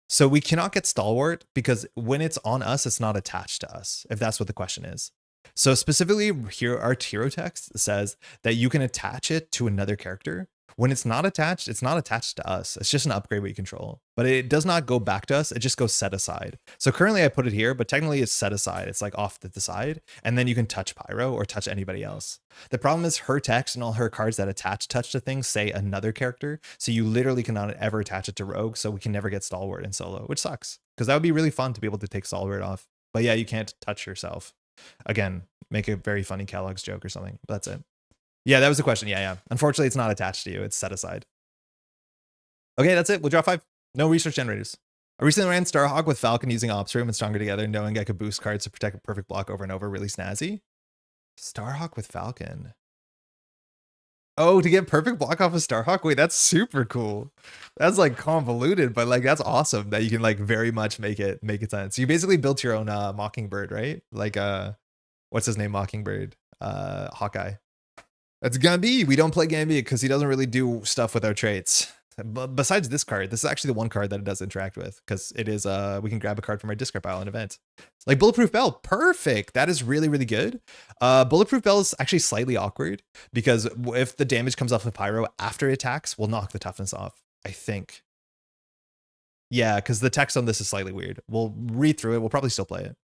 So we cannot get Stalwart because when it's on us, it's not attached to us, if that's what the question is. So specifically here, our hero text says that you can attach it to another character. When it's not attached to us. It's just an upgrade we control, but it does not go back to us. It just goes set aside. So currently I put it here, but technically it's set aside. It's like off to the side, and then you can touch Pyro or touch anybody else. The problem is her text and all her cards that attach touch to things say another character. So you literally cannot ever attach it to Rogue. So we can never get Stalwart in solo, which sucks because that would be really fun to be able to take Stalwart off. But yeah, you can't touch yourself. Again, make a very funny Kellogg's joke or something. But that's it. Yeah, that was the question. Yeah. Unfortunately, it's not attached to you. It's set aside. Okay, that's it. We'll draw 5. No research generators. I recently ran Starhawk with Falcon using Ops Room and Stronger Together, knowing I could boost cards to protect a perfect block over and over. Really snazzy. Starhawk with Falcon. Oh, to get perfect block off of Starhawk? Wait, that's super cool. That's like convoluted, but like that's awesome that you can like very much make it sense. So you basically built your own Mockingbird, right? Like what's his name? Mockingbird. Hawkeye. That's gonna be. We don't play Gambit because he doesn't really do stuff with our traits. But besides this card, this is actually the one card that it does interact with because it is we can grab a card from our discard pile in event. Like Bulletproof Bell, perfect. That is really, really good. Bulletproof Bell is actually slightly awkward because if the damage comes off of Pyro after it attacks, we'll knock the toughness off, I think. Yeah, because the text on this is slightly weird. We'll read through it. We'll probably still play it.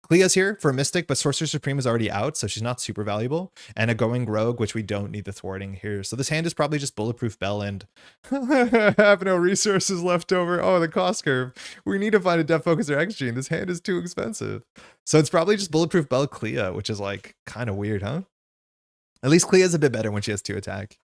Clea's here for a Mystic, but Sorcerer Supreme is already out, so she's not super valuable. And a Going Rogue, which we don't need the thwarting here. So this hand is probably just Bulletproof Bell and have no resources left over. Oh, the cost curve. We need to find a Death Focus or X Gene. This hand is too expensive. So it's probably just Bulletproof Bell Clea, which is like kind of weird, huh? At least Clea is a bit better when she has 2 attack.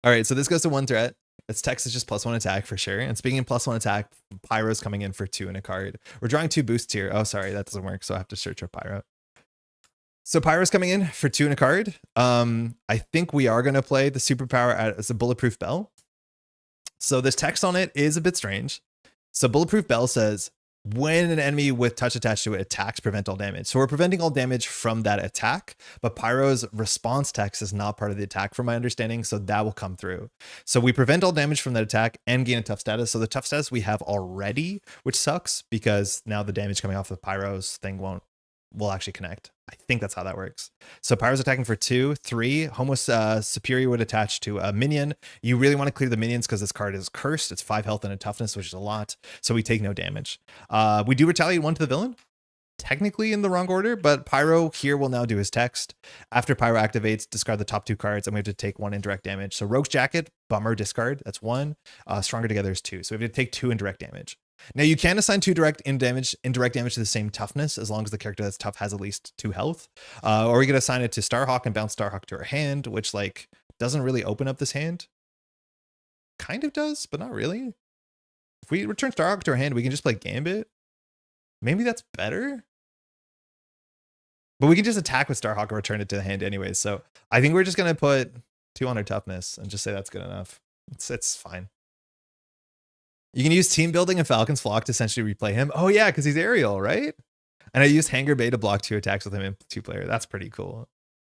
All right, so this goes to 1 threat. Its text is just +1 attack for sure. And speaking of +1 attack, Pyro's coming in for 2 in a card. We're drawing 2 boosts here. Oh, sorry, that doesn't work. So I have to search our Pyro. So Pyro's coming in for 2 in a card. I think we are going to play the superpower as a Bulletproof Bell. So this text on it is a bit strange. So Bulletproof Bell says, when an enemy with touch attached to it attacks, prevent all damage. So we're preventing all damage from that attack, but Pyro's response text is not part of the attack from my understanding, so that will come through. So we prevent all damage from that attack and gain a tough status. So the tough status we have already, which sucks because now the damage coming off of Pyro's thing will actually connect. I think that's how that works. So Pyro's attacking for 2, 3. Homos Superior would attach to a minion. You really want to clear the minions because this card is cursed. It's 5 health and a toughness, which is a lot. So we take no damage. We do retaliate 1 to the villain. Technically in the wrong order, but Pyro here will now do his text. After Pyro activates, discard the top 2 cards, and we have to take 1 indirect damage. So Rogue's Jacket, bummer, discard. That's 1. Stronger Together is 2. So we have to take 2 indirect damage. Now you can assign 2 indirect damage to the same toughness as long as the character that's tough has at least 2 health. Or we could assign it to Starhawk and bounce Starhawk to our hand, which like doesn't really open up this hand. Kind of does, but not really. If we return Starhawk to our hand, we can just play Gambit. Maybe that's better. But we can just attack with Starhawk and return it to the hand anyways. So I think we're just going to put 2 on our toughness and just say that's good enough. It's fine. You can use Team Building and Falcon's Flock to essentially replay him. Oh yeah, because he's aerial, right? And I used Hanger Bay to block 2 attacks with him in 2-player. That's pretty cool.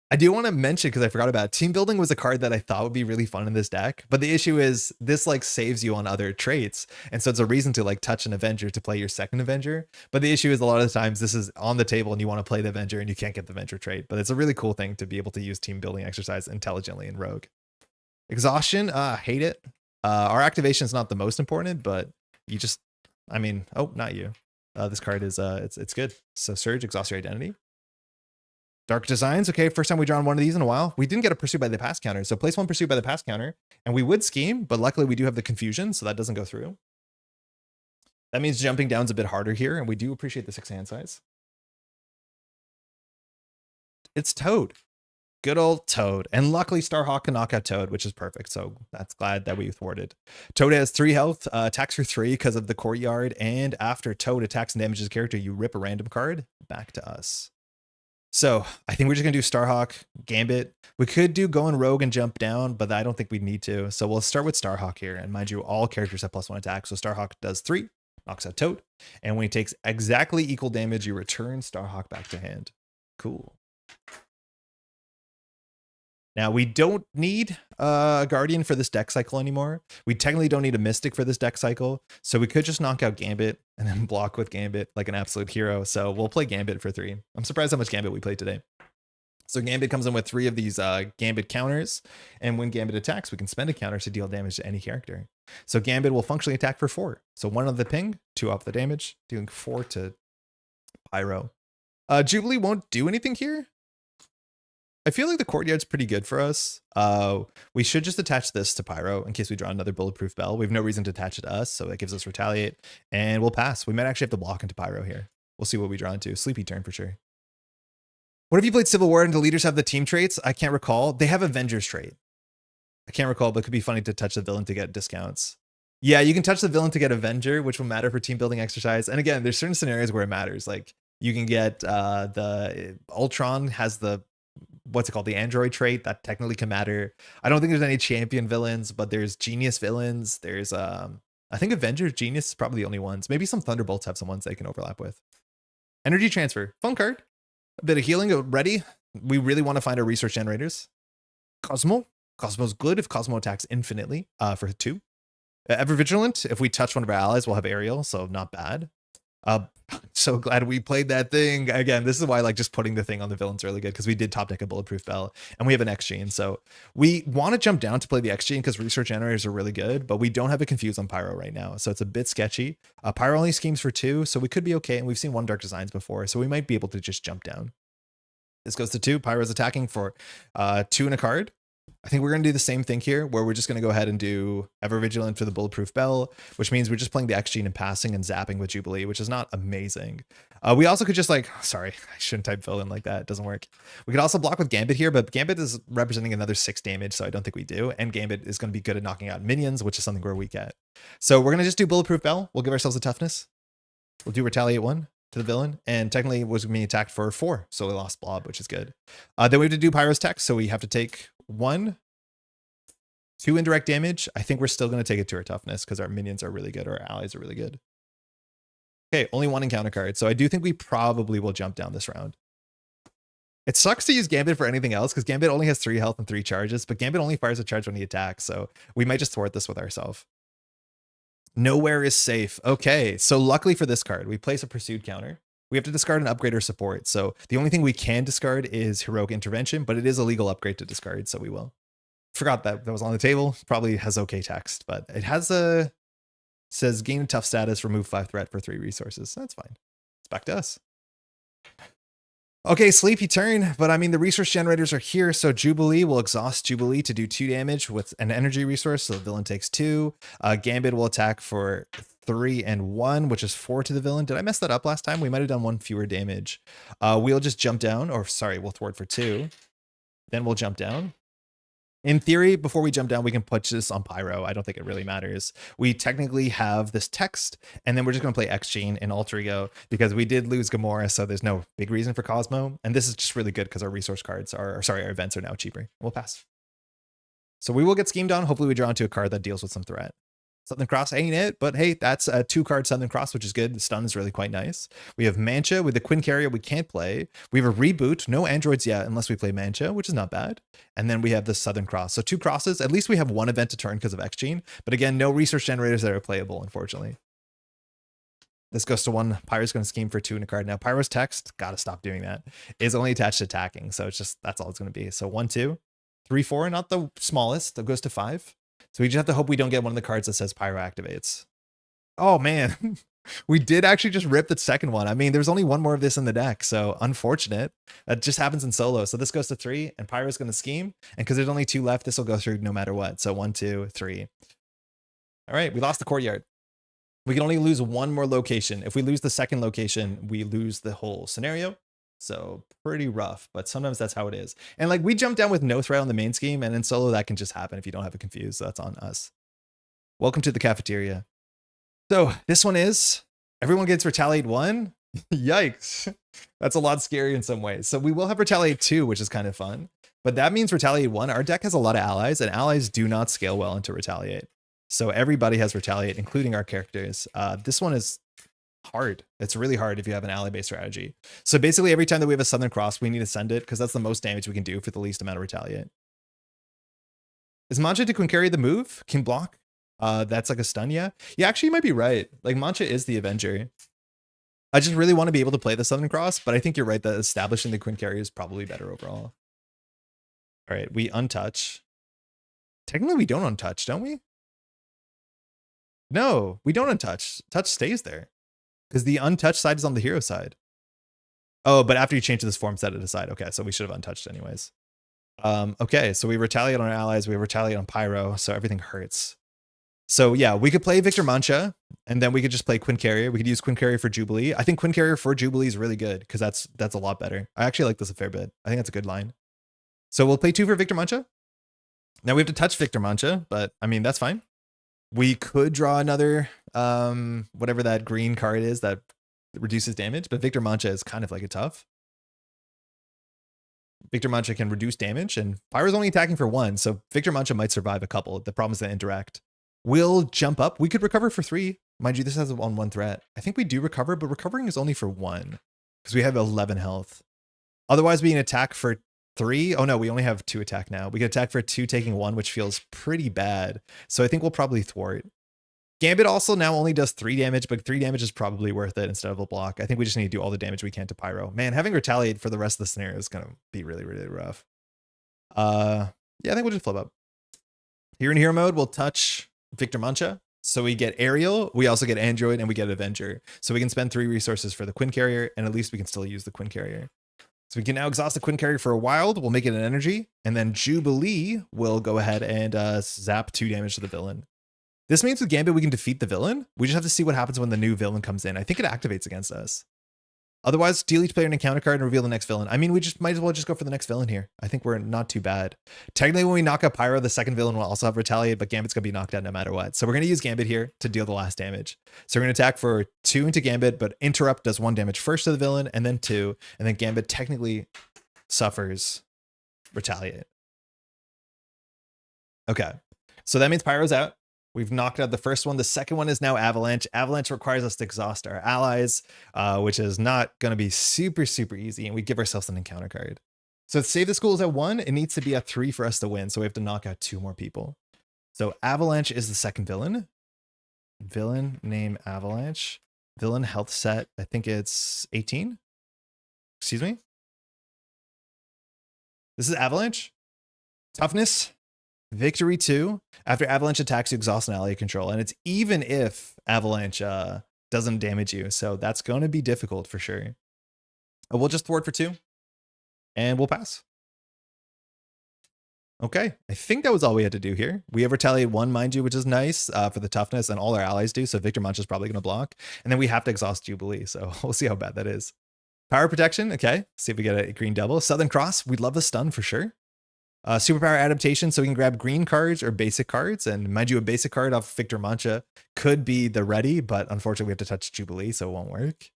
I do want to mention, because I forgot about it, Team Building was a card that I thought would be really fun in this deck. But the issue is this like saves you on other traits. And so it's a reason to like touch an Avenger to play your second Avenger. But the issue is a lot of the times this is on the table and you want to play the Avenger and you can't get the Avenger trait. But it's a really cool thing to be able to use Team Building exercise intelligently in Rogue. Exhaustion, hate it. Our activation is not the most important, but you just, I mean, oh, not you. This card is, it's good. So Surge, exhaust your identity. Dark Designs, okay, first time we drawn one of these in a while. We didn't get a Pursued by the Past counter, so place 1 Pursued by the Past counter, and we would scheme, but luckily we do have the Confusion, so that doesn't go through. That means jumping down's a bit harder here, and we do appreciate the 6 hand size. It's Toad. Good old Toad. And luckily Starhawk can knock out Toad, which is perfect. So that's glad that we thwarted. Toad has 3 health, attacks for 3 because of the Courtyard. And after Toad attacks and damages a character, you rip a random card back to us. So I think we're just going to do Starhawk, Gambit. We could do Going Rogue and jump down, but I don't think we need to. So we'll start with Starhawk here. And mind you, all characters have +1 attack. So Starhawk does 3, knocks out Toad. And when he takes exactly equal damage, you return Starhawk back to hand. Cool. Now, we don't need a Guardian for this deck cycle anymore. We technically don't need a Mystic for this deck cycle. So we could just knock out Gambit and then block with Gambit like an absolute hero. So we'll play Gambit for 3. I'm surprised how much Gambit we played today. So Gambit comes in with 3 of these Gambit counters. And when Gambit attacks, we can spend a counter to deal damage to any character. So Gambit will functionally attack for 4. So 1 on the ping, 2 off the damage, dealing 4 to Pyro. Jubilee won't do anything here. I feel like the Courtyard's pretty good for us. We should just attach this to Pyro in case we draw another Bulletproof Bell. We have no reason to attach it to us, so that gives us Retaliate. And we'll pass. We might actually have to block into Pyro here. We'll see what we draw into. Sleepy turn for sure. What if you played Civil War and the leaders have the team traits? I can't recall. They have Avengers trait. I can't recall, but it could be funny to touch the villain to get discounts. Yeah, you can touch the villain to get Avenger, which will matter for team building exercise. And again, there's certain scenarios where it matters. Like you can get the Ultron has the what's it called, the android trait that technically can matter. I don't think there's any champion villains, but there's genius villains. There's I think Avengers Genius is probably the only ones. Maybe some Thunderbolts have some ones they can overlap with. Energy transfer, fun card. A bit of healing ready. We really want to find our resource generators. Cosmo's good if Cosmo attacks infinitely for 2. Ever Vigilant, if we touch one of our allies, we'll have Aerial, so not bad. So glad we played that thing. Again, this is why I like just putting the thing on the villain's really good, because we did top deck a Bulletproof Bell, and we have an X Gene. So we want to jump down to play the X Gene because research generators are really good, but we don't have it confused on Pyro right now. So it's a bit sketchy. Pyro only schemes for 2, so we could be okay, and we've seen 1 Dark Designs before, so we might be able to just jump down. This goes to 2. Pyro's attacking for 2 and a card. I think we're going to do the same thing here, where we're just going to go ahead and do Ever Vigilant for the Bulletproof Bell, which means we're just playing the X Gene and passing and zapping with Jubilee, which is not amazing. We also could just sorry, I shouldn't type villain like that. It doesn't work. We could also block with Gambit here, but Gambit is representing another 6 damage, so I don't think we do. And Gambit is going to be good at knocking out minions, which is something we're weak at. So we're going to just do Bulletproof Bell. We'll give ourselves a toughness. We'll do Retaliate 1 to the villain, and technically was being attacked for 4, so we lost Blob, which is good. Then we have to do Pyro's Tech, so we have to take 1, 2 indirect damage. I think we're still going to take it to our toughness because our minions are really good, or our allies are really good. Okay, only 1 encounter card, so I do think we probably will jump down this round. It sucks to use Gambit for anything else because Gambit only has 3 health and 3 charges, but Gambit only fires a charge when he attacks, so we might just thwart this with ourselves. Nowhere is safe. Okay, so luckily for this card, we place a pursued counter. We have to discard an upgrade or support, so the only thing we can discard is Heroic Intervention, but it is a legal upgrade to discard, so we will. Forgot that was on the table. Probably has okay text, but it has says gain tough status, remove 5 threat for 3 resources. That's fine. It's back to us. Okay, sleepy turn, but I mean, the resource generators are here, so Jubilee will exhaust Jubilee to do 2 damage with an energy resource, so the villain takes 2. Gambit will attack for 3 and 1, which is 4 to the villain. Did I mess that up last time? We might have done 1 fewer damage. We'll just jump down, or sorry, we'll thwart for 2. Then we'll jump down. In theory, before we jump down, we can put this on Pyro. I don't think it really matters. We technically have this text, and then we're just going to play X Gene in Alter Ego because we did lose Gamora, so there's no big reason for Cosmo. And this is just really good because our resource cards our events are now cheaper. We'll pass. So we will get schemed on. Hopefully we draw into a card that deals with some threat. Southern Cross ain't it, but hey, that's a 2-card Southern Cross, which is good. The stun is really quite nice. We have Mancha with the Quinn Carrier we can't play. We have a Reboot, no androids yet unless we play Mancha, which is not bad. And then we have the Southern Cross. So 2 crosses. At least we have 1 event to turn because of X Gene. But again, no resource generators that are playable, unfortunately. This goes to 1. Pyro's going to scheme for 2 in a card. Now, Pyro's text, got to stop doing that, is only attached to attacking. So it's just, that's all it's going to be. So 1, 2, 3, 4, not the smallest. That goes to 5. So we just have to hope we don't get one of the cards that says Pyro activates. Oh, man. We did actually just rip the second one. I mean, there's only 1 more of this in the deck, so unfortunate. That just happens in solo. So this goes to 3, and Pyro's going to scheme. And because there's only 2 left, this will go through no matter what. So 1, 2, 3. All right, we lost the courtyard. We can only lose 1 more location. If we lose the second location, we lose the whole scenario. So pretty rough, but sometimes that's how it is. And like we jump down with no threat on the main scheme, and in solo that can just happen if you don't have it confused. So that's on us. Welcome to the cafeteria. So this one is everyone gets Retaliate 1. Yikes. That's a lot scary in some ways. So we will have Retaliate 2, which is kind of fun. But that means Retaliate 1. Our deck has a lot of allies, and allies do not scale well into Retaliate. So everybody has Retaliate, including our characters. This one is hard. It's really hard if you have an ally-based strategy. So basically every time that we have a Southern Cross, we need to send it because that's the most damage we can do for the least amount of Retaliate. Is Mancha to Quinn Carry the move? Can block? That's like a stun, yeah? Yeah, actually you might be right. Like Mancha is the Avenger. I just really want to be able to play the Southern Cross, but I think you're right that establishing the Quinn Carry is probably better overall. All right, we untouch. Technically we don't untouch, don't we? No, we don't untouch. Touch stays there. Because the untouched side is on the hero side. Oh, but after you change to this form, set it aside. Okay, so we should have untouched anyways. Okay, so we retaliate on our allies. We retaliate on Pyro, so everything hurts. So yeah, we could play Victor Mancha, and then we could just play Quinn Carrier. We could use Quinn Carrier for Jubilee. I think Quinn Carrier for Jubilee is really good because that's a lot better. I actually like this a fair bit. I think that's a good line. So we'll play 2 for Victor Mancha. Now we have to touch Victor Mancha, but I mean, that's fine. We could draw another, whatever that green card is that reduces damage, but Victor Mancha is kind of like a tough. Victor Mancha can reduce damage, and Pyro's only attacking for 1, so Victor Mancha might survive a couple. The problem is they interact. We'll jump up. We could recover for 3. Mind you, this has on 1 threat. I think we do recover, but recovering is only for 1 because we have 11 health. Otherwise, we can attack for 3. Oh no, we only have 2 attack now. We can attack for 2, taking 1, which feels pretty bad. So I think we'll probably thwart. Gambit also now only does 3 damage, but 3 damage is probably worth it instead of a block. I think we just need to do all the damage we can to Pyro. Man, having retaliate for the rest of the scenario is going to be really, really rough. Yeah, I think we'll just flip up. Here in hero mode, we'll touch Victor Mancha. So we get Aerial, we also get Android, and we get Avenger. So we can spend 3 resources for the Quinn Carrier, and at least we can still use the Quinn Carrier. So we can now exhaust the Quinn Carrier for a wild. We'll make it an energy, and then Jubilee will go ahead and zap 2 damage to the villain. This means with Gambit, we can defeat the villain. We just have to see what happens when the new villain comes in. I think it activates against us. Otherwise, deal each player an encounter card and reveal the next villain. I mean, we just might as well just go for the next villain here. I think we're not too bad. Technically, when we knock out Pyro, the second villain will also have Retaliate, but Gambit's going to be knocked out no matter what. So we're going to use Gambit here to deal the last damage. So we're going to attack for 2 into Gambit, but Interrupt does 1 damage first to the villain, and then 2. And then Gambit technically suffers Retaliate. Okay. So that means Pyro's out. We've knocked out the first one. The second one is now Avalanche. Avalanche requires us to exhaust our allies, which is not going to be super, super easy. And we give ourselves an encounter card. So to save the school is at 1. It needs to be at 3 for us to win. So we have to knock out 2 more people. So Avalanche is the second villain. Villain name Avalanche. Villain health set. I think it's 18. Excuse me. This is Avalanche. Toughness. Victory 2. After Avalanche attacks, you exhaust an ally control. And it's even if Avalanche doesn't damage you. So that's going to be difficult for sure. We'll just thwart for 2. And we'll pass. Okay. I think that was all we had to do here. We have Retaliate 1, mind you, which is nice for the toughness. And all our allies do. So Victor Mancha is probably going to block. And then we have to exhaust Jubilee. So we'll see how bad that is. Power protection. Okay. See if we get a green double. Southern Cross. We'd love the stun for sure. Superpower adaptation, so we can grab green cards or basic cards. And mind you, a basic card off Victor Mancha could be the ready, but unfortunately we have to touch Jubilee, so it won't work.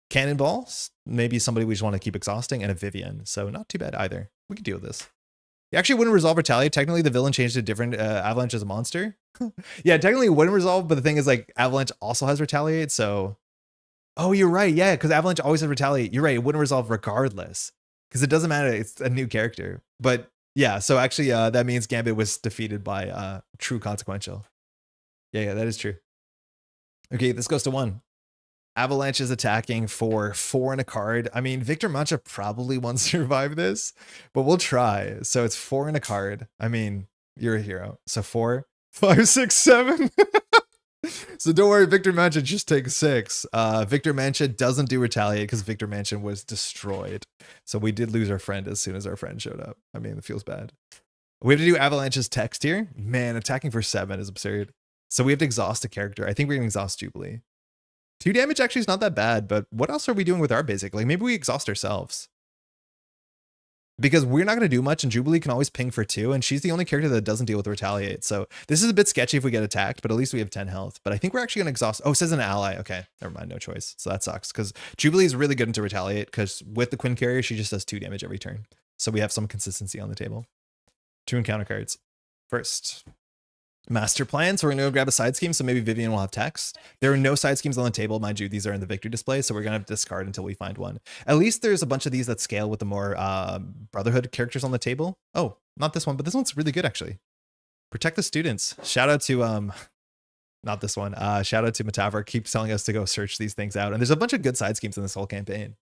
Cannonballs, maybe somebody we just want to keep exhausting, and a Vivian. So not too bad either. We can deal with this. You actually wouldn't resolve Retaliate. Technically, the villain changed to different Avalanche as a monster. Yeah, technically it wouldn't resolve, but the thing is, like, Avalanche also has Retaliate, so... Oh, you're right. Yeah, because Avalanche always has Retaliate. You're right. It wouldn't resolve regardless, because it doesn't matter. It's a new character. But... yeah, so actually that means Gambit was defeated by True Consequential. Yeah, that is true. Okay, this goes to 1. Avalanche is attacking for 4 and a card. I mean, Victor Mancha probably won't survive this, but we'll try. So it's 4 and a card. I mean, you're a hero. So 4, 5, 6, 7. So don't worry, Victor Mancha just takes 6. Victor Mancha doesn't do Retaliate because Victor Mancha was destroyed. So we did lose our friend as soon as our friend showed up. I mean, it feels bad. We have to do Avalanche's text here. Man, attacking for 7 is absurd. So we have to exhaust a character. I think we're going to exhaust Jubilee. 2 damage actually is not that bad, but what else are we doing with our basic? Like, maybe we exhaust ourselves. Because we're not going to do much, and Jubilee can always ping for 2, and she's the only character that doesn't deal with Retaliate. So this is a bit sketchy if we get attacked, but at least we have 10 health. But I think we're actually going to exhaust... oh, it says an ally. Okay, never mind, no choice. So that sucks, because Jubilee is really good into Retaliate, because with the Quinn Carrier, she just does 2 damage every turn. So we have some consistency on the table. 2 encounter cards. First, Master Plan. So we're going to go grab a side scheme, so maybe Vivian will have text. There are no side schemes on the table. Mind you, these are in the victory display, so we're going to discard until we find one. At least there's a bunch of these that scale with the more Brotherhood characters on the table. Oh, not this one, but this one's really good, actually. Protect the students. Shout out to, not this one. Shout out to Metaver. Keeps telling us to go search these things out. And there's a bunch of good side schemes in this whole campaign.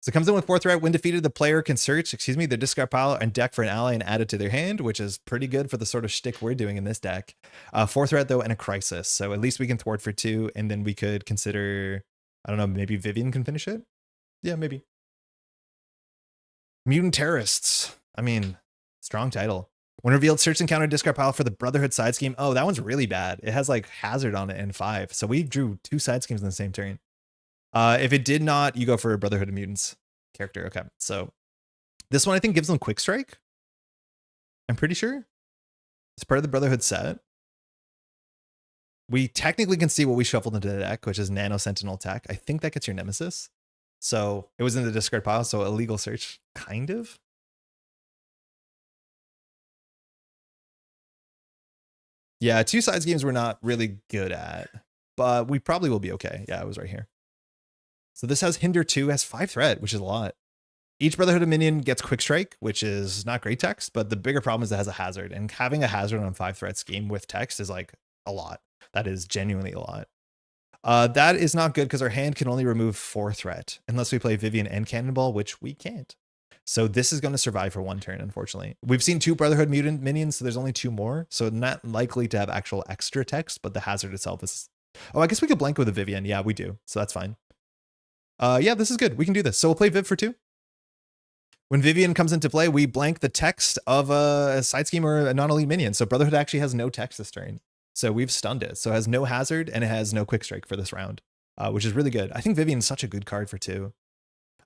So it comes in with 4 threat. When defeated, the player can search, their discard pile and deck for an ally and add it to their hand, which is pretty good for the sort of shtick we're doing in this deck. 4 threat, though, and a crisis. So at least we can thwart for 2, and then we could consider, I don't know, maybe Vivian can finish it? Yeah, maybe. Mutant Terrorists. I mean, strong title. When revealed, search and counter discard pile for the Brotherhood side scheme. Oh, that one's really bad. It has like Hazard on it and 5. So we drew 2 side schemes in the same turn. If it did not, you go for a Brotherhood of Mutants character. Okay, so this one I think gives them Quick Strike. I'm pretty sure it's part of the Brotherhood set. We technically can see what we shuffled into the deck, which is Nano Sentinel Tech. I think that gets your Nemesis. So it was in the discard pile, so illegal search, kind of. Yeah, 2 sides games we're not really good at, but we probably will be okay. Yeah, it was right here. So this has Hinder 2, has 5 threat, which is a lot. Each Brotherhood of Minion gets Quick Strike, which is not great text, but the bigger problem is it has a hazard. And having a hazard on 5 threat scheme with text is like a lot. That is genuinely a lot. That is not good because our hand can only remove 4 threat unless we play Vivian and Cannonball, which we can't. So this is going to survive for 1 turn, unfortunately. We've seen 2 Brotherhood Mutant minions, so there's only 2 more. So not likely to have actual extra text, but the hazard itself is... Oh, I guess we could blank with a Vivian. Yeah, we do. So that's fine. Yeah, this is good. We can do this. So we'll play Viv for 2. When Vivian comes into play, we blank the text of a side scheme or a non-elite minion. So Brotherhood actually has no text this turn. So we've stunned it. So it has no hazard and it has no quick strike for this round, which is really good. I think Vivian's such a good card for 2.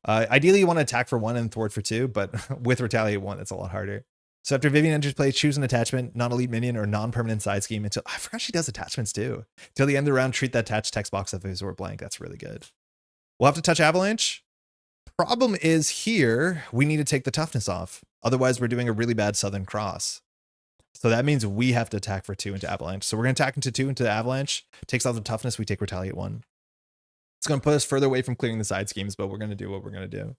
Ideally, you want to attack for 1 and thwart for 2, but with Retaliate 1, it's a lot harder. So after Vivian enters play, choose an attachment, non-elite minion, or non-permanent side scheme until... I forgot she does attachments too. Till the end of the round, treat that attached text box as if it were blank. That's really good. We'll have to touch Avalanche. Problem is here, we need to take the toughness off. Otherwise, we're doing a really bad Southern Cross. So that means we have to attack for 2 into Avalanche. So we're going to attack into 2 into Avalanche. Takes off the toughness, we take Retaliate 1. It's going to put us further away from clearing the side schemes, but we're going to do what we're going to do.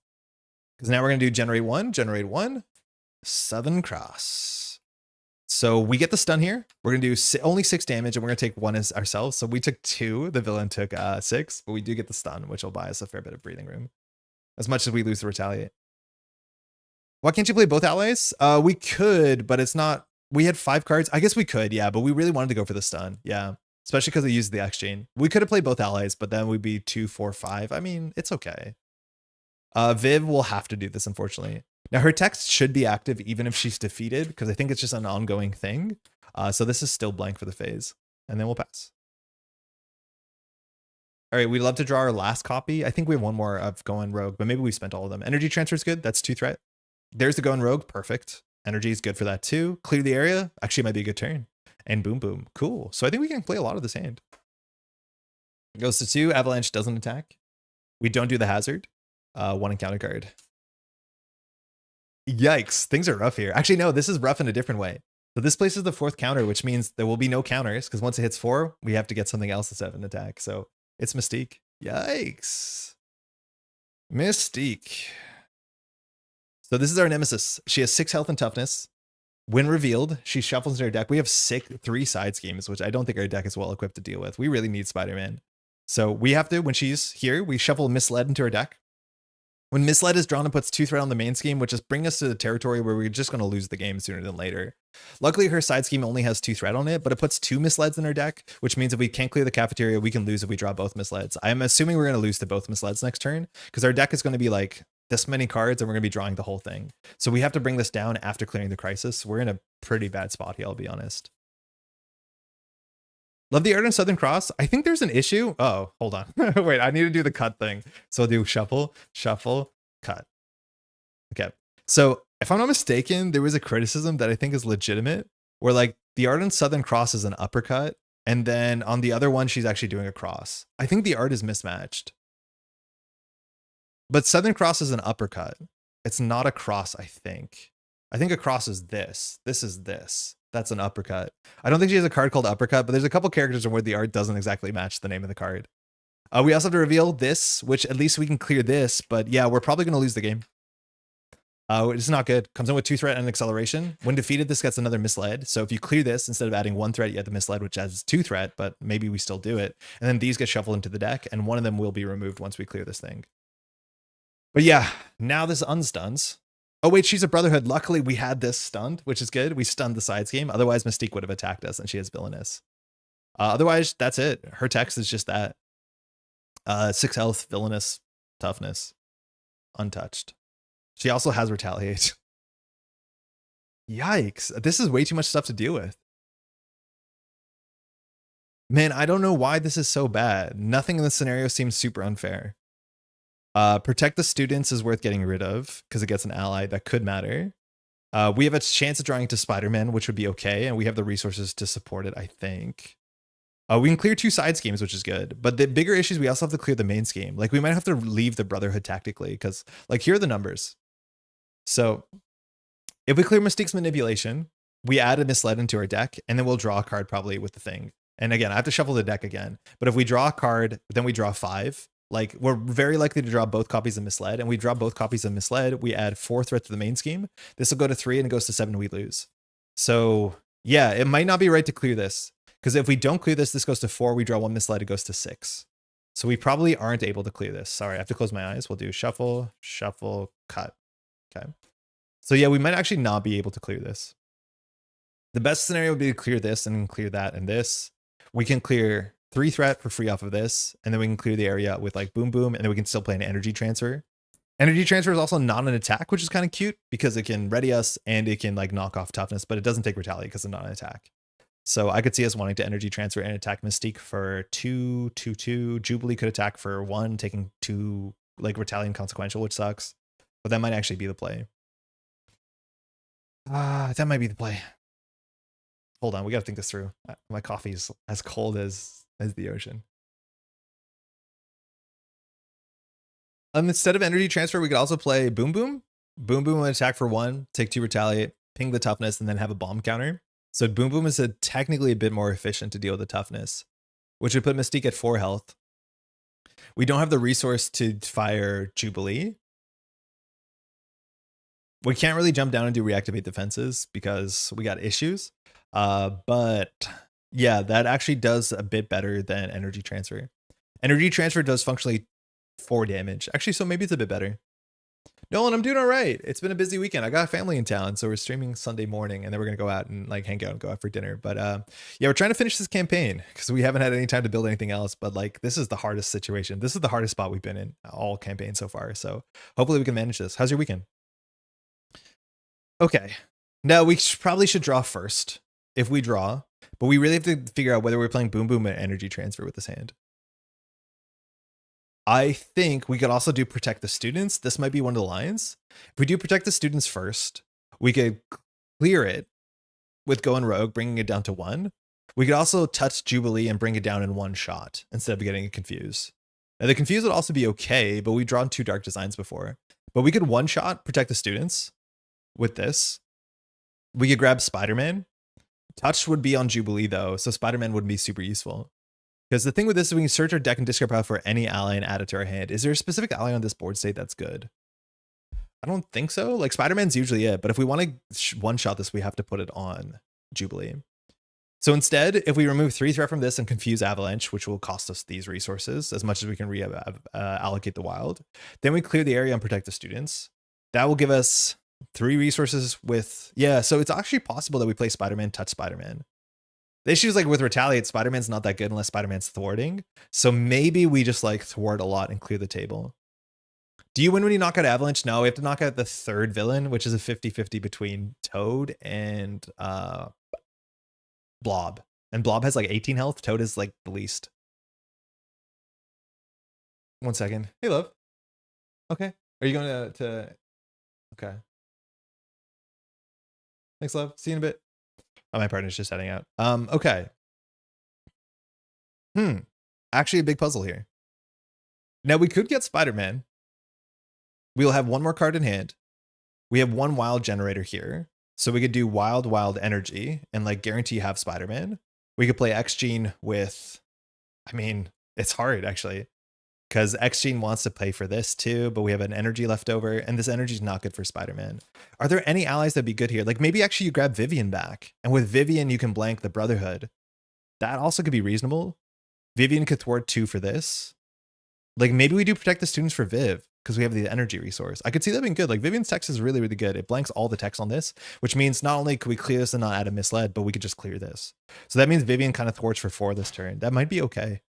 Because now we're going to do generate 1, Southern Cross. So we get the stun here. We're going to do only 6 damage, and we're going to take 1 as ourselves. So we took 2. The villain took 6, but we do get the stun, which will buy us a fair bit of breathing room. As much as we lose the Retaliate. Why can't you play both allies? We could, but it's not... We had 5 cards. I guess we could, yeah, but we really wanted to go for the stun. Yeah, especially because they used the X-Chain. We could have played both allies, but then we'd be 2, 4, 5. I mean, it's okay. Viv will have to do this, unfortunately. Now, her text should be active even if she's defeated, because I think it's just an ongoing thing. So this is still blank for the phase, and then we'll pass. All right, we'd love to draw our last copy. I think we have 1 more of Going Rogue, but maybe we spent all of them. Energy Transfer is good. That's 2 threat. There's the Going Rogue. Perfect. Energy is good for that too. Clear the area. Actually, might be a good turn. And boom, boom. Cool. So I think we can play a lot of this hand. Goes to 2. Avalanche doesn't attack. We don't do the hazard. 1 encounter card. Yikes. Things are rough here. Actually, no, this is rough in a different way. So this places the 4th counter, which means there will be no counters because once it hits 4, we have to get something else instead of an attack. So it's Mystique. Yikes. Mystique. So this is our nemesis. She has 6 health and toughness. When revealed, she shuffles into her deck. We have 3 side schemes, which I don't think our deck is well equipped to deal with. We really need Spider-Man. So we have to, when she's here, we shuffle Misled into our deck. When Misled is drawn, it puts 2 threat on the main scheme, which is bring us to the territory where we're just going to lose the game sooner than later. Luckily, her side scheme only has 2 threat on it, but it puts 2 Misleds in her deck, which means if we can't clear the cafeteria, we can lose if we draw both Misleds. I'm assuming we're going to lose to both Misleds next turn, because our deck is going to be like this many cards, and we're going to be drawing the whole thing. So we have to bring this down after clearing the crisis. We're in a pretty bad spot here, I'll be honest. Love the art on Southern Cross. I think there's an issue. Oh, hold on. Wait, I need to do the cut thing. So I'll do shuffle, shuffle, cut. Okay. So if I'm not mistaken, there was a criticism that I think is legitimate where like the art on Southern Cross is an uppercut. And then on the other one, she's actually doing a cross. I think the art is mismatched. But Southern Cross is an uppercut. It's not a cross, I think. I think a cross is this. This is this. That's an uppercut. I don't think she has a card called Uppercut, but there's a couple characters where the art doesn't exactly match the name of the card. We also have to reveal this, which at least we can clear this. But yeah, we're probably going to lose the game. It's not good. Comes in with 2 threat and acceleration. When defeated, this gets another Misled. So if you clear this, instead of adding 1 threat, you add the Misled, which adds 2 threat, but maybe we still do it. And then these get shuffled into the deck, and one of them will be removed once we clear this thing. But yeah, now this unstuns. Oh wait, she's a Brotherhood. Luckily, we had this stunned, which is good. We stunned the side scheme. Otherwise, Mystique would have attacked us, and she has Villainous. Otherwise, that's it. Her text is just that. 6 health, Villainous, toughness, untouched. She also has Retaliate. Yikes. This is way too much stuff to deal with. Man, I don't know why this is so bad. Nothing in this scenario seems super unfair. Protect the students is worth getting rid of because it gets an ally that could matter. We have a chance of drawing to Spider-Man, which would be okay. And we have the resources to support it, I think. We can clear 2 side schemes, which is good. But the bigger issue is we also have to clear the main scheme. Like, we might have to leave the Brotherhood tactically, because, like, here are the numbers. So if we clear Mystique's Manipulation, we add a Misled into our deck, and then we'll draw a card probably with the thing. And again, I have to shuffle the deck again. But if we draw a card, then we draw 5. Like, we're very likely to draw both copies of Misled, and we draw both copies of Misled. We add 4 threat to the main scheme. This will go to 3, and it goes to 7, we lose. So yeah, it might not be right to clear this, because if we don't clear this, this goes to 4. We draw 1 Misled, it goes to 6. So we probably aren't able to clear this. Sorry, I have to close my eyes. We'll do shuffle, shuffle, cut. Okay. So yeah, we might actually not be able to clear this. The best scenario would be to clear this and clear that and this. We can clear 3 threat for free off of this, and then we can clear the area with like boom boom, and then we can still play an energy transfer. Energy transfer is also not an attack, which is kind of cute because it can ready us and it can like knock off toughness, but it doesn't take retaliate because it's not an attack. So I could see us wanting to energy transfer and attack Mystique for 2, 2, 2. Jubilee could attack for 1, taking 2 like retaliate consequential, which sucks. But that might actually be the play. That might be the play. Hold on, we gotta think this through. My coffee's as cold as the ocean. Instead of energy transfer, we could also play boom boom. Boom boom would attack for 1, take 2 retaliate, ping the toughness, and then have a bomb counter. So boom boom is technically a bit more efficient to deal with the toughness, which would put Mystique at 4 health. We don't have the resource to fire Jubilee. We can't really jump down and do reactivate defenses because we got issues. But yeah, that actually does a bit better than energy transfer. Energy transfer does functionally 4 damage. Actually, so maybe it's a bit better. Nolan, I'm doing all right. It's been a busy weekend. I got a family in town, so we're streaming Sunday morning, and then we're gonna go out and like hang out and go out for dinner. But yeah, we're trying to finish this campaign because we haven't had any time to build anything else. But like, this is the hardest situation. This is the hardest spot we've been in all campaign so far. So hopefully we can manage this. How's your weekend? Okay, now we probably should draw first if we draw, but we really have to figure out whether we're playing boom boom and energy transfer with this hand. I think we could also do protect the students. This might be one of the lines. If we do protect the students first, we could clear it with going rogue, bringing it down to 1. We could also touch Jubilee and bring it down in 1 shot instead of getting it confused. Now the confused would also be okay, but we've drawn 2 dark designs before. But we could 1 shot protect the students with this. We could grab Spider-Man. Touch would be on Jubilee though, so Spider-Man wouldn't be super useful. Because the thing with this is we can search our deck and discard pile for any ally and add it to our hand. Is there a specific ally on this board state that's good? I don't think so. Like, Spider-Man's usually it, but if we want to one-shot this, we have to put it on Jubilee. So instead, if we remove 3 threat from this and confuse Avalanche, which will cost us these resources as much as we can allocate the wild, then we clear the area and protect the students. That will give us 3 resources with, yeah, so it's actually possible that we play Spider-Man, touch Spider-Man. The issue is like with retaliate, Spider-Man's not that good unless Spider-Man's thwarting. So maybe we just like thwart a lot and clear the table. Do you win when you knock out Avalanche? No, we have to knock out the 3rd villain, which is a 50-50 between Toad and Blob. And Blob has like 18 health. Toad is like the least. 1 second. Hey, love. Okay. Are you going to... Okay. Thanks, love. See you in a bit. Oh, my partner's just heading out. Okay. Actually a big puzzle here. Now we could get Spider-Man. We'll have 1 more card in hand. We have 1 wild generator here. So we could do wild energy and like guarantee have Spider-Man. We could play X-Gene with, I mean, it's hard actually. Because X-Gene wants to play for this too, but we have an energy left over, and this energy is not good for Spider-Man. Are there any allies that'd be good here? Like maybe actually you grab Vivian back, and with Vivian you can blank the Brotherhood. That also could be reasonable. Vivian could thwart 2 for this. Like maybe we do protect the students for Viv, because we have the energy resource. I could see that being good. Like Vivian's text is really, really good. It blanks all the text on this, which means not only could we clear this and not add a misled, but we could just clear this. So that means Vivian kind of thwarts for 4 this turn. That might be okay.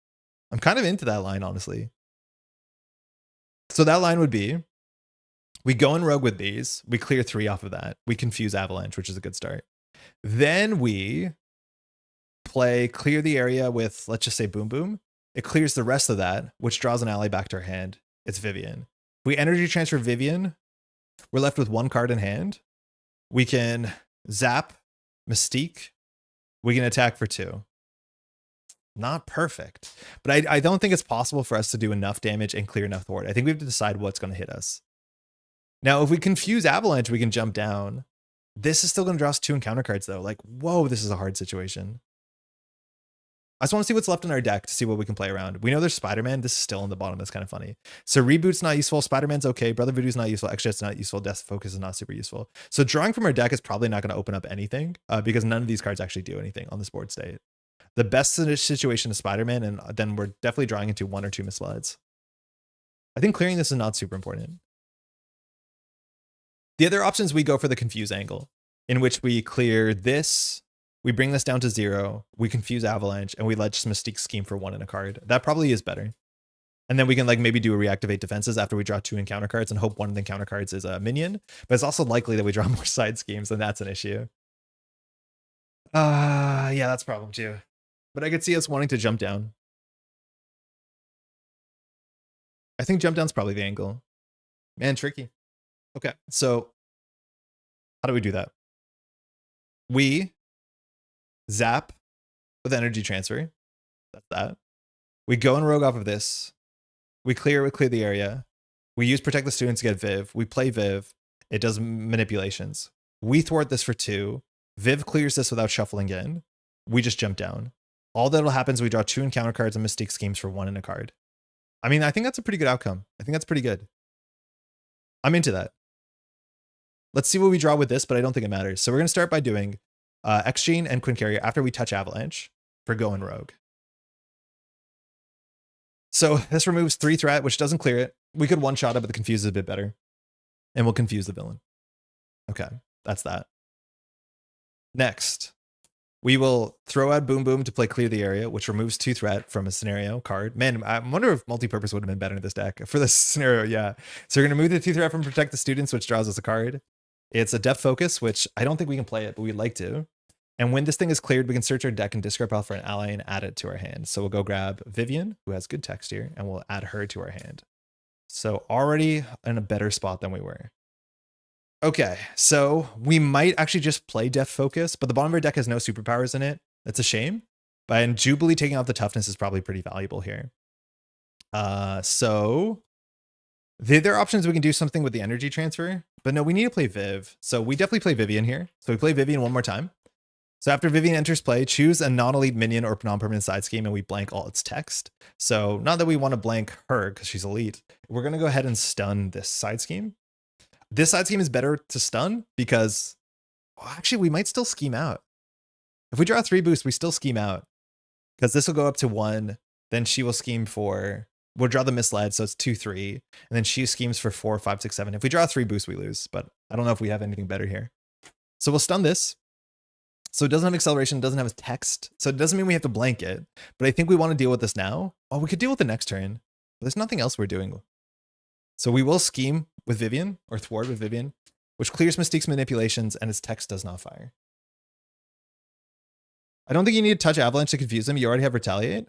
I'm kind of into that line, honestly. So that line would be, we go in rogue with these, we clear 3 off of that, we confuse Avalanche, which is a good start. Then we play clear the area with, let's just say boom boom. It clears the rest of that, which draws an ally back to our hand. It's Vivian. If we energy transfer Vivian, we're left with 1 card in hand. We can zap Mystique. We can attack for 2. Not perfect. But I don't think it's possible for us to do enough damage and clear enough thwart. I think we have to decide what's going to hit us. Now, if we confuse Avalanche, we can jump down. This is still going to draw us 2 encounter cards, though. Like, whoa, this is a hard situation. I just want to see what's left in our deck to see what we can play around. We know there's Spider-Man. This is still on the bottom. That's kind of funny. So Reboot's not useful. Spider-Man's okay. Brother Voodoo's not useful. X-Jet's not useful. Death Focus is not super useful. So drawing from our deck is probably not going to open up anything because none of these cards actually do anything on this board state. The best situation is Spider-Man, and then we're definitely drawing into 1 or 2 Misleds. I think clearing this is not super important. The other options, we go for the confuse angle, in which we clear this, we bring this down to 0, we confuse Avalanche, and we let just Mystique scheme for 1 in a card. That probably is better. And then we can like maybe do a reactivate defenses after we draw 2 encounter cards and hope 1 of the encounter cards is a minion. But it's also likely that we draw more side schemes, and that's an issue. Yeah, that's a problem too. But I could see us wanting to jump down. I think jump down's probably the angle. Man, tricky. Okay, so how do we do that? We zap with energy transfer. That's that. We go and rogue off of this. We clear the area. We use protect the students to get Viv. We play Viv. It does manipulations. We thwart this for 2. Viv clears this without shuffling in. We just jump down. All that'll happen is we draw 2 encounter cards and Mystique schemes for 1 in a card. I mean, I think that's a pretty good outcome. I think that's pretty good. I'm into that. Let's see what we draw with this, but I don't think it matters. So we're going to start by doing X-Gene and Quinn Carrier after we touch Avalanche for Go and Rogue. So this removes 3 threat, which doesn't clear it. We could one-shot it, but the confuse is a bit better. And we'll confuse the villain. Okay, that's that. Next, we will throw out Boom Boom to play Clear the Area, which removes 2 threat from a scenario card. Man, I wonder if multi-purpose would have been better in this deck. For this scenario, yeah. So we're going to move the 2 threat from Protect the Students, which draws us a card. It's a Depth Focus, which I don't think we can play it, but we'd like to. And when this thing is cleared, we can search our deck and discard pile for an ally and add it to our hand. So we'll go grab Vivian, who has good text here, and we'll add her to our hand. So already in a better spot than we were. Okay, so we might actually just play Depth Focus, but the bottom of our deck has no superpowers in it. That's a shame. But Jubilee taking off the toughness is probably pretty valuable here. So the other options, we can do something with the energy transfer, but no, we need to play Viv. So we definitely play Vivian here. So we play Vivian 1 more time. So after Vivian enters play, choose a non-elite minion or non-permanent side scheme, and we blank all its text. So not that we want to blank her because she's elite. We're going to go ahead and stun this side scheme. This side scheme is better to stun because, well, actually, we might still scheme out. If we draw 3 boosts, we still scheme out because this will go up to 1. Then she will scheme for, we'll draw the misled, so it's 2, 3. And then she schemes for 4, 5, 6, 7. If we draw 3 boosts, we lose, but I don't know if we have anything better here. So we'll stun this. So it doesn't have acceleration, it doesn't have text. So it doesn't mean we have to blank it, but I think we want to deal with this now. Oh, we could deal with the next turn, but there's nothing else we're doing. So we will scheme with Vivian, or thwart with Vivian, which clears Mystique's manipulations and its text does not fire. I don't think you need to touch Avalanche to confuse him. You already have Retaliate.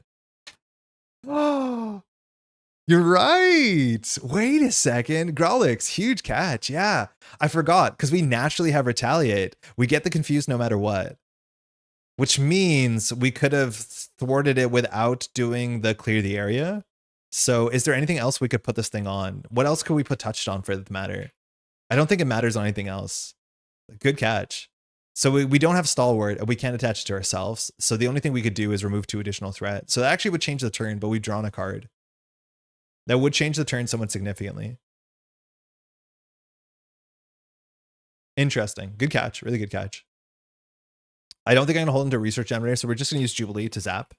Oh, you're right. Wait a second. Growlix, huge catch. Yeah, I forgot because we naturally have Retaliate. We get the confused no matter what, which means we could have thwarted it without doing the clear the area. So is there anything else we could put this thing on? What else could we put touched on for it to matter? I don't think it matters on anything else. Good catch. So we don't have Stalwart and we can't attach it to ourselves. So the only thing we could do is remove 2 additional threat. So that actually would change the turn, but we've drawn a card. That would change the turn somewhat significantly. Interesting. Good catch. Really good catch. I don't think I'm going to hold into Research Generator, so we're just going to use Jubilee to zap.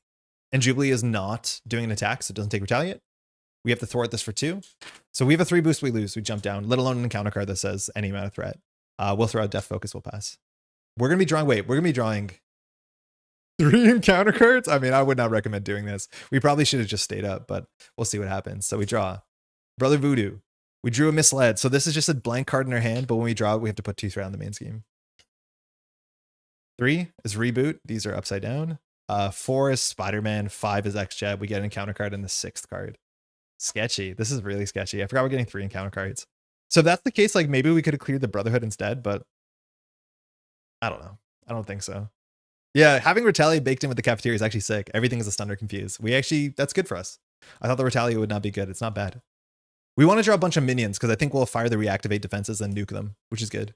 And Jubilee is not doing an attack, so it doesn't take Retaliate. We have to thwart this for 2. So we have a 3 boost, we lose. We jump down, let alone an encounter card that says any amount of threat. We'll throw out Death Focus, we'll pass. We're going to be drawing, we're going to be drawing 3 encounter cards? I mean, I would not recommend doing this. We probably should have just stayed up, but we'll see what happens. So we draw Brother Voodoo. We drew a misled. So this is just a blank card in our hand, but when we draw it, we have to put 2 threat on the main scheme. 3 is Reboot. These are upside down. 4 is Spider-Man. 5 is X-Jet. We get an encounter card in the 6th card. Sketchy. This is really sketchy. I forgot we're getting 3 encounter cards. So if that's the case, like maybe we could have cleared the Brotherhood instead, but I don't know. I don't think so. Yeah, having Retaliate baked in with the cafeteria is actually sick. Everything is a stun or confuse. That's good for us. I thought the Retaliate would not be good. It's not bad. We want to draw a bunch of minions because I think we'll fire the reactivate defenses and nuke them, which is good.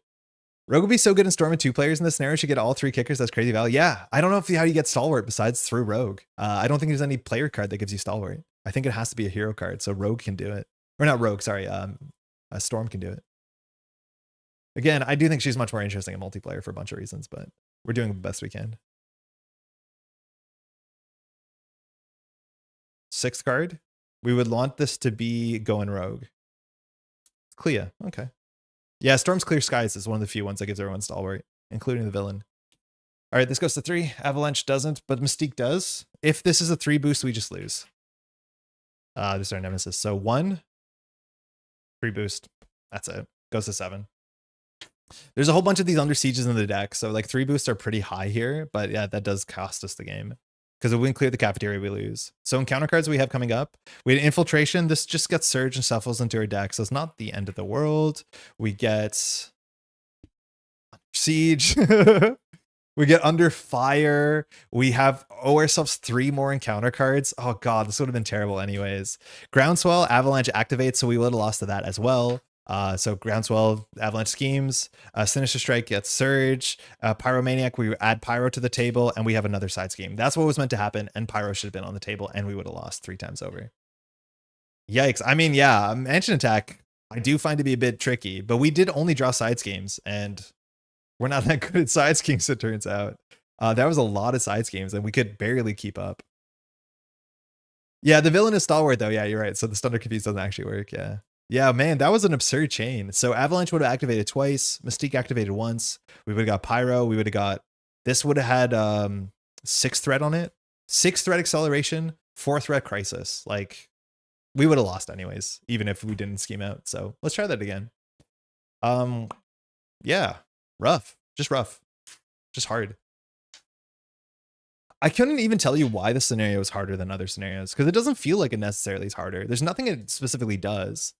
Rogue would be so good in Storm and 2 players in this scenario. Should get all 3 kickers. That's crazy value. Yeah, I don't know how you get Stalwart besides through Rogue. I don't think there's any player card that gives you Stalwart. I think it has to be a hero card, so Rogue can do it. Or not Rogue, sorry. Storm can do it. Again, I do think she's much more interesting in multiplayer for a bunch of reasons, but we're doing the best we can. 6th card. We would want this to be going Rogue. Clea, okay. Yeah, Storm's Clear Skies is one of the few ones that gives everyone Stalwart, including the villain. All right, this goes to 3. Avalanche doesn't, but Mystique does. If this is a 3 boost, we just lose. This is our nemesis. So 1, 3 boost. That's it. Goes to 7. There's a whole bunch of these under sieges in the deck, so like 3 boosts are pretty high here, but yeah, that does cost us the game. Because if we can clear the cafeteria, we lose. So in counter cards we have coming up, we had Infiltration. This just gets Surge and shuffles into our deck, so it's not the end of the world. We get Siege. We get Under Fire. We owe ourselves 3 more encounter cards. Oh god, this would have been terrible anyways. Groundswell, Avalanche activates, so we would have lost to that as well. So Groundswell, Avalanche Schemes, Sinister Strike gets Surge, Pyromaniac, we add Pyro to the table, and we have another side scheme. That's what was meant to happen, and Pyro should have been on the table, and we would have lost 3 times over. Yikes. I mean, yeah, Mansion Attack, I do find to be a bit tricky, but we did only draw side schemes, and we're not that good at side schemes, it turns out. That was a lot of side schemes, and we could barely keep up. Yeah, the villain is Stalwart, though. Yeah, you're right. So the Thunder Confuse doesn't actually work, yeah. Yeah, man, that was an absurd chain. So Avalanche would have activated twice. Mystique activated once. We would have got Pyro. We would have got... This would have had 6 threat on it. 6 threat acceleration. 4 threat crisis. Like, we would have lost anyways, even if we didn't scheme out. So let's try that again. Yeah, rough. Just rough. Just hard. I couldn't even tell you why the scenario is harder than other scenarios, because it doesn't feel like it necessarily is harder. There's nothing it specifically does.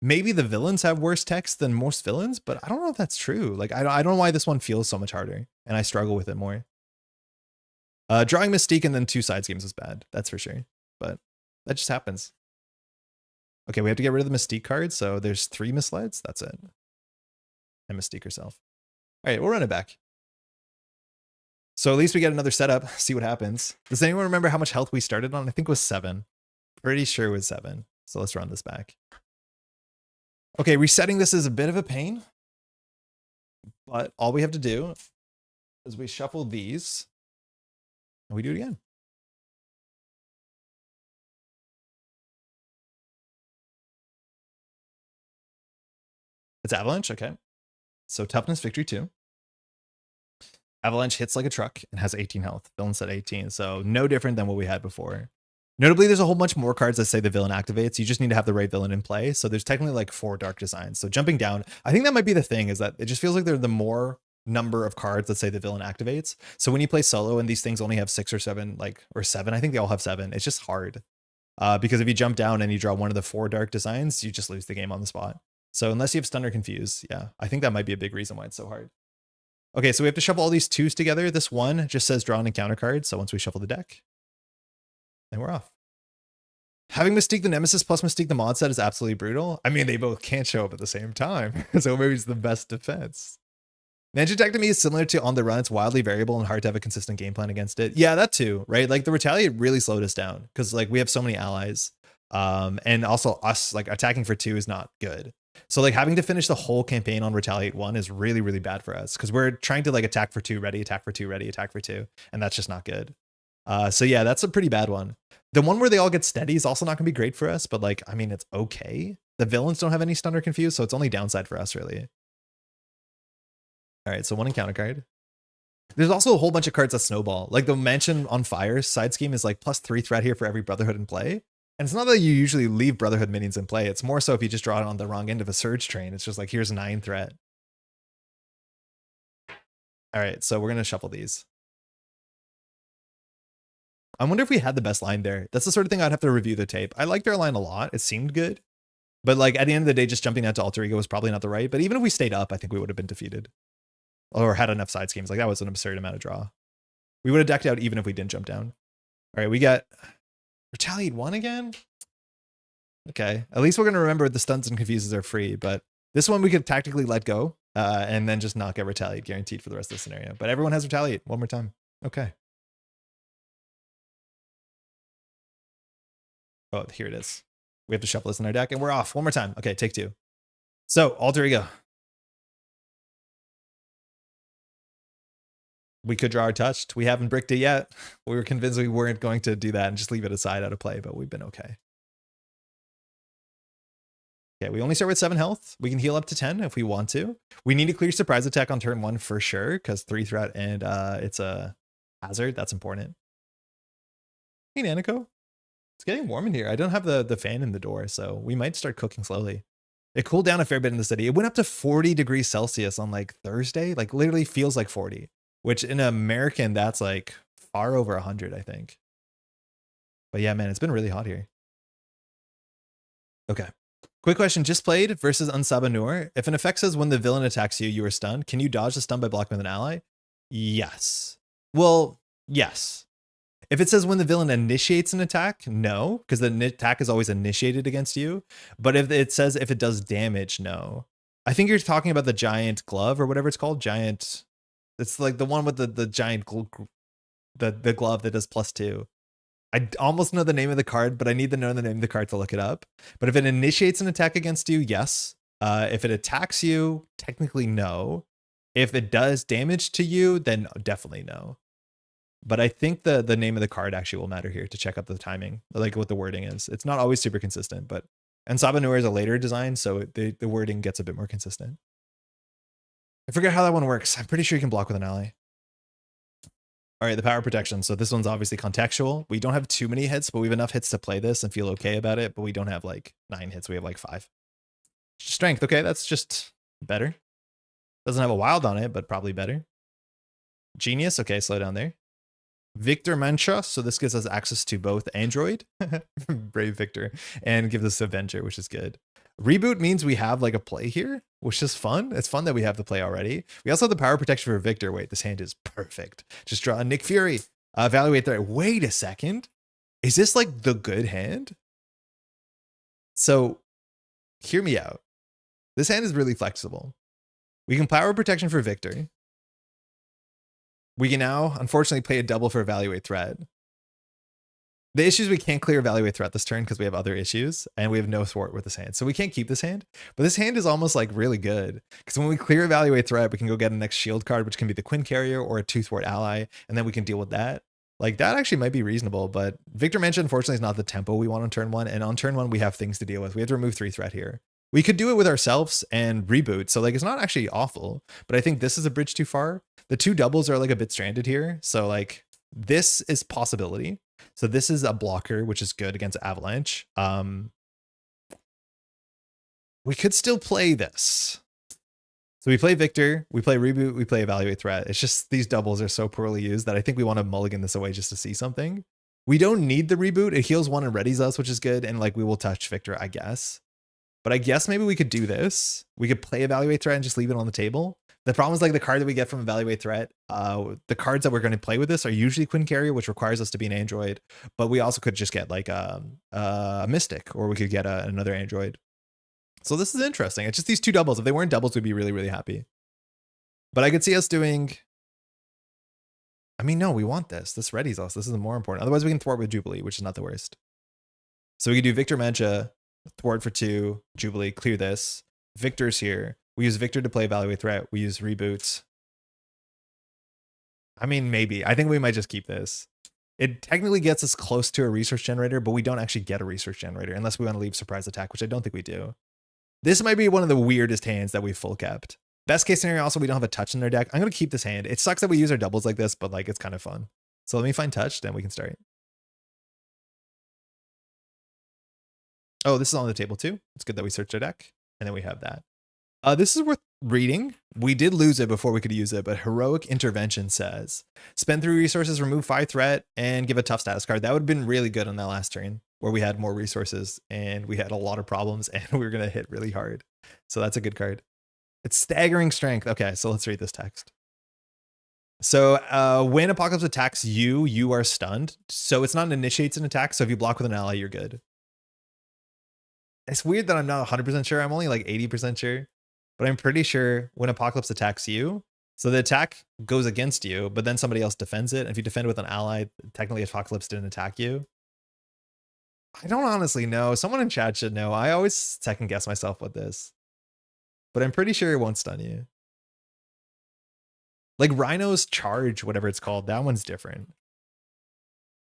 Maybe the villains have worse text than most villains, but I don't know if that's true. Like, I don't know why this one feels so much harder, and I struggle with it more. Drawing Mystique and then 2 side schemes was bad. That's for sure. But that just happens. Okay, we have to get rid of the Mystique card, so there's 3 misleads. That's it. And Mystique herself. All right, we'll run it back. So at least we get another setup, see what happens. Does anyone remember how much health we started on? I think it was 7. Pretty sure it was 7. So let's run this back. Okay, resetting this is a bit of a pain, but all we have to do is we shuffle these and we do it again. It's Avalanche, okay. So toughness victory 2. Avalanche hits like a truck and has 18 health. Villain said 18, so no different than what we had before. Notably, there's a whole bunch more cards that say the villain activates. You just need to have the right villain in play. So there's technically like 4 dark designs. So jumping down, I think that might be the thing, is that it just feels like they're the more number of cards that say the villain activates. So when you play solo and these things only have 6 or 7, or 7, I think they all have 7. It's just hard. Because if you jump down and you draw one of the 4 dark designs, you just lose the game on the spot. So unless you have stun or confuse, yeah, I think that might be a big reason why it's so hard. Okay, so we have to shuffle all these 2s together. This one just says draw an encounter card. So once we shuffle the deck, and we're off. Having Mystique the Nemesis plus Mystique the mod set is absolutely brutal. I mean, they both can't show up at the same time. So maybe it's the best defense. Ninja Tech to me is similar to On the Run. It's wildly variable and hard to have a consistent game plan against it. Yeah, that too, right? Like the Retaliate really slowed us down because like we have so many allies. And also us like attacking for 2 is not good. So like having to finish the whole campaign on Retaliate 1 is really, really bad for us because we're trying to like attack for 2, ready, attack for 2, ready, attack for 2. And that's just not good. So yeah, that's a pretty bad one. The one where they all get steady is also not gonna be great for us, but like, I mean, it's okay. The villains don't have any stun or confuse, so it's only downside for us really. All right, so 1 encounter card. There's also a whole bunch of cards that snowball. Like the Mansion on Fire side scheme is like +3 threat here for every Brotherhood in play. And it's not that you usually leave Brotherhood minions in play. It's more so if you just draw it on the wrong end of a Surge train. It's just like, here's 9 threat. All right, so we're gonna shuffle these. I wonder if we had the best line there. That's the sort of thing I'd have to review the tape. I liked our line a lot. It seemed good. But like at the end of the day, just jumping out to Alter Ego was probably not the right. But even if we stayed up, I think we would have been defeated. Or had enough side schemes. Like that was an absurd amount of draw. We would have decked out even if we didn't jump down. All right, we got Retaliate 1 again. Okay, at least we're going to remember the stuns and confuses are free, but this one we could tactically let go and then just not get Retaliate guaranteed for the rest of the scenario. But everyone has Retaliate one more time. Okay. Oh, here it is. We have to shuffle this in our deck and we're off. One more time. Okay, take 2. So, Alter Ego. We could draw our touched. We haven't bricked it yet. We were convinced we weren't going to do that and just leave it aside out of play, but we've been okay. Okay, we only start with 7 health. We can heal up to 10 if we want to. We need to clear surprise attack on turn 1 for sure, because 3 threat and it's a hazard. That's important. Hey, Nanico. It's getting warm in here. I don't have the fan in the door, so we might start cooking slowly. It cooled down a fair bit in the city. It went up to 40 degrees Celsius on like Thursday. Like literally feels like 40, which in American, that's like far over 100, I think. But yeah, man, it's been really hot here. Okay. Quick question, just played versus Unsabanur. If an effect says when the villain attacks you, you are stunned, can you dodge the stun by blocking with an ally? Yes. Well, yes. If it says when the villain initiates an attack, no, because the attack is always initiated against you. But if it says if it does damage, no. I think you're talking about the giant glove or whatever it's called. Giant. It's like the one with the giant the glove that does +2. I almost know the name of the card, but I need to know the name of the card to look it up. But if it initiates an attack against you, yes. If it attacks you, technically no. If it does damage to you, then definitely no. But I think the name of the card actually will matter here to check up the timing, like what the wording is. It's not always super consistent, but and Sabanur is a later design, so the wording gets a bit more consistent. I forget how that one works. I'm pretty sure you can block with an ally. All right, the power protection. So this one's obviously contextual. We don't have too many hits, but we have enough hits to play this and feel okay about it. But we don't have like 9 hits. We have like 5. Strength. Okay, that's just better. Doesn't have a wild on it, but probably better. Genius. Okay, slow down there. Victor Mantra. So this gives us access to both Android, Brave Victor, and gives us Avenger, which is good. Reboot means we have like a play here, which is fun. It's fun that we have the play already. We also have the power protection for Victor. Wait, this hand is perfect. Just draw a Nick Fury. Evaluate threat. Wait a second. Is this like the good hand? So hear me out. This hand is really flexible. We can power protection for Victor. We can now, unfortunately, play a double for Evaluate Threat. The issue is we can't clear Evaluate Threat this turn because we have other issues and we have no thwart with this hand. So we can't keep this hand, but this hand is almost like really good because when we clear Evaluate Threat, we can go get a next shield card, which can be the Quinn Carrier or a 2-thwart ally, and then we can deal with that. Like that actually might be reasonable, but Victor Mancha unfortunately is not the tempo we want on turn 1. And on turn 1, we have things to deal with. We have to remove 3 threat here. We could do it with ourselves and reboot. So like, it's not actually awful, but I think this is a bridge too far. The 2 doubles are like a bit stranded here. So like this is possibility. So this is a blocker, which is good against Avalanche. We could still play this. So we play Victor, we play Reboot, we play Evaluate Threat. It's just these doubles are so poorly used that I think we want to mulligan this away just to see something. We don't need the Reboot. It heals 1 and readies us, which is good. And like we will touch Victor, I guess. But I guess maybe we could do this. We could play Evaluate Threat and just leave it on the table. The problem is like the card that we get from Evaluate Threat, the cards that we're going to play with this are usually Quinn Carrier, which requires us to be an Android. But we also could just get like a Mystic, or we could get another Android. So this is interesting. It's just these 2 doubles. If they weren't doubles, we'd be really, really happy. But I could see us doing... I mean, no, we want this. This readies us. This is more important. Otherwise, we can thwart with Jubilee, which is not the worst. So we could do Victor Mancha, thwart for 2, Jubilee, clear this. Victor's here. We use Victor to play Evaluate Threat. We use Reboots. I mean, maybe. I think we might just keep this. It technically gets us close to a resource generator, but we don't actually get a resource generator unless we want to leave Surprise Attack, which I don't think we do. This might be one of the weirdest hands that we've full kept. Best case scenario, also, we don't have a touch in their deck. I'm going to keep this hand. It sucks that we use our doubles like this, but like it's kind of fun. So let me find touch, then we can start. Oh, this is on the table too. It's good that we searched our deck. And then we have that. This is worth reading. We did lose it before we could use it, but Heroic Intervention says, spend 3 resources, remove 5 threat, and give a tough status card. That would have been really good on that last turn where we had more resources and we had a lot of problems and we were going to hit really hard. So that's a good card. It's staggering strength. Okay, so let's read this text. So when Apocalypse attacks you, you are stunned. So it's not an initiates an attack. So if you block with an ally, you're good. It's weird that I'm not 100% sure. I'm only like 80% sure. But I'm pretty sure when Apocalypse attacks you, so the attack goes against you, but then somebody else defends it. And if you defend with an ally, technically Apocalypse didn't attack you. I don't honestly know. Someone in chat should know. I always second guess myself with this. But I'm pretty sure it won't stun you. Like Rhino's Charge, whatever it's called, that one's different.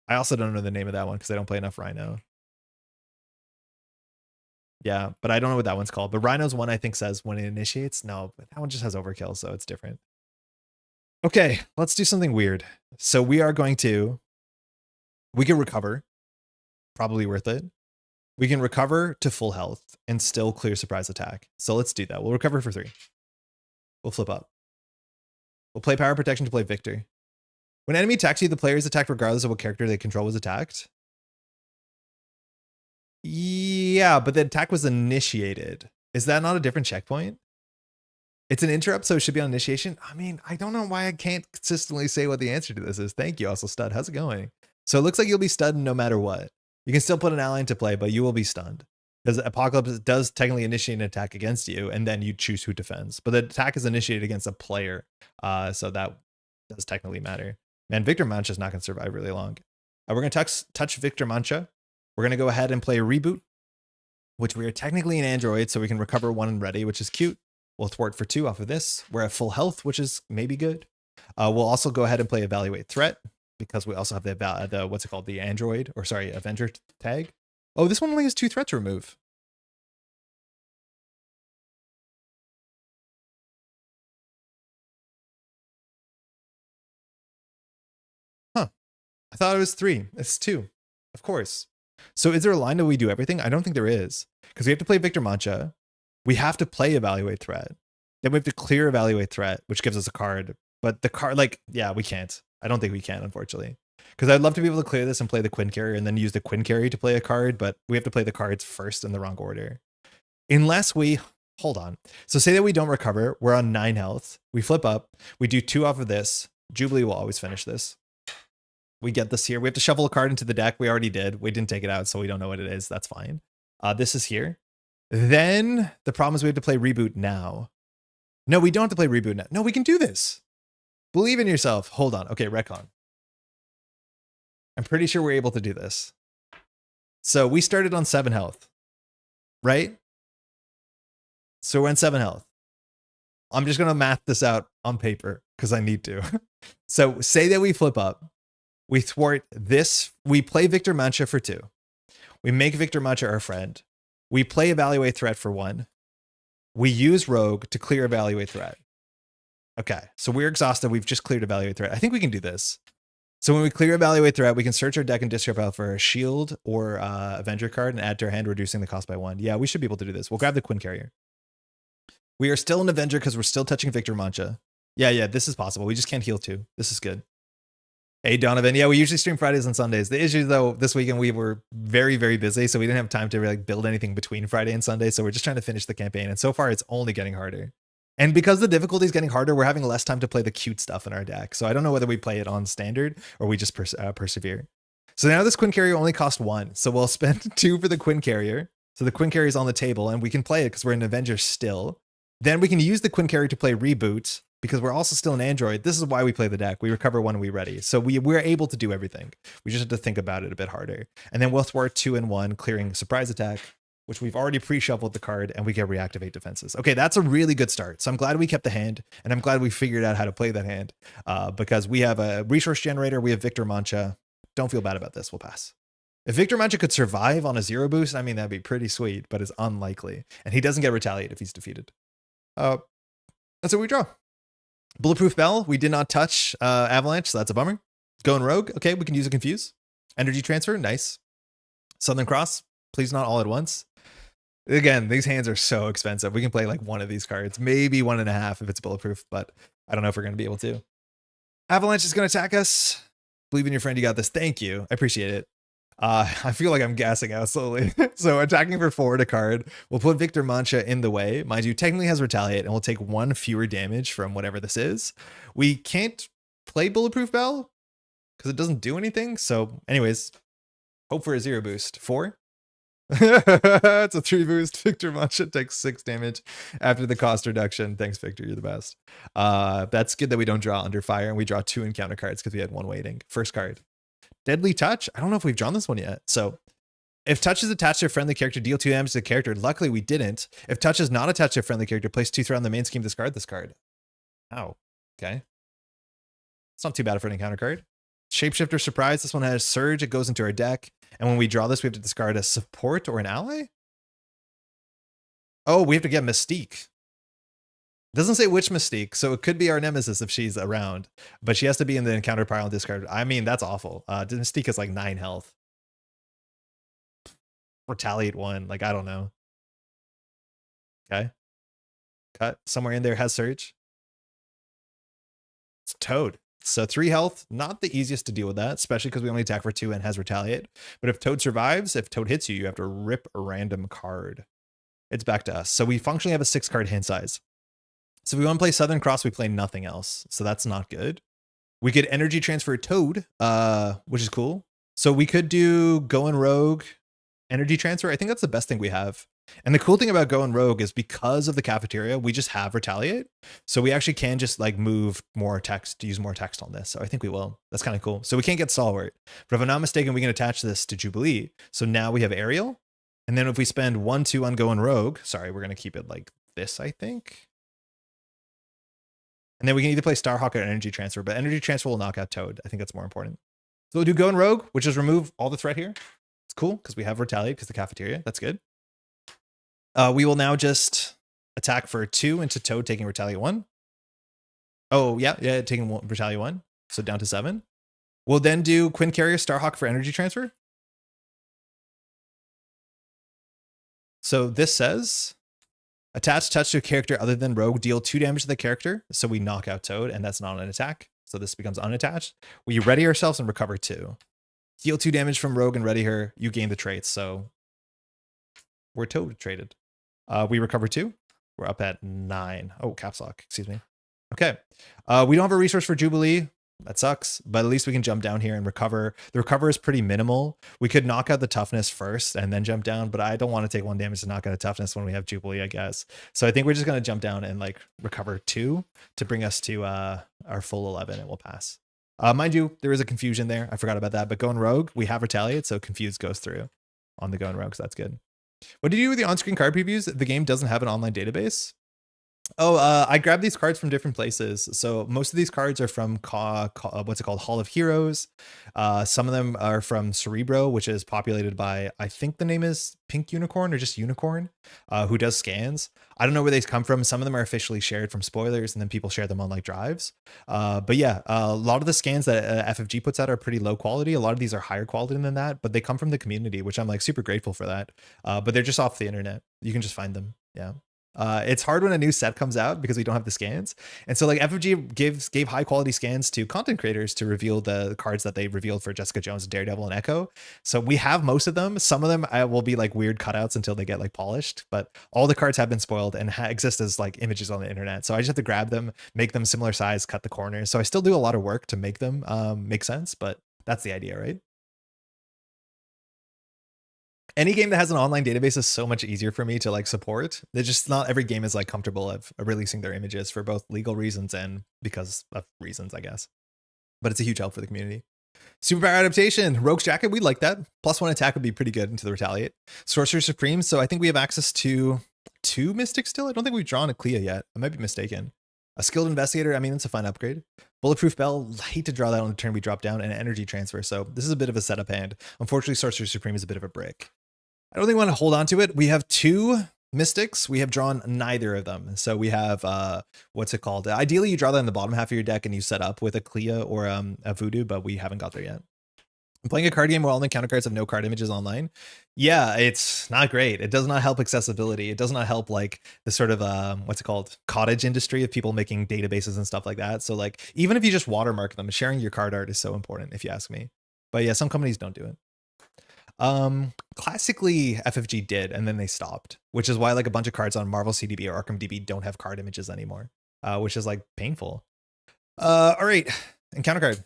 I also don't know the name of that one because I don't play enough Rhino. Yeah, but I don't know what that one's called. But Rhino's one I think says when it initiates. No, but that one just has overkill, so it's different. Okay, let's do something weird. So we can recover. Probably worth it. We can recover to full health and still clear surprise attack. So let's do that. We'll recover for 3. We'll flip up. We'll play power protection to play Victor. When enemy attacks you, the player is attacked regardless of what character they control was attacked. Yeah, but the attack was initiated. Is that not a different checkpoint? It's an interrupt, so it should be on initiation. I mean, I don't know why I can't consistently say what the answer to this is. Thank you, also Stud. How's it going? So it looks like you'll be stunned no matter what. You can still put an ally into play, but you will be stunned. Because Apocalypse does technically initiate an attack against you, and then you choose who defends. But the attack is initiated against a player, so that does technically matter. Man, Victor Mancha is not going to survive really long. We're going to touch Victor Mancha. We're going to go ahead and play a Reboot, which we are technically an android, so we can recover 1 and ready, which is cute. We'll thwart for 2 off of this. We're at full health, which is maybe good. We'll also go ahead and play Evaluate Threat, because we also have the what's it called? The Android, or sorry, Avenger tag. Oh, this one only has 2 threats to remove. Huh. I thought it was 3. It's 2. Of course. So is there a line that we do everything? I don't think there is. Because we have to play Victor Mancha. We have to play Evaluate Threat. Then we have to clear Evaluate Threat, which gives us a card. But the card, like, yeah, we can't. I don't think we can, unfortunately. Because I'd love to be able to clear this and play the Quinn Carrier and then use the Quinn Carrier to play a card, but we have to play the cards first in the wrong order. Unless we, hold on. So say that we don't recover, we're on 9 health. We flip up, we do 2 off of this. Jubilee will always finish this. We get this here. We have to shuffle a card into the deck. We already did. We didn't take it out, so we don't know what it is. That's fine. This is here. Then the problem is we have to play Reboot now. No, we don't have to play Reboot now. No, we can do this. Believe in yourself. Hold on. Okay, retcon. I'm pretty sure we're able to do this. So we started on 7 health, right? So we're on 7 health. I'm just going to math this out on paper because I need to. So say that we flip up. We thwart this. We play Victor Mancha for 2. We make Victor Mancha our friend. We play Evaluate Threat for 1. We use Rogue to clear Evaluate Threat. Okay, so we're exhausted. We've just cleared Evaluate Threat. I think we can do this. So when we clear Evaluate Threat, we can search our deck and discard out for a shield or Avenger card and add to our hand, reducing the cost by 1. Yeah, we should be able to do this. We'll grab the Quinn Carrier. We are still an Avenger because we're still touching Victor Mancha. Yeah, this is possible. We just can't heal 2. This is good. Hey, Donovan. Yeah, we usually stream Fridays and Sundays. The issue, though, this weekend we were very, very busy, so we didn't have time to really build anything between Friday and Sunday, so we're just trying to finish the campaign, and so far it's only getting harder. And because the difficulty is getting harder, we're having less time to play the cute stuff in our deck. So I don't know whether we play it on standard or we just persevere. So now this Quinn Carrier only costs 1. So we'll spend 2 for the Quinn Carrier. So the Quinn Carrier is on the table and we can play it because we're an Avenger still. Then we can use the Quinn Carrier to play Reboot because we're also still an Android. This is why we play the deck. We recover when we're ready. So we're able to do everything. We just have to think about it a bit harder. And then we'll thwart 2 and 1, clearing surprise attack, which we've already pre-shuffled the card, and we get reactivate defenses. Okay, that's a really good start. So I'm glad we kept the hand, and I'm glad we figured out how to play that hand because we have a resource generator, we have Victor Mancha. Don't feel bad about this, we'll pass. If Victor Mancha could survive on a 0 boost, I mean, that'd be pretty sweet, but it's unlikely. And he doesn't get retaliate if he's defeated. That's what we draw. Bulletproof Bell, we did not touch Avalanche, so that's a bummer. Going Rogue, okay, we can use a Confuse. Energy Transfer, nice. Southern Cross, please not all at once. Again, these hands are so expensive. We can play like 1 of these cards, maybe 1.5 if it's bulletproof, but I don't know if we're going to be able to. Avalanche is going to attack us. Believe in your friend. You got this. Thank you. I appreciate it. I feel like I'm gassing out slowly. So attacking for forward a card. We'll put Victor Mancha in the way. Mind you, technically has retaliate and we'll take 1 fewer damage from whatever this is. We can't play Bulletproof Bell because it doesn't do anything. So anyways, hope for a 0 boost. 4. It's a 3 boost. Victor Mancha takes 6 damage after the cost reduction. Thanks, Victor. You're the best. That's good that we don't draw under fire and we draw 2 encounter cards because we had 1 waiting. First card, Deadly Touch. I don't know if we've drawn this one yet. So if touch is attached to a friendly character, deal 2 damage to the character. Luckily, we didn't. If touch is not attached to a friendly character, place 2 threat on the main scheme, discard this card. Ow. Okay. It's not too bad for an encounter card. Shapeshifter Surprise. This one has Surge. It goes into our deck. And when we draw this, we have to discard a support or an ally. Oh, we have to get Mystique. It doesn't say which Mystique, so it could be our Nemesis if she's around. But she has to be in the encounter pile and discard. I mean, that's awful. Mystique is like 9 health. Retaliate 1. Like, I don't know. Okay. Cut. Somewhere in there has Surge. It's Toad. So 3 health, not the easiest to deal with that, especially because we only attack for 2 and has Retaliate. But if Toad survives, if Toad hits you, you have to rip a random card. It's back to us. So we functionally have a 6 card hand size. So if we want to play Southern Cross, we play nothing else. So that's not good. We could energy transfer Toad, which is cool. So we could do Going Rogue, energy transfer. I think that's the best thing we have. And the cool thing about Going Rogue is because of the cafeteria, we just have Retaliate. So we actually can just like move more text, use more text on this. So I think we will. That's kind of cool. So we can't get Stalwart. But if I'm not mistaken, we can attach this to Jubilee. So now we have Aerial. And then if we spend 1-2 on Going Rogue, sorry, we're going to keep it like this, I think. And then we can either play Starhawk or Energy Transfer, but Energy Transfer will knock out Toad. I think that's more important. So we'll do Going Rogue, which is remove all the threat here. It's cool because we have Retaliate because the cafeteria. That's good. We will now just attack for 2 into Toad, taking Retaliate 1. Oh, yeah, taking Retaliate 1. So down to 7. We'll then do Quinn Carrier, Starhawk for energy transfer. So this says, attach touch to a character other than Rogue, deal 2 damage to the character. So we knock out Toad, and that's not an attack. So this becomes unattached. We ready ourselves and recover 2. Deal 2 damage from Rogue and ready her. You gain the traits. So we're Toad traded. We recover 2. We're up at 9. Oh, caps lock. Excuse me. Okay. We don't have a resource for Jubilee. That sucks, but at least we can jump down here and recover. The recover is pretty minimal. We could knock out the toughness first and then jump down, but I don't want to take 1 damage to knock out a toughness when we have Jubilee, I guess. So I think we're just going to jump down and like recover 2 to bring us to our full 11 and we'll pass. Mind you, there is a confusion there. I forgot about that, but Going Rogue, we have Retaliate, so Confuse goes through on the Going Rogue, so that's good. What did you do with the on-screen card previews? The game doesn't have an online database. Oh, I grabbed these cards from different places. So most of these cards are from what's it called? Hall of Heroes. Some of them are from Cerebro, which is populated by, I think the name is Pink Unicorn or just Unicorn, who does scans. I don't know where they come from. Some of them are officially shared from spoilers and then people share them on like drives. But yeah, a lot of the scans that FFG puts out are pretty low quality. A lot of these are higher quality than that, but they come from the community, which I'm like super grateful for that. But they're just off the internet. You can just find them. Yeah. It's hard when a new set comes out because we don't have the scans. And so like FFG gave high quality scans to content creators to reveal the cards that they revealed for Jessica Jones, Daredevil, and Echo. So we have most of them. Some of them will be like weird cutouts until they get like polished, but all the cards have been spoiled and exist as like images on the internet. So I just have to grab them, make them similar size, cut the corners. So I still do a lot of work to make them make sense, but that's the idea, right? Any game that has an online database is so much easier for me to like support. They're just not every game is like comfortable of releasing their images for both legal reasons and because of reasons, I guess. But it's a huge help for the community. Superpower adaptation, Rogue's Jacket, we like that. +1 attack would be pretty good into the Retaliate. Sorcerer Supreme, so I think we have access to 2 Mystics still. I don't think we've drawn a Clea yet. I might be mistaken. A Skilled Investigator, I mean, it's a fun upgrade. Bulletproof Bell, hate to draw that on the turn we drop down, and Energy Transfer, so this is a bit of a setup hand. Unfortunately, Sorcerer Supreme is a bit of a brick. I don't think we want to hold on to it. We have 2 Mystics. We have drawn neither of them. So we have, what's it called? Ideally, you draw that in the bottom half of your deck and you set up with a Clea or a Voodoo, but we haven't got there yet. I'm playing a card game where all the counter cards have no card images online. Yeah, it's not great. It does not help accessibility. It does not help like the sort of, what's it called? Cottage industry of people making databases and stuff like that. So like, even if you just watermark them, sharing your card art is so important if you ask me. But yeah, some companies don't do it. Classically FFG did, and then they stopped, which is why like a bunch of cards on Marvel CDB or Arkham DB don't have card images anymore, which is like painful. All right, Encounter card.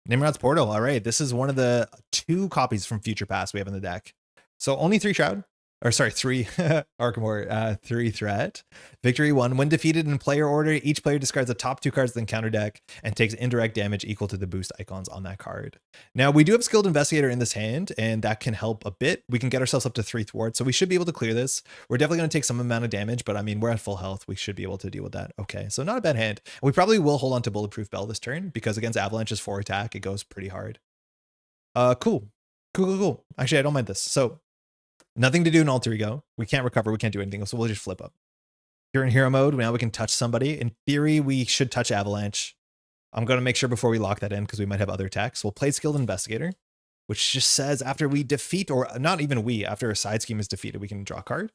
Nimrod's Portal. All right. This is one of the 2 copies from Future Past we have in the deck. So only 3 Shroud. Or sorry, 3 Arkham 3 threat. Victory 1. When defeated in player order, each player discards the top 2 cards of the encounter deck and takes indirect damage equal to the boost icons on that card. Now, we do have Skilled Investigator in this hand, and that can help a bit. We can get ourselves up to 3 thwarts, so we should be able to clear this. We're definitely going to take some amount of damage, but I mean, we're at full health. We should be able to deal with that. Okay, so not a bad hand. We probably will hold on to Bulletproof Bell this turn, because against Avalanche's 4 attack, it goes pretty hard. Cool. Cool. Actually, I don't mind this. So, nothing to do in Alter Ego. We can't recover. We can't do anything. So we'll just flip up. Here in hero mode, now we can touch somebody. In theory, we should touch Avalanche. I'm going to make sure before we lock that in because we might have other attacks. We'll play Skilled Investigator, which just says after we defeat, or not even we, after a side scheme is defeated, we can draw a card.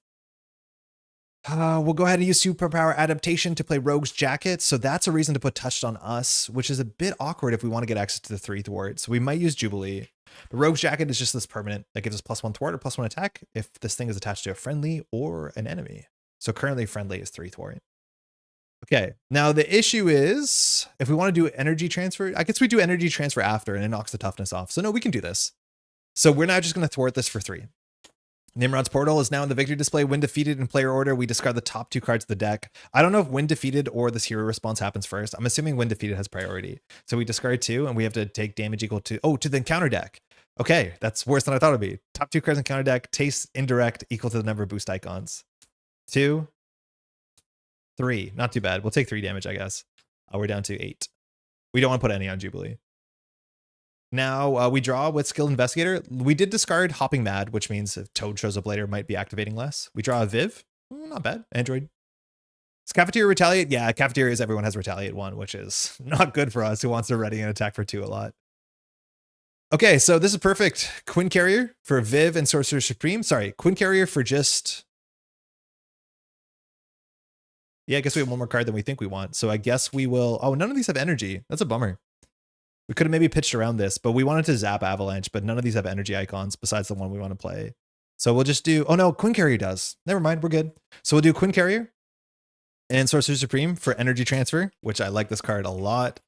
We'll go ahead and use Superpower Adaptation to play Rogue's Jacket. So that's a reason to put Touched on us, which is a bit awkward if we want to get access to the 3 thwarts. So we might use Jubilee. The Rogue's Jacket is just this permanent that gives us +1 thwart or +1 attack if this thing is attached to a friendly or an enemy. So currently friendly is 3 thwart. Okay, now the issue is if we want to do energy transfer, I guess we do energy transfer after and it knocks the toughness off. So no, we can do this. So we're now just going to thwart this for 3. Nimrod's Portal is now in the victory display. When defeated in player order, we discard the top 2 cards of the deck. I don't know if when defeated or this hero response happens first. I'm assuming when defeated has priority. So we discard 2 and we have to take damage equal to, to the encounter deck. Okay, that's worse than I thought it'd be. Top 2 cards in counter deck, taste indirect equal to the number of boost icons. 2, 3, not too bad. We'll take 3 damage, I guess. We're down to 8. We don't want to put any on Jubilee. Now we draw with Skilled Investigator. We did discard Hopping Mad, which means if Toad shows up later, might be activating less. We draw a Viv. Not bad. Android. Is Cafeteria Retaliate? Yeah, Cafeterias, everyone has Retaliate 1, which is not good for us who wants to ready an attack for 2 a lot. Okay, so this is perfect. Quinn Carrier for Viv and Sorcerer Supreme. Sorry, Quinn Carrier for just... Yeah, I guess we have one more card than we think we want. So I guess we will... Oh, none of these have energy. That's a bummer. We could have maybe pitched around this, but we wanted to zap Avalanche, but none of these have energy icons besides the one we want to play. So we'll just do... Oh no, Quinn Carrier does. Never mind, we're good. So we'll do Quinn Carrier and Sorcerer Supreme for energy transfer, which I like this card a lot,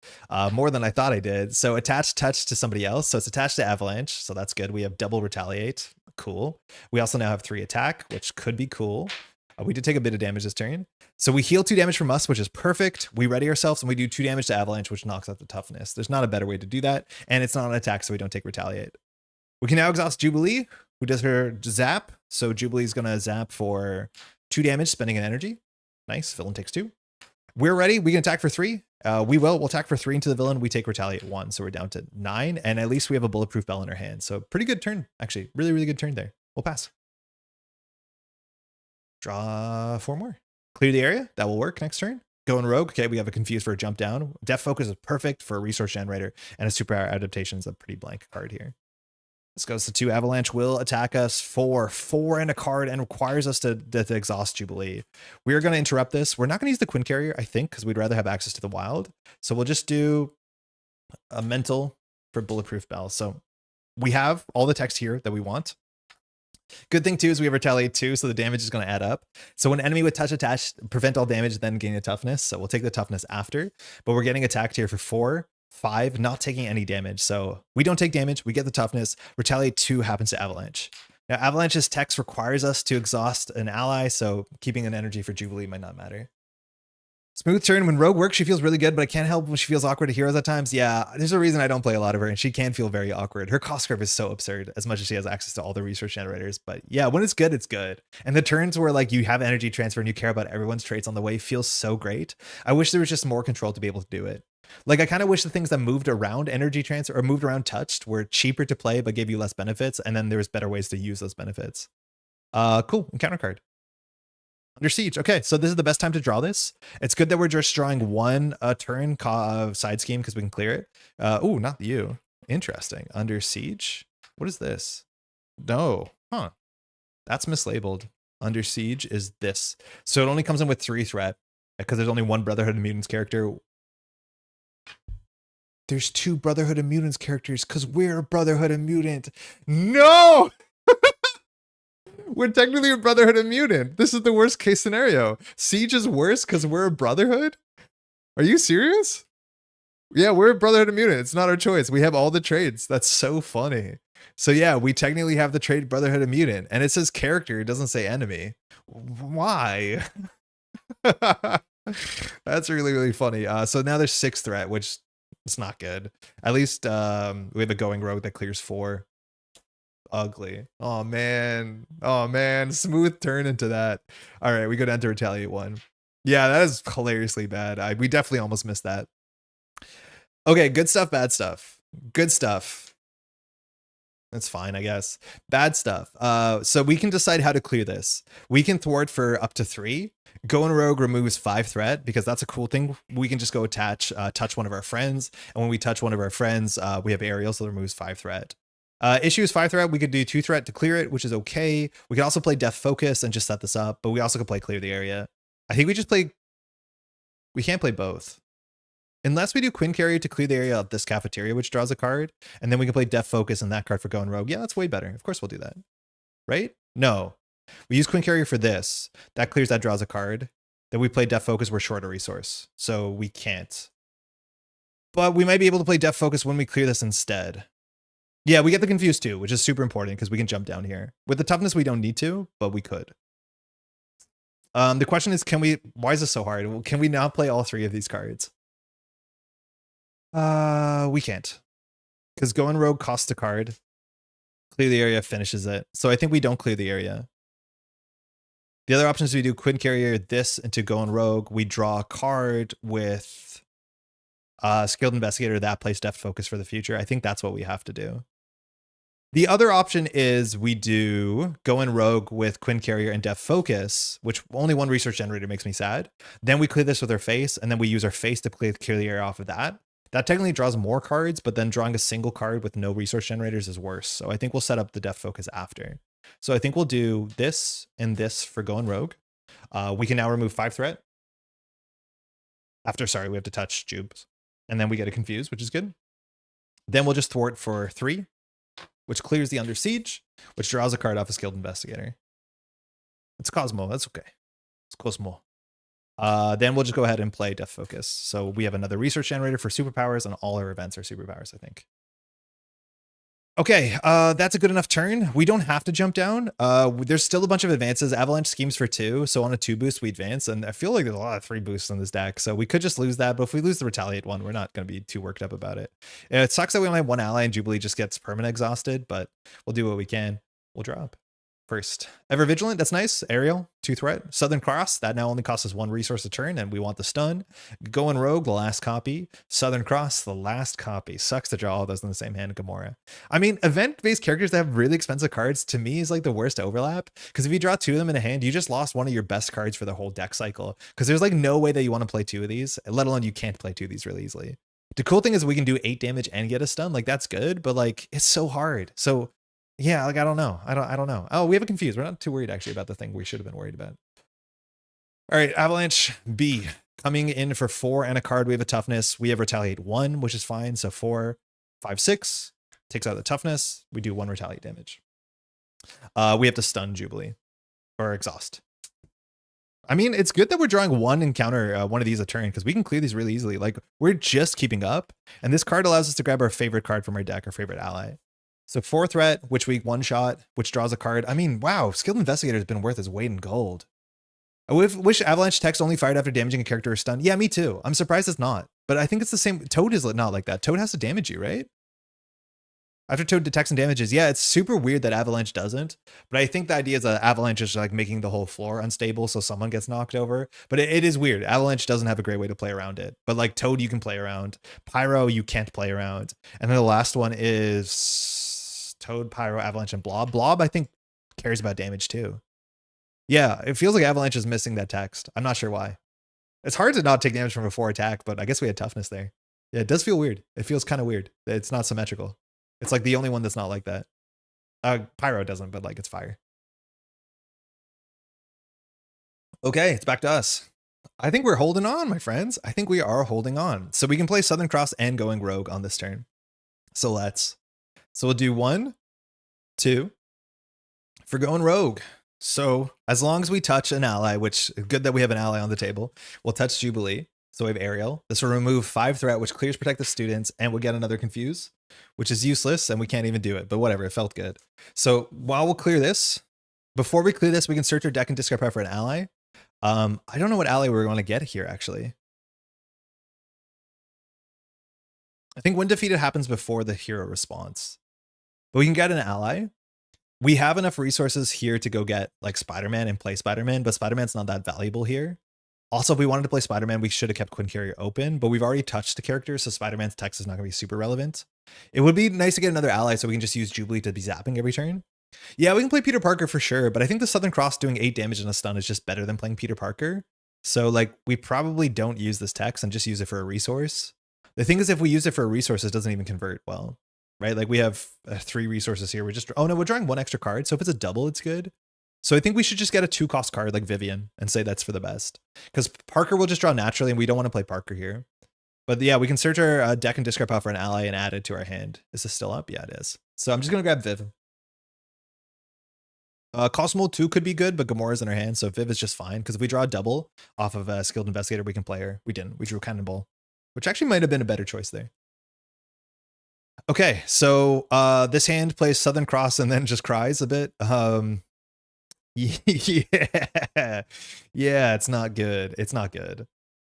more than I thought I did. So attach touch to somebody else. So it's attached to Avalanche, so that's good. We have double Retaliate. Cool. We also now have 3 attack, which could be cool. We did take a bit of damage this turn. So we heal 2 damage from us, which is perfect. We ready ourselves and we do 2 damage to Avalanche, which knocks out the toughness. There's not a better way to do that. And it's not an attack, so we don't take Retaliate. We can now exhaust Jubilee, who does her zap. So Jubilee's going to zap for 2 damage, spending an energy. Nice. Villain takes 2. We're ready. We can attack for 3. We'll attack for 3 into the villain. We take Retaliate 1. So we're down to 9. And at least we have a Bulletproof Bell in our hand. So pretty good turn, actually. Really, really good turn there. We'll pass. Draw 4 more. Clear the area. That will work next turn. Go in Rogue. Okay, we have a Confuse for a jump down. Death Focus is perfect for a Resource Generator. And a Superpower Adaptation is a pretty blank card here. This goes to 2. Avalanche will attack us for 4 and a card and requires us to exhaust Jubilee. We are going to interrupt this. We're not going to use the Quinn Carrier, I think, because we'd rather have access to the wild. So we'll just do a mental for Bulletproof Bell. So we have all the text here that we want. Good thing too is we have Retaliate 2, so the damage is going to add up. So when enemy with touch attached, prevent all damage, then gain a toughness. So we'll take the toughness after, but we're getting attacked here for 4, 5, not taking any damage. So we don't take damage, we get the toughness. Retaliate 2 happens to Avalanche. Now Avalanche's text requires us to exhaust an ally, so keeping an energy for Jubilee might not matter. Smooth turn. When Rogue works, she feels really good, but I can't help when she feels awkward to heroes at times. Yeah, there's a reason I don't play a lot of her, and she can feel very awkward. Her cost curve is so absurd, as much as she has access to all the resource generators. But yeah, when it's good, it's good. And the turns where like you have energy transfer and you care about everyone's traits on the way feels so great. I wish there was just more control to be able to do it. Like I kind of wish the things that moved around energy transfer or moved around touched were cheaper to play, but gave you less benefits. And then there's better ways to use those benefits. Cool. Encounter card. Under Siege. Okay, so this is the best time to draw this. It's good that we're just drawing 1 turn side scheme because we can clear it. Oh, not you. Interesting. Under Siege. What is this? No. Huh. That's mislabeled. Under Siege is this. So it only comes in with 3 threat because there's only 1 Brotherhood of Mutants character. There's 2 Brotherhood of Mutants characters because we're a Brotherhood of Mutant. No! We're technically a Brotherhood of Mutant. This is the worst case scenario. Siege is worse because we're a Brotherhood? Are you serious? Yeah, we're Brotherhood of Mutant. It's not our choice. We have all the trades. That's so funny. So yeah, we technically have the trade Brotherhood of Mutant, and it says character. It doesn't say enemy. Why? That's really, really funny. So now there's 6 threat, which is not good. At least we have a going rogue that clears 4. Ugly. Oh man. Oh man. Smooth turn into that. All right, we go down to retaliate 1. Yeah, that is hilariously bad. We definitely almost missed that. Okay, good stuff, bad stuff. Good stuff. That's fine, I guess. Bad stuff. So we can decide how to clear this. We can thwart for up to 3. Going rogue removes 5 threat because that's a cool thing. We can just go touch one of our friends, and when we touch one of our friends, we have aerial, so it removes 5 threat. Issue is 5 threat. We could do 2 threat to clear it, which is okay. We could also play Death Focus and just set this up, but we also could play clear the area. I think we just play. We can't play both. Unless we do Quinn Carrier to clear the area of this cafeteria, which draws a card, and then we can play Death Focus and that card for going rogue. Yeah, that's way better. Of course we'll do that. Right? No. We use Quinn Carrier for this. That clears, that draws a card. Then we play Death Focus, we're short a resource. So we can't. But we might be able to play Death Focus when we clear this instead. Yeah, we get the Confused too, which is super important because we can jump down here. With the toughness, we don't need to, but we could. The question is, why is this so hard? Well, can we now play all 3 of these cards? We can't. Because going rogue costs a card. Clear the area finishes it. So I think we don't clear the area. The other options, we do Quinn Carrier this into going rogue. We draw a card with Skilled Investigator that plays Death Focus for the future. I think that's what we have to do. The other option is we do go in rogue with Quinn Carrier and Death Focus, which only 1 research generator makes me sad. Then we clear this with our face, and then we use our face to clear the area off of that. That technically draws more cards, but then drawing a single card with no resource generators is worse. So I think we'll set up the Death Focus after. So I think we'll do this and this for going rogue. We can now remove 5 threat. We have to touch Jubes. And then we get a Confused, which is good. Then we'll just thwart for 3, which clears the Under Siege, which draws a card off a Skilled Investigator. It's Cosmo. That's okay. It's Cosmo. Then we'll just go ahead and play Death Focus. So we have another research generator for superpowers, and all our events are superpowers, I think. Okay, that's a good enough turn. We don't have to jump down. There's still a bunch of advances. Avalanche schemes for 2, so on a 2 boost, we advance, and I feel like there's a lot of 3 boosts in this deck, so we could just lose that, but if we lose the Retaliate one, we're not going to be too worked up about it. It sucks that we only have 1 ally, and Jubilee just gets permanent exhausted, but we'll do what we can. We'll drop. First, Ever Vigilant, that's nice. Aerial, 2 threat. Southern Cross, that now only costs us 1 resource a turn, and we want the stun. Going rogue, the last copy. Southern Cross, the last copy. Sucks to draw all those in the same hand, Gamora. I mean, event-based characters that have really expensive cards, to me, is like the worst overlap. Because if you draw 2 of them in a hand, you just lost one of your best cards for the whole deck cycle. Because there's like no way that you want to play 2 of these, let alone you can't play 2 of these really easily. The cool thing is we can do 8 damage and get a stun. Like, that's good, but like, it's so hard. So yeah, like, I don't know. I don't know. Oh, we have a Confused. We're not too worried actually about the thing we should have been worried about. All right, Avalanche B coming in for 4 and a card. We have a toughness. We have Retaliate 1, which is fine. So 4, 5, 6 takes out the toughness. We do 1 retaliate damage. We have to stun Jubilee or exhaust. I mean, it's good that we're drawing 1 encounter, 1 of these a turn, because we can clear these really easily. Like, we're just keeping up, and this card allows us to grab our favorite card from our deck, our favorite ally. So 4 threat, which we 1-shot, which draws a card. I mean, wow, Skilled Investigator has been worth his weight in gold. I wish Avalanche text only fired after damaging a character or stun. Yeah, me too. I'm surprised it's not. But I think it's the same. Toad is not like that. Toad has to damage you, right? After Toad detects and damages. Yeah, it's super weird that Avalanche doesn't. But I think the idea is that Avalanche is like making the whole floor unstable so someone gets knocked over. But it is weird. Avalanche doesn't have a great way to play around it. But like Toad, you can play around. Pyro, you can't play around. And then the last one is Toad, Pyro, Avalanche, and Blob. Blob, I think, cares about damage too. Yeah, it feels like Avalanche is missing that text. I'm not sure why. It's hard to not take damage from a 4 attack, but I guess we had toughness there. Yeah, it does feel weird. It feels kind of weird. It's not symmetrical. It's like the only one that's not like that. Pyro doesn't, but like it's fire. Okay, it's back to us. I think we're holding on, my friends. I think we are holding on. So we can play Southern Cross and going rogue on this turn. So we'll do 1, 2 for going rogue. So as long as we touch an ally, which is good that we have an ally on the table, we'll touch Jubilee. So we have Aerial. This will remove 5 threat, which clears protect the students, and we'll get another Confuse, which is useless, and we can't even do it. But whatever, it felt good. So while we'll clear this, before we clear this, we can search our deck and discard power for an ally. I don't know what ally we're going to get here, actually. I think when defeated happens before the hero response. But we can get an ally. We have enough resources here to go get like Spider-Man and play Spider-Man, but Spider-Man's not that valuable here. Also, if we wanted to play Spider-Man, we should have kept Quinn Carrier open, but we've already touched the character, so Spider-Man's text is not going to be super relevant. It would be nice to get another ally so we can just use Jubilee to be zapping every turn. Yeah, we can play Peter Parker for sure, but I think the Southern Cross doing 8 damage in a stun is just better than playing Peter Parker. So like we probably don't use this text and just use it for a resource. The thing is, if we use it for a resource, it doesn't even convert well, right? Like we have 3 resources here. We're just, oh no, we're drawing 1 extra card. So if it's a double, it's good. So I think we should just get a 2-cost card like Vivian and say that's for the best. Because Parker will just draw naturally and we don't want to play Parker here. But yeah, we can search our deck and discard power for an ally and add it to our hand. Is this still up? Yeah, it is. So I'm just going to grab Viv. Cosmo 2 could be good, but Gamora's in our hand, so Viv is just fine. Because if we draw a double off of a Skilled Investigator, we can play her. We didn't. We drew Cannonball, which actually might have been a better choice there. Okay, so this hand plays Southern Cross and then just cries a bit. Yeah, yeah, it's not good. It's not good.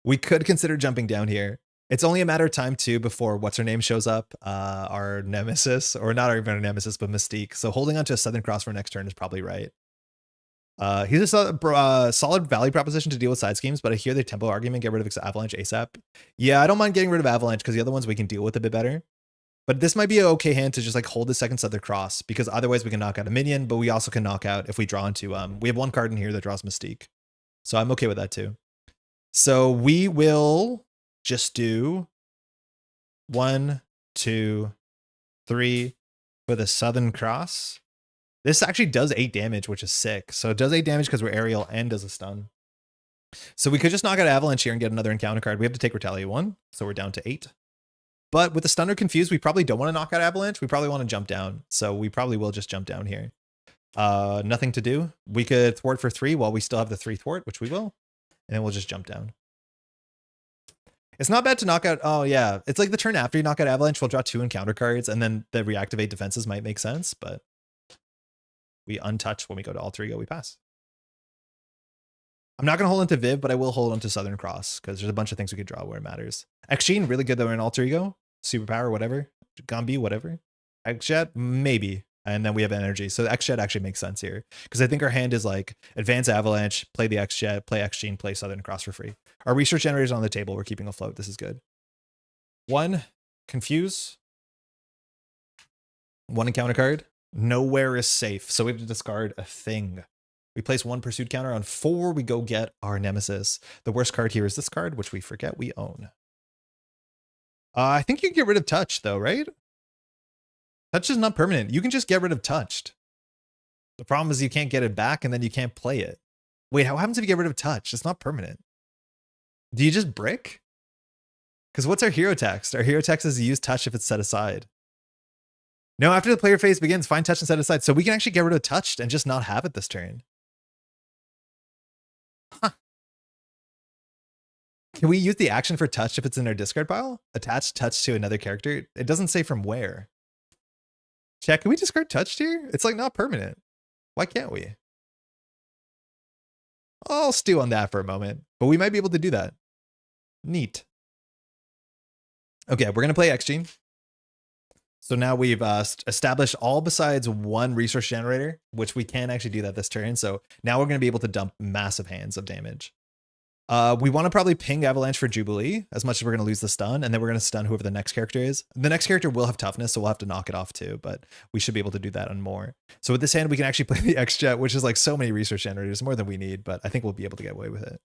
We could consider jumping down here. It's only a matter of time too before what's her name shows up, our nemesis, or not even our nemesis, but Mystique. So holding on to a Southern Cross for next turn is probably right. He's a solid value proposition to deal with side schemes, but I hear the tempo argument, get rid of Avalanche ASAP. Yeah, I don't mind getting rid of Avalanche because the other ones we can deal with a bit better. But this might be an okay hand to just like hold the second Southern Cross, because otherwise we can knock out a minion, but we also can knock out if we draw into, we have 1 card in here that draws Mystique. So I'm okay with that too. So we will just do 1, 2, 3 for the Southern Cross. This actually does 8 damage, which is sick. So it does 8 damage because we're aerial and does a stun. So we could just knock out Avalanche here and get another encounter card. We have to take Retaliate 1, so we're down to 8. But with the Stunner Confused, we probably don't want to knock out Avalanche. We probably want to jump down. So we probably will just jump down here. Nothing to do. We could thwart for 3 while we still have the 3 thwart, which we will. And then we'll just jump down. It's not bad to knock out. Oh, yeah. It's like the turn after you knock out Avalanche, we'll draw 2 encounter cards. And then the reactivate defenses might make sense. But we untouch when we go to Alter Ego, we pass. I'm not going to hold onto Viv, but I will hold onto Southern Cross because there's a bunch of things we could draw where it matters. X-Gene, really good though in Alter Ego. Superpower, whatever. Gumby, whatever. X-Jet, maybe. And then we have energy. So the X-Jet actually makes sense here. Because I think our hand is like advance Avalanche, play the X-Jet, play X-Gene, play Southern Cross for free. Our research generators on the table. We're keeping afloat. This is good. 1, Confuse. 1 encounter card. Nowhere is safe. So we have to discard a thing. We place 1 pursuit counter on 4. We go get our nemesis. The worst card here is this card, which we forget we own. I think you can get rid of touch though, right? Touch is not permanent. You can just get rid of touched. The problem is you can't get it back and then you can't play it. Wait, how happens if you get rid of touch? It's not permanent. Do you just brick? Because what's our hero text? Our hero text is use touch if it's set aside. No, after the player phase begins, find touch and set aside. So we can actually get rid of touched and just not have it this turn. Huh. Can we use the action for touch if it's in our discard pile? Attach touch to another character. It doesn't say from where. Chat, can we discard touched here? It's like not permanent. Why can't we? I'll stew on that for a moment, but we might be able to do that. Neat. Okay, we're going to play X-Gene. So now we've established all besides 1 resource generator, which we can actually do that this turn. So now we're going to be able to dump massive hands of damage. We want to probably ping Avalanche for Jubilee as much as we're going to lose the stun, and then we're going to stun whoever the next character is. The next character will have toughness, so we'll have to knock it off too, but we should be able to do that on more. So with this hand, we can actually play the X-Jet, which is like so many resource generators, more than we need, but I think we'll be able to get away with it.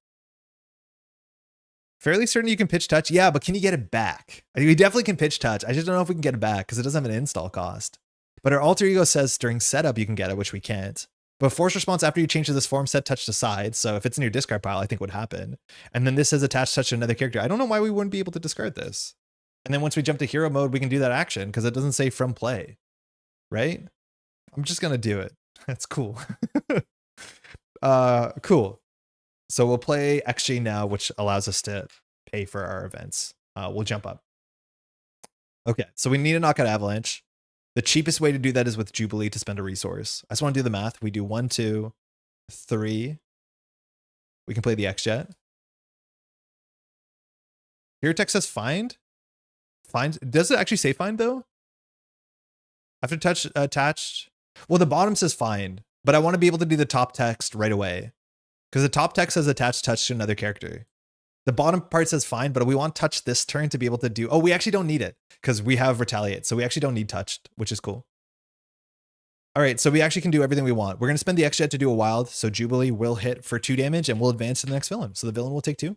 Fairly certain you can pitch touch. Yeah, but can you get it back? I think we definitely can pitch touch. I just don't know if we can get it back because it doesn't have an install cost. But our alter ego says during setup you can get it, which we can't. But force response after you change to this form, set touch to side. So if it's in your discard pile, I think would happen. And then this says attach touch to another character. I don't know why we wouldn't be able to discard this. And then once we jump to hero mode, we can do that action because it doesn't say from play, right? I'm just going to do it. That's cool. Cool. So we'll play XG now, which allows us to pay for our events. We'll jump up. Okay, so we need to knock out Avalanche. The cheapest way to do that is with Jubilee to spend a resource. I just want to do the math. We do 1, 2, 3. We can play the X-Jet. Here text says find. Find. Does it actually say find though? After touch attached. Well, the bottom says find, but I want to be able to do the top text right away. Because the top text says attached touch to another character. The bottom part says find, but we want touch this turn to be able to do. Oh, we actually don't need it because we have retaliate. So we actually don't need touched, which is cool. All right, so we actually can do everything we want. We're going to spend the X-Jet to do a wild. So Jubilee will hit for 2 damage and we'll advance to the next villain. So the villain will take 2.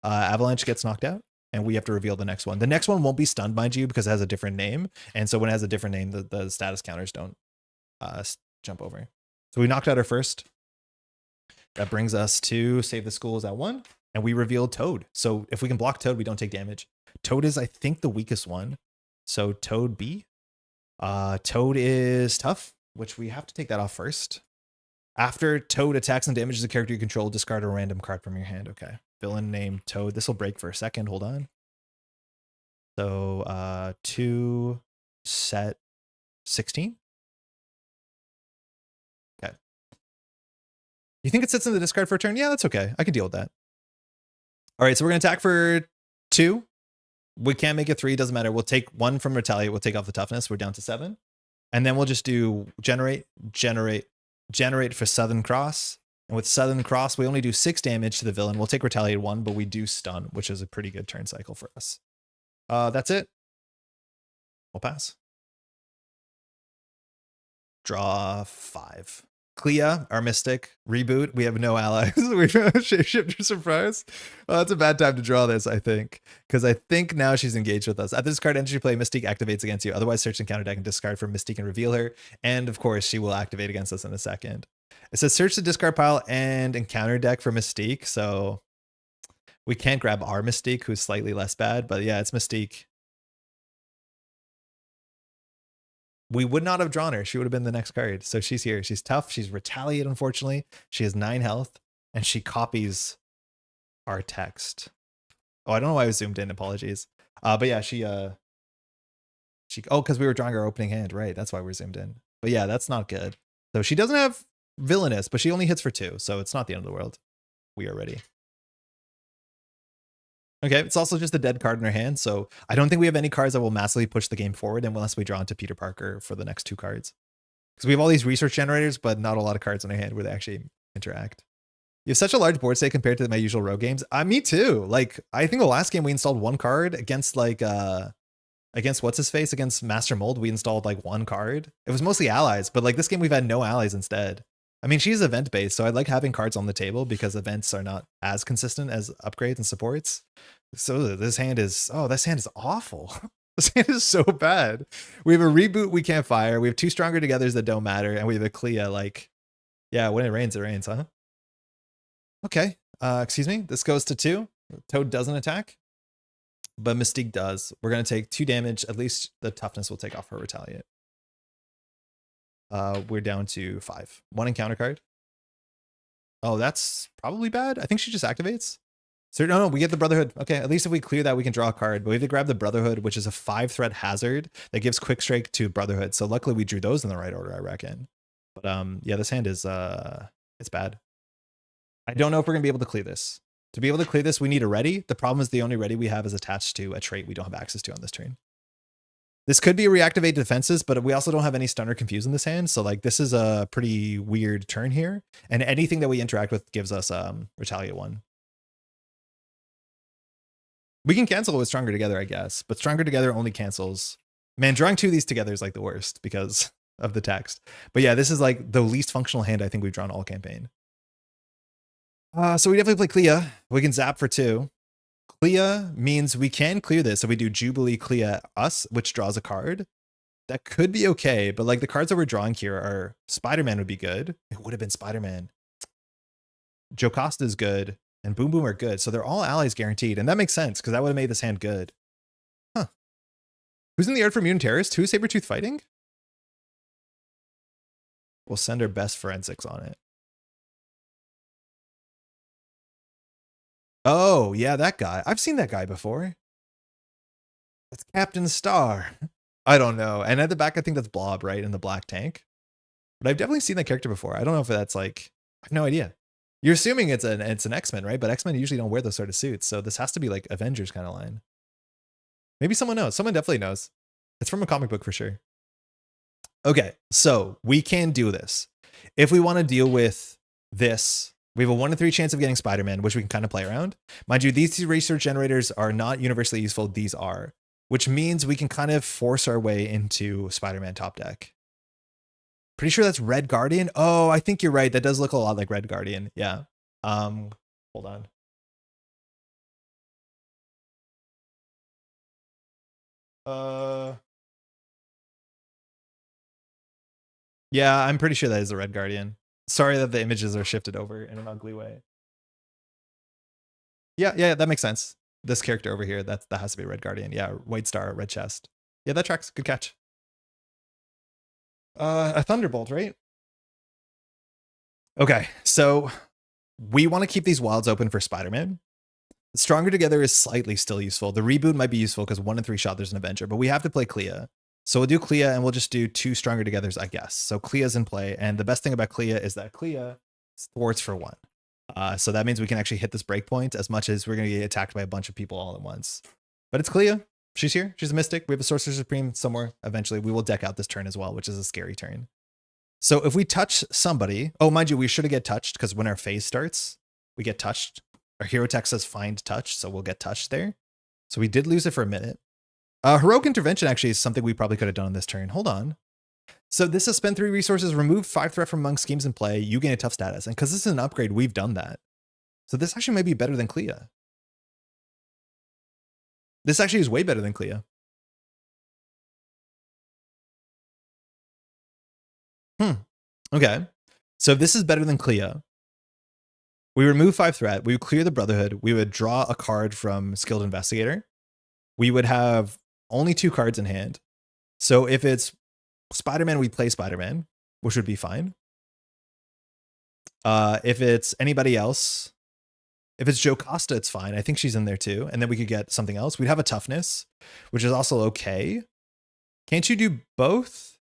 Avalanche gets knocked out and we have to reveal the next one. The next one won't be stunned, mind you, because it has a different name. And so when it has a different name, the status counters don't jump over. So we knocked out our first. That brings us to save the schools at 1. And we revealed Toad. So if we can block Toad, we don't take damage. Toad is, I think, the weakest one. So Toad B. Toad is tough, which we have to take that off first. After Toad attacks and damages a character you control, discard a random card from your hand. Okay. Villain named Toad. This will break for a second. Hold on. So 2 set 16. Okay. You think it sits in the discard for a turn? Yeah, that's okay. I can deal with that. All right, so we're going to attack for 2. We can't make it 3. Doesn't matter. We'll take 1 from retaliate. We'll take off the toughness. We're down to 7. And then we'll just do generate for Southern Cross. And with Southern Cross, we only do 6 damage to the villain. We'll take retaliate 1, but we do stun, which is a pretty good turn cycle for us. That's it. We'll pass. Draw 5. Clea, our mystic, reboot. We have no allies. We shapeshifter surprise. Oh, that's a bad time to draw this, I think, because I think now she's engaged with us. At this card entry play, Mystique activates against you. Otherwise, search encounter deck and discard from Mystique and reveal her. And of course, she will activate against us in a second. It says search the discard pile and encounter deck for Mystique. So we can't grab our Mystique, who's slightly less bad, but yeah, it's Mystique. We would not have drawn her. She would have been the next card. So she's here. She's tough. She's retaliate, unfortunately. She has 9 health and she copies our text. Oh, I don't know why I was zoomed in. Apologies. But yeah, oh, because we were drawing our opening hand. Right. That's why we're zoomed in. But yeah, that's not good. So she doesn't have villainous, but she only hits for 2. So it's not the end of the world. We are ready. Okay, it's also just a dead card in our hand, so I don't think we have any cards that will massively push the game forward unless we draw into Peter Parker for the next 2 cards. Because we have all these research generators, but not a lot of cards in our hand where they actually interact. You have such a large board state compared to my usual rogue games. Me too. Like, I think the last game we installed 1 card against against what's his face, against Master Mold, we installed like 1 card. It was mostly allies, but like this game we've had no allies instead. I mean, she's event based, so I like having cards on the table because events are not as consistent as upgrades and supports. So this hand is, oh, this hand is awful. This hand is so bad. We have a reboot we can't fire. We have 2 stronger togethers that don't matter. And we have a Clea, like, yeah, when it rains, huh? Okay. Excuse me. This goes to 2. Toad doesn't attack, but Mystique does. We're going to take 2 damage. At least the toughness will take off her retaliate. We're down to 5. 1 encounter card. Oh, that's probably bad. I think she just activates. So no, we get the Brotherhood. Okay, at least if we clear that, we can draw a card. But we have to grab the Brotherhood, which is a 5-threat hazard that gives quick strike to Brotherhood. So luckily we drew those in the right order, I reckon. But yeah, this hand is it's bad. I don't know if we're gonna be able to clear this. To be able to clear this, we need a ready. The problem is the only ready we have is attached to a trait we don't have access to on this turn. This could be a reactivate defenses, but we also don't have any stun or confuse in this hand. So like this is a pretty weird turn here. And anything that we interact with gives us retaliate 1. We can cancel it with Stronger Together, I guess, but Stronger Together only cancels. Man, drawing 2 of these together is like the worst because of the text. But yeah, this is like the least functional hand I think we've drawn all campaign. So we definitely play Clea. We can zap for 2. Clea means we can clear this if we do Jubilee Clea us, which draws a card. That could be okay, but like the cards that we're drawing here are Spider-Man would be good. It would have been Spider-Man. Jocosta's good. And Boom Boom are good. So they're all allies guaranteed. And that makes sense because that would have made this hand good. Huh. Who's in the yard for Mutant Terrorist? Who's Sabretooth fighting? We'll send our best forensics on it. Oh, yeah, that guy. I've seen that guy before. That's Captain Star. I don't know. And at the back, I think that's Blob, right? In the black tank. But I've definitely seen that character before. I don't know if that's like, I have no idea. You're assuming it's an X-Men, right? But X-Men usually don't wear those sort of suits. So this has to be like Avengers kind of line. Maybe someone knows. Someone definitely knows. It's from a comic book for sure. Okay, so we can do this. If we want to deal with this, we have a 1 in 3 chance of getting Spider-Man, which we can kind of play around. Mind you, these two research generators are not universally useful. These are, which means we can kind of force our way into Spider-Man top deck. Pretty sure that's Red Guardian. Oh, I think you're right. That does look a lot like Red Guardian. Yeah. Hold on. Yeah, I'm pretty sure that is a Red Guardian. Sorry that the images are shifted over in an ugly way. Yeah, that makes sense. This character over here, that has to be Red Guardian. Yeah, white star, red chest. Yeah, that tracks. Good catch. A Thunderbolt, right? Okay, so we want to keep these wilds open for Spider-Man. Stronger Together is slightly still useful. The reboot might be useful because 1 in 3 shot there's an Avenger, but we have to play Clea. So we'll do Clea and we'll just do 2 Stronger Togethers, I guess. So Clea's in play, and the best thing about Clea is that Clea thwarts for 1. So that means we can actually hit this breakpoint as much as we're going to get attacked by a bunch of people all at once. But it's Clea. She's here. She's a Mystic. We have a Sorcerer Supreme somewhere. Eventually, we will deck out this turn as well, which is a scary turn. So if we touch somebody, oh, mind you, we should get touched because when our phase starts, we get touched. Our hero tech says find touch, so we'll get touched there. So we did lose it for a minute. Heroic Intervention actually is something we probably could have done on this turn. Hold on. So this is spend 3 resources, remove 5 threat from among schemes in play. You gain a tough status. And because this is an upgrade, we've done that. So this actually might be better than Clea. This actually is way better than Clea. Okay. So if this is better than Clea, we remove 5 threat, we would clear the Brotherhood, we would draw a card from Skilled Investigator. We would have only 2 cards in hand. So if it's Spider-Man, we play Spider-Man, which would be fine. If it's anybody else, if it's Joe Costa, it's fine. I think she's in there too. And then we could get something else. We'd have a Toughness, which is also okay. Can't you do both?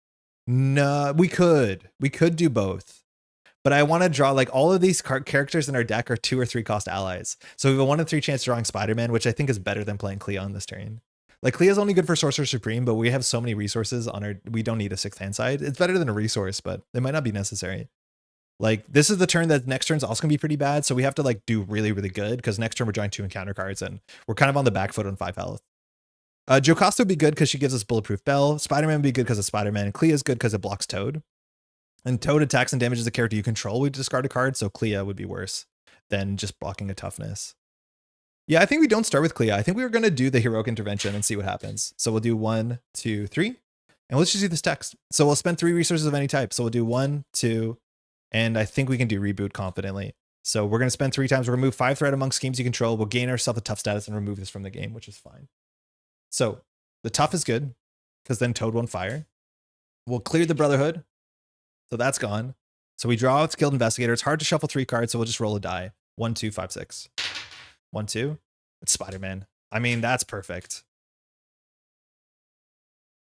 No, we could. We could do both. But I want to draw, like, all of these characters in our deck are 2 or 3 cost allies. So we have a 1 in 3 chance drawing Spider-Man, which I think is better than playing Clea on this turn. Like, Clea's only good for Sorcerer Supreme, but we have so many resources on our, we don't need a 6th hand side. It's better than a resource, but it might not be necessary. Like, this is the turn that next turn's also gonna be pretty bad, so we have to, like, do really, really good, because next turn we're drawing 2 encounter cards, and we're kind of on the back foot on 5 health. Joe Costa would be good because she gives us Bulletproof Bell. Spider-Man would be good because of Spider-Man. Clea is good because it blocks Toad. And Toad attacks and damages a character you control. We discard a card, so Clea would be worse than just blocking a Toughness. Yeah, I think we don't start with Clea. I think we were going to do the Heroic Intervention and see what happens. So we'll do 1, 2, 3. And let's just do this text. So we'll spend 3 resources of any type. So we'll do 1, 2, and I think we can do Reboot confidently. So we're going to spend 3 times. We're going to remove 5 threat among schemes you control. We'll gain ourselves a tough status and remove this from the game, which is fine. So the tough is good because then Toad won't fire. We'll clear the Brotherhood. So that's gone. So we draw out Skilled Investigator. It's hard to shuffle 3 cards, so we'll just roll a die. 1, 2, 5, 6. 1, 2. It's Spider-Man. I mean, that's perfect.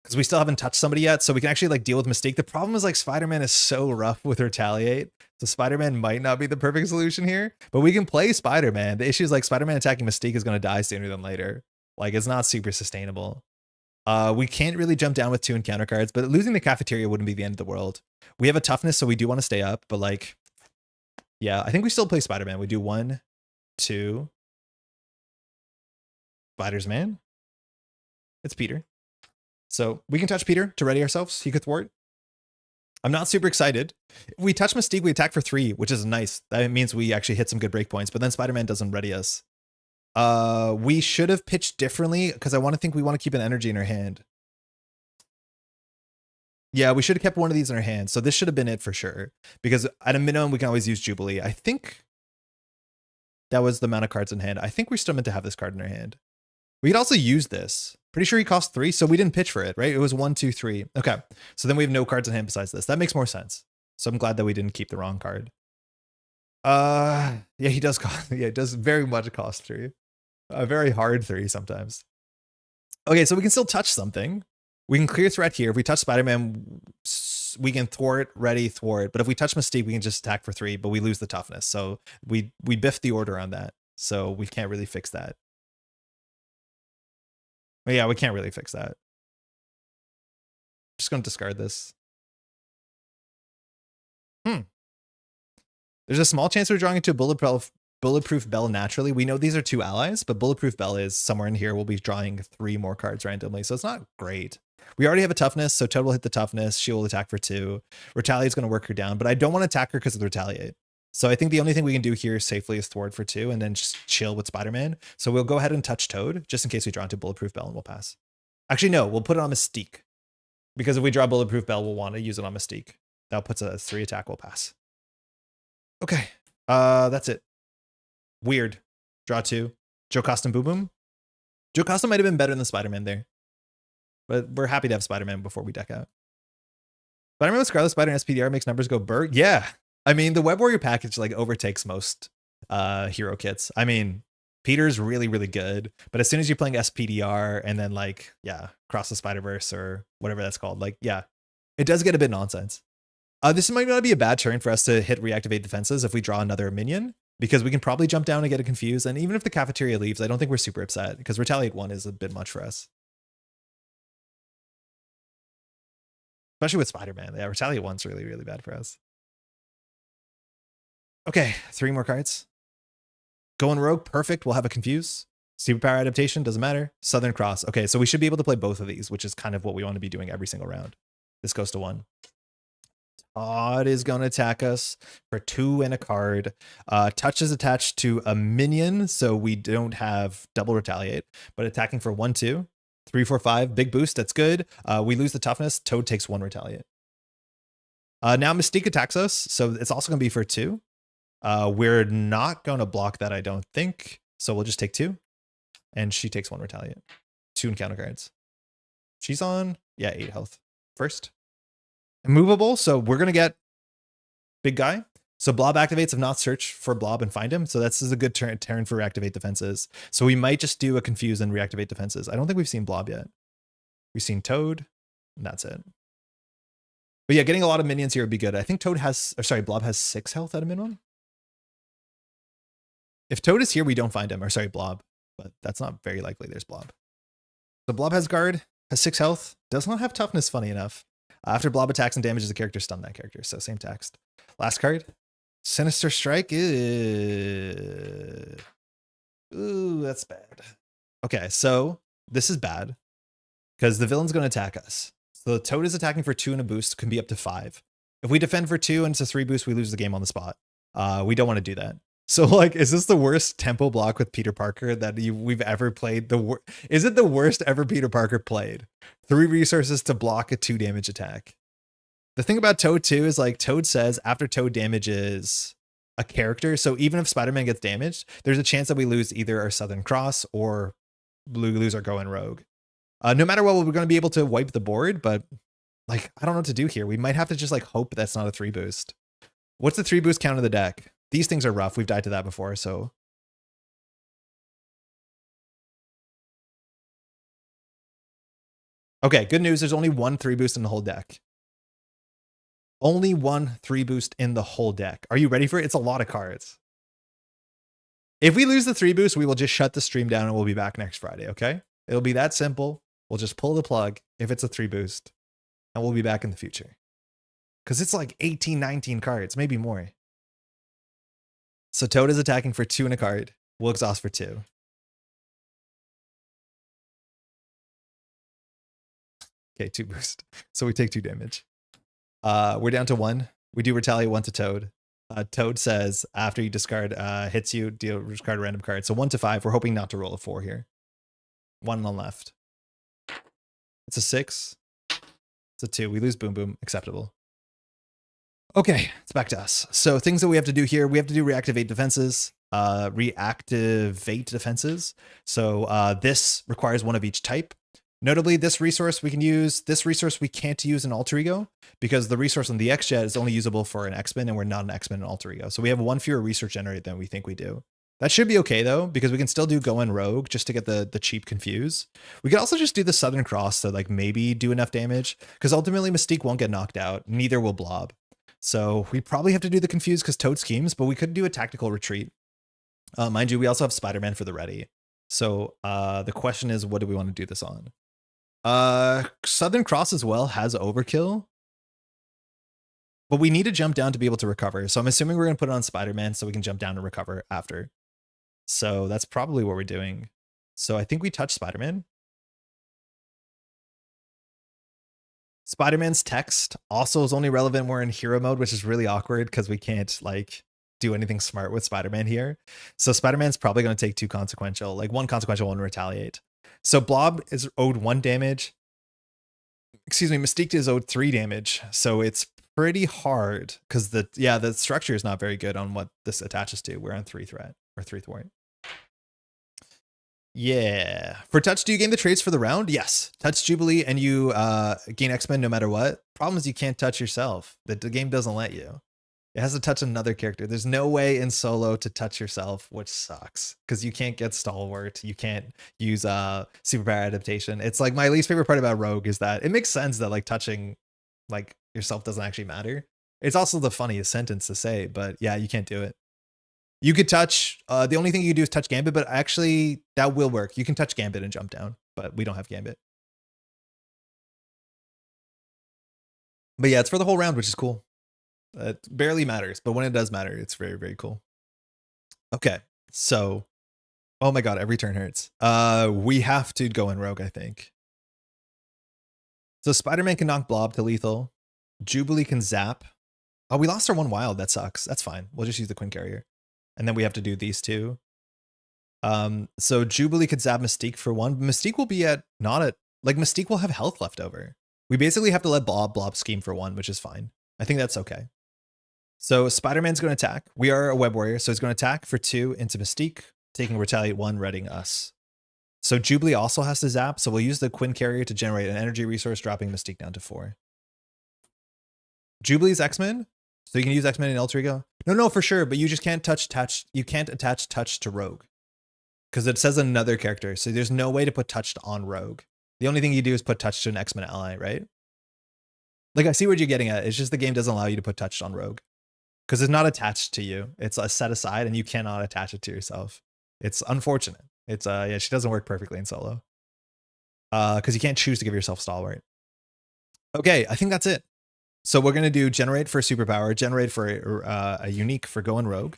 Because we still haven't touched somebody yet, so we can actually, like, deal with Mystique. The problem is, like, Spider-Man is so rough with Retaliate, so Spider-Man might not be the perfect solution here, but we can play Spider-Man. The issue is, like, Spider-Man attacking Mystique is going to die sooner than later. Like, it's not super sustainable. We can't really jump down with 2 encounter cards, but losing the Cafeteria wouldn't be the end of the world. We have a Toughness, so we do want to stay up, but, like, yeah, I think we still play Spider-Man. We do 1, 2. Spider-Man. It's Peter. So we can touch Peter to ready ourselves. He could thwart. I'm not super excited. If we touch Mystique, we attack for 3, which is nice. That means we actually hit some good breakpoints, but then Spider-Man doesn't ready us. We should have pitched differently because I want to keep an energy in our hand. Yeah, we should have kept one of these in our hand. So this should have been it for sure. Because at a minimum, we can always use Jubilee. I think that was the amount of cards in hand. I think we're still meant to have this card in our hand. We could also use this. Pretty sure he cost 3, so we didn't pitch for it, right? It was 1, 2, 3. Okay, so then we have no cards in hand besides this. That makes more sense. So I'm glad that we didn't keep the wrong card. Yeah, he does cost. Yeah, it does very much cost 3. A very hard 3 sometimes. Okay, so we can still touch something. We can clear threat here. If we touch Spider-Man, we can thwart, ready, thwart. But if we touch Mystique, we can just attack for 3, but we lose the toughness. So we biff the order on that. So we can't really fix that. But yeah, we can't really fix that. Just going to discard this. There's a small chance we're drawing into a Bulletproof Bell naturally. We know these are 2 allies, but Bulletproof Bell is somewhere in here. We'll be drawing 3 more cards randomly, so it's not great. We already have a toughness, so Toad will hit the toughness. She will attack for 2. Retaliate's going to work her down, but I don't want to attack her because of the Retaliate. So I think the only thing we can do here safely is thwart for 2 and then just chill with Spider-Man. So we'll go ahead and touch Toad just in case we draw into Bulletproof Bell and we'll pass. Actually, no, we'll put it on Mystique. Because if we draw Bulletproof Bell, we'll want to use it on Mystique. That puts a 3 attack, we'll pass. Okay, that's it. Weird. Draw 2. Joe Costum Boom Boom. Joe Costum might have been better than Spider-Man there. But we're happy to have Spider-Man before we deck out. Spider-Man with Scarlet Spider and SPDR makes numbers go burr. Yeah. I mean, the Web Warrior package like overtakes most hero kits. I mean, Peter's really, really good. But as soon as you're playing SPDR and then like, yeah, Cross the Spider-Verse or whatever that's called, like, yeah, it does get a bit nonsense. This might not be a bad turn for us to hit reactivate defenses if we draw another minion, because we can probably jump down and get it confused. And even if the cafeteria leaves, I don't think we're super upset because Retaliate 1 is a bit much for us. Especially with Spider-Man. Yeah, Retaliate 1's really, really bad for us. Okay, 3 more cards. Going Rogue, perfect. We'll have a Confuse. Superpower Adaptation, doesn't matter. Southern Cross. Okay, so we should be able to play both of these, which is kind of what we want to be doing every single round. This goes to 1. Todd is going to attack us for 2 and a card. Touch is attached to a minion, so we don't have double Retaliate, but attacking for 1, 2, 3, 4, 5. Big boost. That's good. We lose the toughness. Toad takes 1 Retaliate. Now Mystique attacks us, so it's also going to be for 2. We're not going to block that, I don't think. So we'll just take 2. And she takes 1 Retaliate. 2 encounter cards. She's on, yeah, 8 health. First. Immovable, so we're going to get big guy. So Blob activates if not search for Blob and find him. So this is a good turn for reactivate defenses. So we might just do a confuse and reactivate defenses. I don't think we've seen Blob yet. We've seen Toad, and that's it. But yeah, getting a lot of minions here would be good. I think Toad has, or sorry, Blob has 6 health at a minimum. If Toad is here, we don't find him, or sorry, Blob. But that's not very likely. There's Blob. So Blob has guard, has 6 health, does not have toughness, funny enough. After Blob attacks and damages a character, stun that character. So same text. Last card. Sinister Strike. Ooh, that's bad. Okay, so this is bad because the villain's going to attack us. So the Toad is attacking for 2 and a boost, can be up to 5. If we defend for 2 and it's a 3 boost, we lose the game on the spot. We don't want to do that. So like, is this the worst tempo block with Peter Parker that we've ever played? Is it the worst ever Peter Parker played? 3 resources to block a 2 damage attack. The thing about Toad too is like Toad says after Toad damages a character, so even if Spider-Man gets damaged, there's a chance that we lose either our Southern Cross or lose our Going Rogue. No matter what, we're going to be able to wipe the board, but like, I don't know what to do here. We might have to just like hope that's not a 3 boost. What's the 3 boost count of the deck? These things are rough. We've died to that before, so. Okay, good news. There's only 1 3 boost in the whole deck. Only 1 3 boost in the whole deck. Are you ready for it? It's a lot of cards. If we lose the 3 boost, we will just shut the stream down and we'll be back next Friday, okay? It'll be that simple. We'll just pull the plug if it's a 3 boost, and we'll be back in the future. Because it's like 18, 19 cards, maybe more. So Toad is attacking for 2 and a card. We'll exhaust for 2. Okay, 2 boost. So we take 2 damage. We're down to 1. We do retaliate 1 to Toad. Toad says after you discard hits you, discard a random card. So 1 to 5. We're hoping not to roll a 4 here. 1 on left. It's a 6. It's a 2. We lose Boom Boom. Acceptable. Okay, it's back to us. So things that we have to do here, we have to do reactivate defenses. So this requires 1 of each type. Notably, this resource we can use, this resource we can't use in Alter Ego because the resource on the X-Jet is only usable for an X-Men and we're not an X-Men in Alter Ego. So we have one fewer research generated than we think we do. That should be okay though, because we can still do Go in Rogue just to get the cheap confuse. We could also just do the Southern Cross to like maybe do enough damage because ultimately Mystique won't get knocked out. Neither will Blob. So we probably have to do the confuse because Toad schemes, but we could do a tactical retreat. Mind you, we also have Spider-Man for the ready. So the question is, what do we want to do this on? Southern Cross as well has overkill, but we need to jump down to be able to recover. So I'm assuming we're going to put it on Spider-Man so we can jump down and recover after. So that's probably what we're doing. So I think we touch Spider-Man. Spider-Man's text also is only relevant when we're in hero mode, which is really awkward because we can't like do anything smart with Spider-Man here. So Spider-Man's probably going to take 2 consequential, like 1 consequential, 1 retaliate. So Blob is owed 1 damage. Excuse me, Mystique is owed 3 damage. So it's pretty hard because the structure is not very good on what this attaches to. We're on 3 threat or 3 thwart. Yeah. For touch, do you gain the traits for the round? Yes. Touch Jubilee and you gain X-Men no matter what. Problem is you can't touch yourself. The game doesn't let you. It has to touch another character. There's no way in solo to touch yourself, which sucks because you can't get Stalwart. You can't use superpower adaptation. It's like my least favorite part about Rogue is that it makes sense that like touching like yourself doesn't actually matter. It's also the funniest sentence to say, but yeah, you can't do it. You could touch, the only thing you do is touch Gambit, but actually that will work. You can touch Gambit and jump down, but we don't have Gambit. But yeah, it's for the whole round, which is cool. It barely matters, but when it does matter, it's very, very cool. Okay, so, oh my god, every turn hurts. We have to go in Rogue, I think. So Spider-Man can knock Blob to lethal. Jubilee can zap. Oh, we lost our 1 wild. That sucks. That's fine. We'll just use the Quinn Carrier. And then we have to do these 2. So Jubilee could zap Mystique for 1. Mystique will be at, not at, like Mystique will have health left over. We basically have to let Blob scheme for 1, which is fine. I think that's okay. So Spider-Man's going to attack. We are a web warrior, so he's going to attack for 2 into Mystique, taking retaliate 1, readying us. So Jubilee also has to zap, so we'll use the Quinn Carrier to generate an energy resource, dropping Mystique down to 4. Jubilee's X-Men, so you can use X-Men in Alter Ego. No, for sure, but you just can't touch. You can't attach touch to Rogue because it says another character, so there's no way to put touch on Rogue. The only thing you do is put touch to an X-Men ally, right? Like I see what you're getting at. It's just the game doesn't allow you to put touch on Rogue. Because it's not attached to you. It's a set aside and you cannot attach it to yourself. It's unfortunate. It's yeah, she doesn't work perfectly in solo. Because you can't choose to give yourself Stalwart. Okay, I think that's it. So we're gonna do generate for superpower, generate for a unique for going rogue.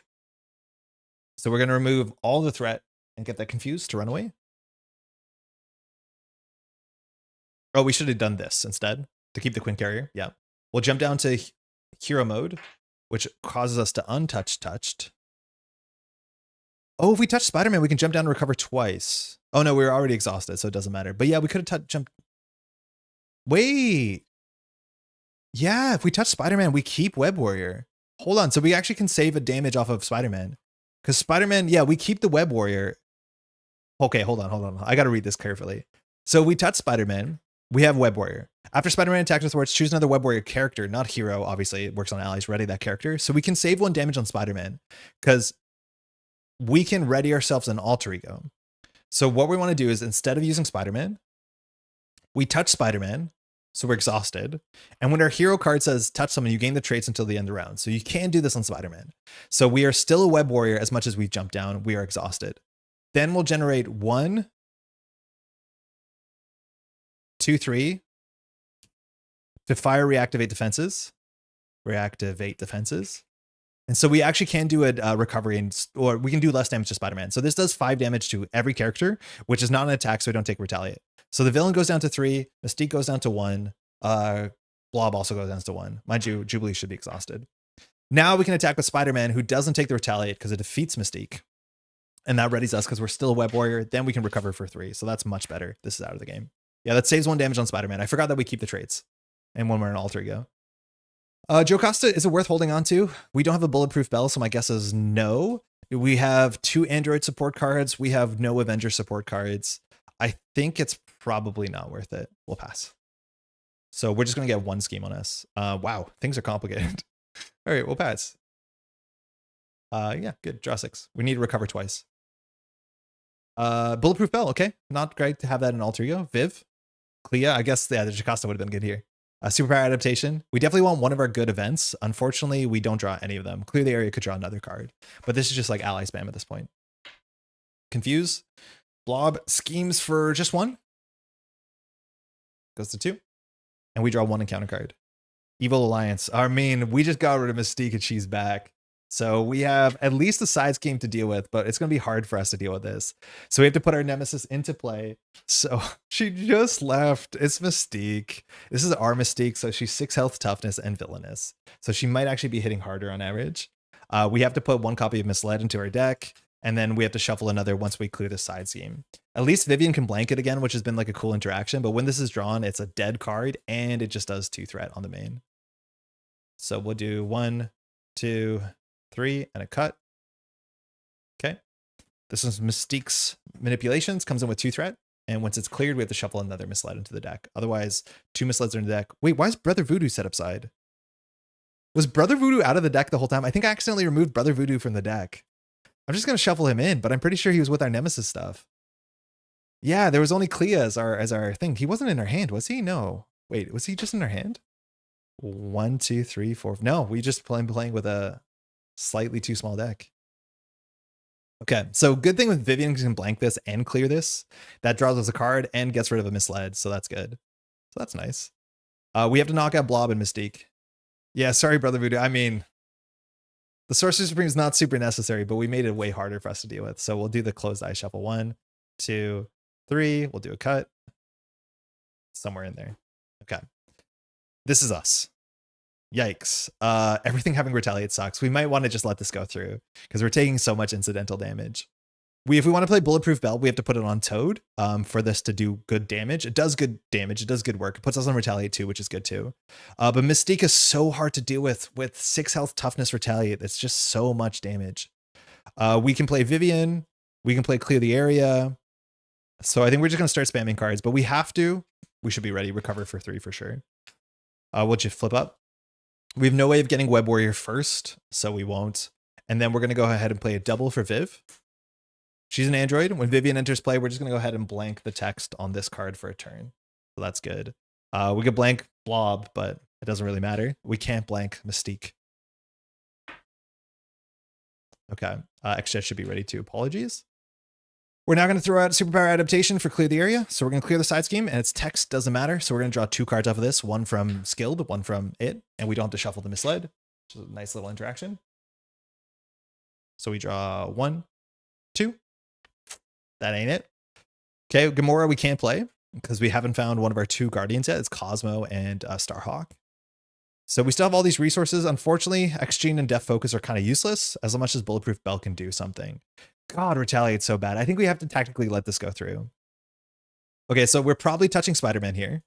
So we're gonna remove all the threat and get that confused to run away. Oh, we should have done this instead to keep the Quinn Carrier. Yeah. We'll jump down to hero mode, which causes us to untouch touched. Oh, if we touch Spider-Man, we can jump down and recover twice. Oh no, we were already exhausted, so it doesn't matter. But yeah, we could have jumped. Wait. Yeah, if we touch Spider-Man, we keep Web Warrior. Hold on, so we actually can save a damage off of Spider-Man. Because Spider-Man, yeah, we keep the Web Warrior. Okay, hold on. I gotta read this carefully. So we touch Spider-Man, we have Web Warrior. After Spider-Man attacks with words, choose another Web Warrior character, not hero. Obviously, it works on allies. Ready that character. So we can save 1 damage on Spider-Man because we can ready ourselves an alter ego. So what we want to do is instead of using Spider-Man, we touch Spider-Man. So we're exhausted. And when our hero card says touch someone, you gain the traits until the end of the round. So you can do this on Spider-Man. So we are still a Web Warrior as much as we've jumped down. We are exhausted. Then we'll generate 1, 2, 3 to fire reactivate defenses. Reactivate defenses. And so we actually can do a recovery, or we can do less damage to Spider-Man. So this does 5 damage to every character, which is not an attack, so we don't take retaliate. So the villain goes down to 3, Mystique goes down to 1, Blob also goes down to 1. Mind you, Jubilee should be exhausted. Now we can attack with Spider-Man, who doesn't take the retaliate because it defeats Mystique. And that readies us because we're still a Web Warrior. Then we can recover for 3. So that's much better. This is out of the game. Yeah, that saves 1 damage on Spider-Man. I forgot that we keep the traits. And when we're in alter ego. Joe Costa, is it worth holding on to? We don't have a bulletproof bell, so my guess is no. We have 2 Android support cards. We have no Avenger support cards. I think it's probably not worth it. We'll pass. So we're just going to get one scheme on us. Wow, things are complicated. All right, we'll pass. Yeah, good. Draw 6. We need to recover twice. Bulletproof Bell, okay. Not great to have that in Alter Ego. Viv. Clea, I guess, yeah, the Jocasta would have been good here. Superpower Adaptation. We definitely want one of our good events. Unfortunately, we don't draw any of them. Clear the Area could draw another card. But this is just like ally spam at this point. Confuse. Blob schemes for just 1. Goes to 2. And we draw 1 encounter card. Evil Alliance. I mean, we just got rid of Mystique and she's back. So we have at least a side scheme to deal with, but it's going to be hard for us to deal with this. So we have to put our Nemesis into play. So she just left. It's Mystique. This is our Mystique. So she's 6 health, toughness, and villainous. So she might actually be hitting harder on average. We have to put 1 copy of Misled into our deck. And then we have to shuffle another once we clear the side scheme. At least Vivian can blank it again, which has been like a cool interaction. But when this is drawn, it's a dead card and it just does 2 threat on the main. So we'll do 1, 2, 3, and a cut. Okay. This is Mystique's Manipulations, comes in with 2 threat. And once it's cleared, we have to shuffle another Misled into the deck. Otherwise, 2 Misleds are in the deck. Wait, why is Brother Voodoo set upside? Was Brother Voodoo out of the deck the whole time? I think I accidentally removed Brother Voodoo from the deck. I'm just going to shuffle him in, but I'm pretty sure he was with our Nemesis stuff. Yeah, there was only Clea as our thing. He wasn't in our hand, was he? No. Wait, was he just in our hand? 1, 2, 3, 4. No, we just playing with a slightly too small deck. Okay, so good thing with Vivian can blank this and clear this. That draws us a card and gets rid of a Misled, so that's good. So that's nice. We have to knock out Blob and Mystique. Yeah, sorry, Brother Voodoo. I mean, the Sorcerer Supreme is not super necessary, but we made it way harder for us to deal with. So we'll do the closed eye shuffle. 1, 2, 3. We'll do a cut. Somewhere in there. Okay. This is us. Yikes. Everything having retaliate sucks. We might want to just let this go through because we're taking so much incidental damage. If we want to play Bulletproof Bell, we have to put it on Toad for this to do good damage. It does good damage. It does good work. It puts us on Retaliate too, which is good too. But Mystique is so hard to deal with 6 health, toughness, Retaliate. It's just so much damage. We can play Vivian. We can play Clear the Area. So I think we're just going to start spamming cards, but we have to. We should be ready. Recover for 3 for sure. We'll just flip up. We have no way of getting Web Warrior first, so we won't. And then we're going to go ahead and play a double for Viv. She's an android. When Vivian enters play, we're just going to go ahead and blank the text on this card for a turn. So that's good. We could blank Blob, but it doesn't really matter. We can't blank Mystique. Okay. Xjet should be ready too. Apologies. We're now going to throw out Superpower Adaptation for Clear the Area. So we're going to clear the side scheme, and its text doesn't matter. So we're going to draw 2 cards off of this, 1 from Skilled, 1 from it, and we don't have to shuffle the Misled, which is a nice little interaction. So we draw 1, 2. That ain't it. Okay, Gamora we can't play because we haven't found one of our 2 Guardians yet. It's Cosmo and Starhawk. So we still have all these resources. Unfortunately, X-Gene and Death Focus are kind of useless as much as Bulletproof Bell can do something. God, Retaliate's so bad. I think we have to tactically let this go through. Okay, so we're probably touching Spider-Man here,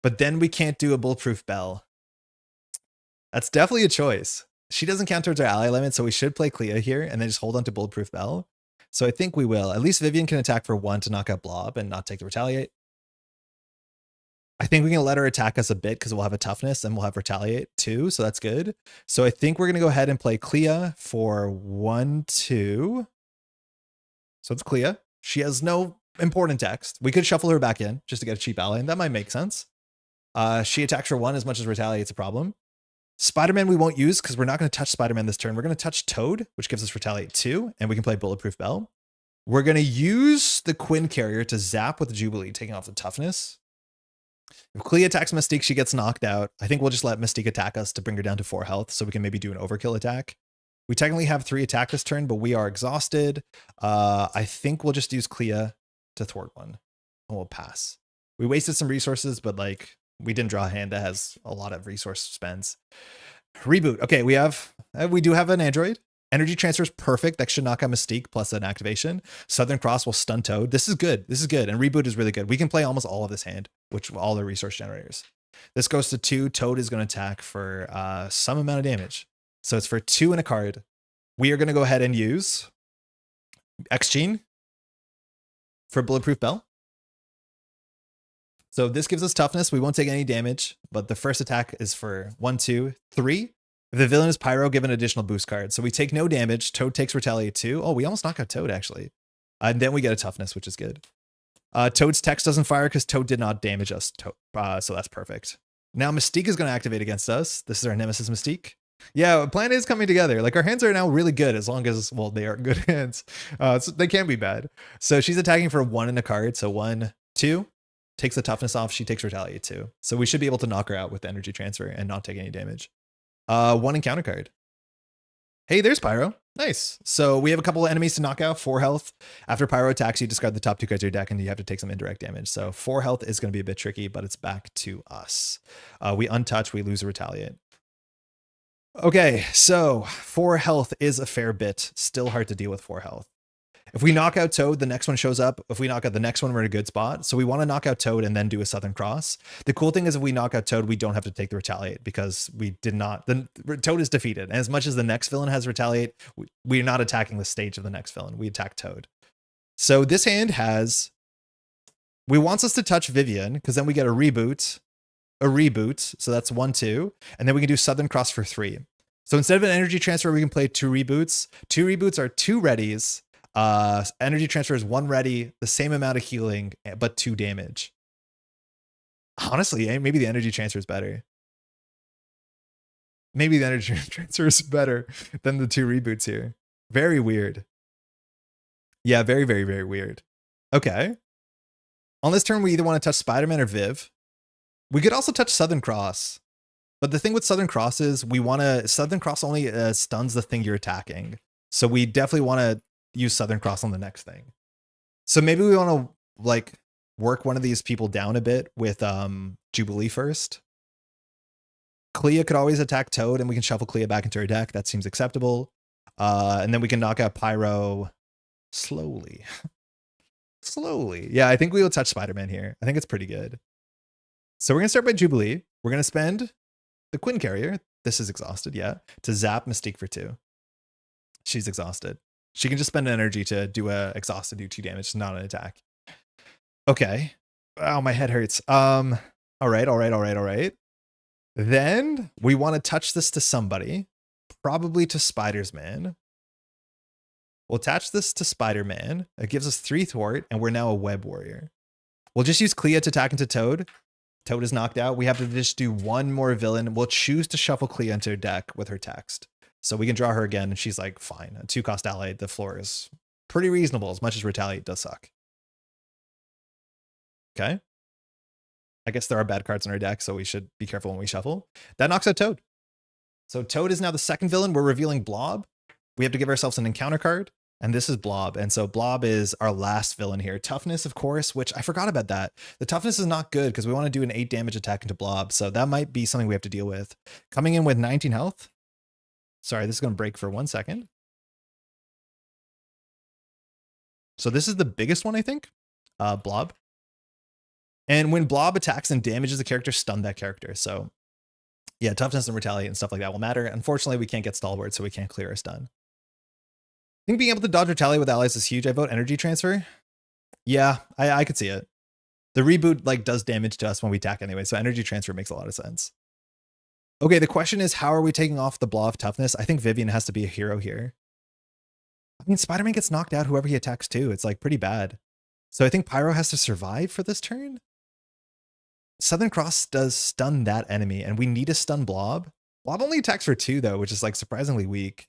but then we can't do a Bulletproof Bell. That's definitely a choice. She doesn't count towards our ally limit, so we should play Clea here and then just hold on to Bulletproof Bell. So I think we will. At least Vivian can attack for 1 to knock out Blob and not take the Retaliate. I think we can let her attack us a bit because we'll have a toughness and we'll have Retaliate too, so that's good. So I think we're going to go ahead and play Clea for 1, 2. So it's Clea. She has no important text. We could shuffle her back in just to get a cheap ally, and that might make sense. She attacks for 1 as much as Retaliate's a problem. Spider-Man we won't use because we're not going to touch Spider-Man this turn. We're going to touch Toad, which gives us Retaliate 2, and we can play Bulletproof Bell. We're going to use the Quinn Carrier to zap with the Jubilee, taking off the toughness. If Clea attacks Mystique, she gets knocked out. I think we'll just let Mystique attack us to bring her down to 4 health so we can maybe do an overkill attack. We technically have 3 attack this turn, but we are exhausted. I think we'll just use Clea to thwart 1. And we'll pass. We wasted some resources, but like we didn't draw a hand that has a lot of resource spends. Reboot. Okay, we do have an android. Energy transfer is perfect. That should knock out Mystique plus an activation. Southern Cross will stun Toad. This is good. This is good. And reboot is really good. We can play almost all of this hand, which all the resource generators. This goes to 2. Toad is going to attack for some amount of damage. So it's for 2 and a card. We are going to go ahead and use X-Gene for Bulletproof Bell. So this gives us toughness. We won't take any damage, but the first attack is for 1, 2, 3. If the villain is Pyro, give an additional boost card. So we take no damage. Toad takes Retaliate 2. Oh, we almost knock out Toad, actually. And then we get a toughness, which is good. Toad's text doesn't fire because Toad did not damage us. So that's perfect. Now Mystique is going to activate against us. This is our Nemesis Mystique. Yeah, plan is coming together. Like, our hands are now really good as long as, well, they are good hands. So they can be bad. So she's attacking for 1 in a card. So 1, 2. Takes the toughness off. She takes Retaliate 2. So we should be able to knock her out with the energy transfer and not take any damage. 1 encounter card. Hey, there's Pyro. Nice. So we have a couple of enemies to knock out. 4 health. After Pyro attacks, you discard the top 2 cards of your deck and you have to take some indirect damage. So 4 health is going to be a bit tricky, but it's back to us. We untouch, we lose a Retaliate. Okay, so 4 health is a fair bit. Still hard to deal with 4 health. If we knock out Toad, the next one shows up. If we knock out the next one, we're in a good spot. So we want to knock out Toad and then do a Southern Cross. The cool thing is if we knock out Toad, we don't have to take the Retaliate because we did not. The Toad is defeated. And as much as the next villain has Retaliate, we're not attacking the stage of the next villain. We attack Toad. So this hand has... We wants us to touch Vivian because then we get a reboot. So that's 1, 2. And then we can do Southern Cross for 3. So instead of an energy transfer, we can play 2 reboots. 2 reboots are 2 readies. Energy transfer is 1 ready, the same amount of healing, but 2 damage. Honestly, maybe the energy transfer is better. Maybe the energy transfer is better than the 2 reboots here. Very weird. Yeah, very, very, very weird. Okay. On this turn, we either want to touch Spider-Man or Viv. We could also touch Southern Cross. But the thing with Southern Cross is Southern Cross only stuns the thing you're attacking. So we definitely want to use Southern Cross on the next thing. So maybe we want to like work one of these people down a bit with Jubilee first. Clea could always attack Toad and we can shuffle Clea back into her deck. That seems acceptable. And then we can knock out Pyro slowly. Slowly. Yeah, I think we will touch Spider-Man here. I think it's pretty good. So we're going to start by Jubilee. We're going to spend the Quinn Carrier. This is exhausted, yeah. To zap Mystique for 2. She's exhausted. She can just spend energy to do a exhausted, do 2 damage, not an attack. Okay. Oh, my head hurts. All right. Then we want to touch this to somebody, probably to Spider-Man. We'll attach this to Spider-Man. It gives us 3 thwart, and we're now a Web Warrior. We'll just use Clea to attack into Toad. Toad is knocked out. We have to just do 1 more villain. We'll choose to shuffle Clea into her deck with her text. So we can draw her again, and she's like, fine. A 2-cost ally, the floor is pretty reasonable, as much as Retaliate does suck. Okay. I guess there are bad cards in our deck, so we should be careful when we shuffle. That knocks out Toad. So Toad is now the second villain. We're revealing Blob. We have to give ourselves an encounter card, and this is Blob. And so Blob is our last villain here. Toughness, of course, which I forgot about that. The toughness is not good because we want to do an 8 damage attack into Blob, so that might be something we have to deal with. Coming in with 19 health. Sorry, this is going to break for 1 second. So this is the biggest one, I think. Blob. And when Blob attacks and damages a character, stun that character. So yeah, toughness and Retaliate and stuff like that will matter. Unfortunately, we can't get Stalwart, so we can't clear our stun. I think being able to dodge Retaliate with allies is huge. I vote energy transfer. Yeah, I could see it. The reboot like does damage to us when we attack anyway, so energy transfer makes a lot of sense. Okay, the question is, how are we taking off the Blob toughness? I think Vivian has to be a hero here. I mean, Spider-Man gets knocked out whoever he attacks too. It's like pretty bad. So I think Pyro has to survive for this turn. Southern Cross does stun that enemy, and we need to stun Blob. Blob only attacks for 2 though, which is like surprisingly weak.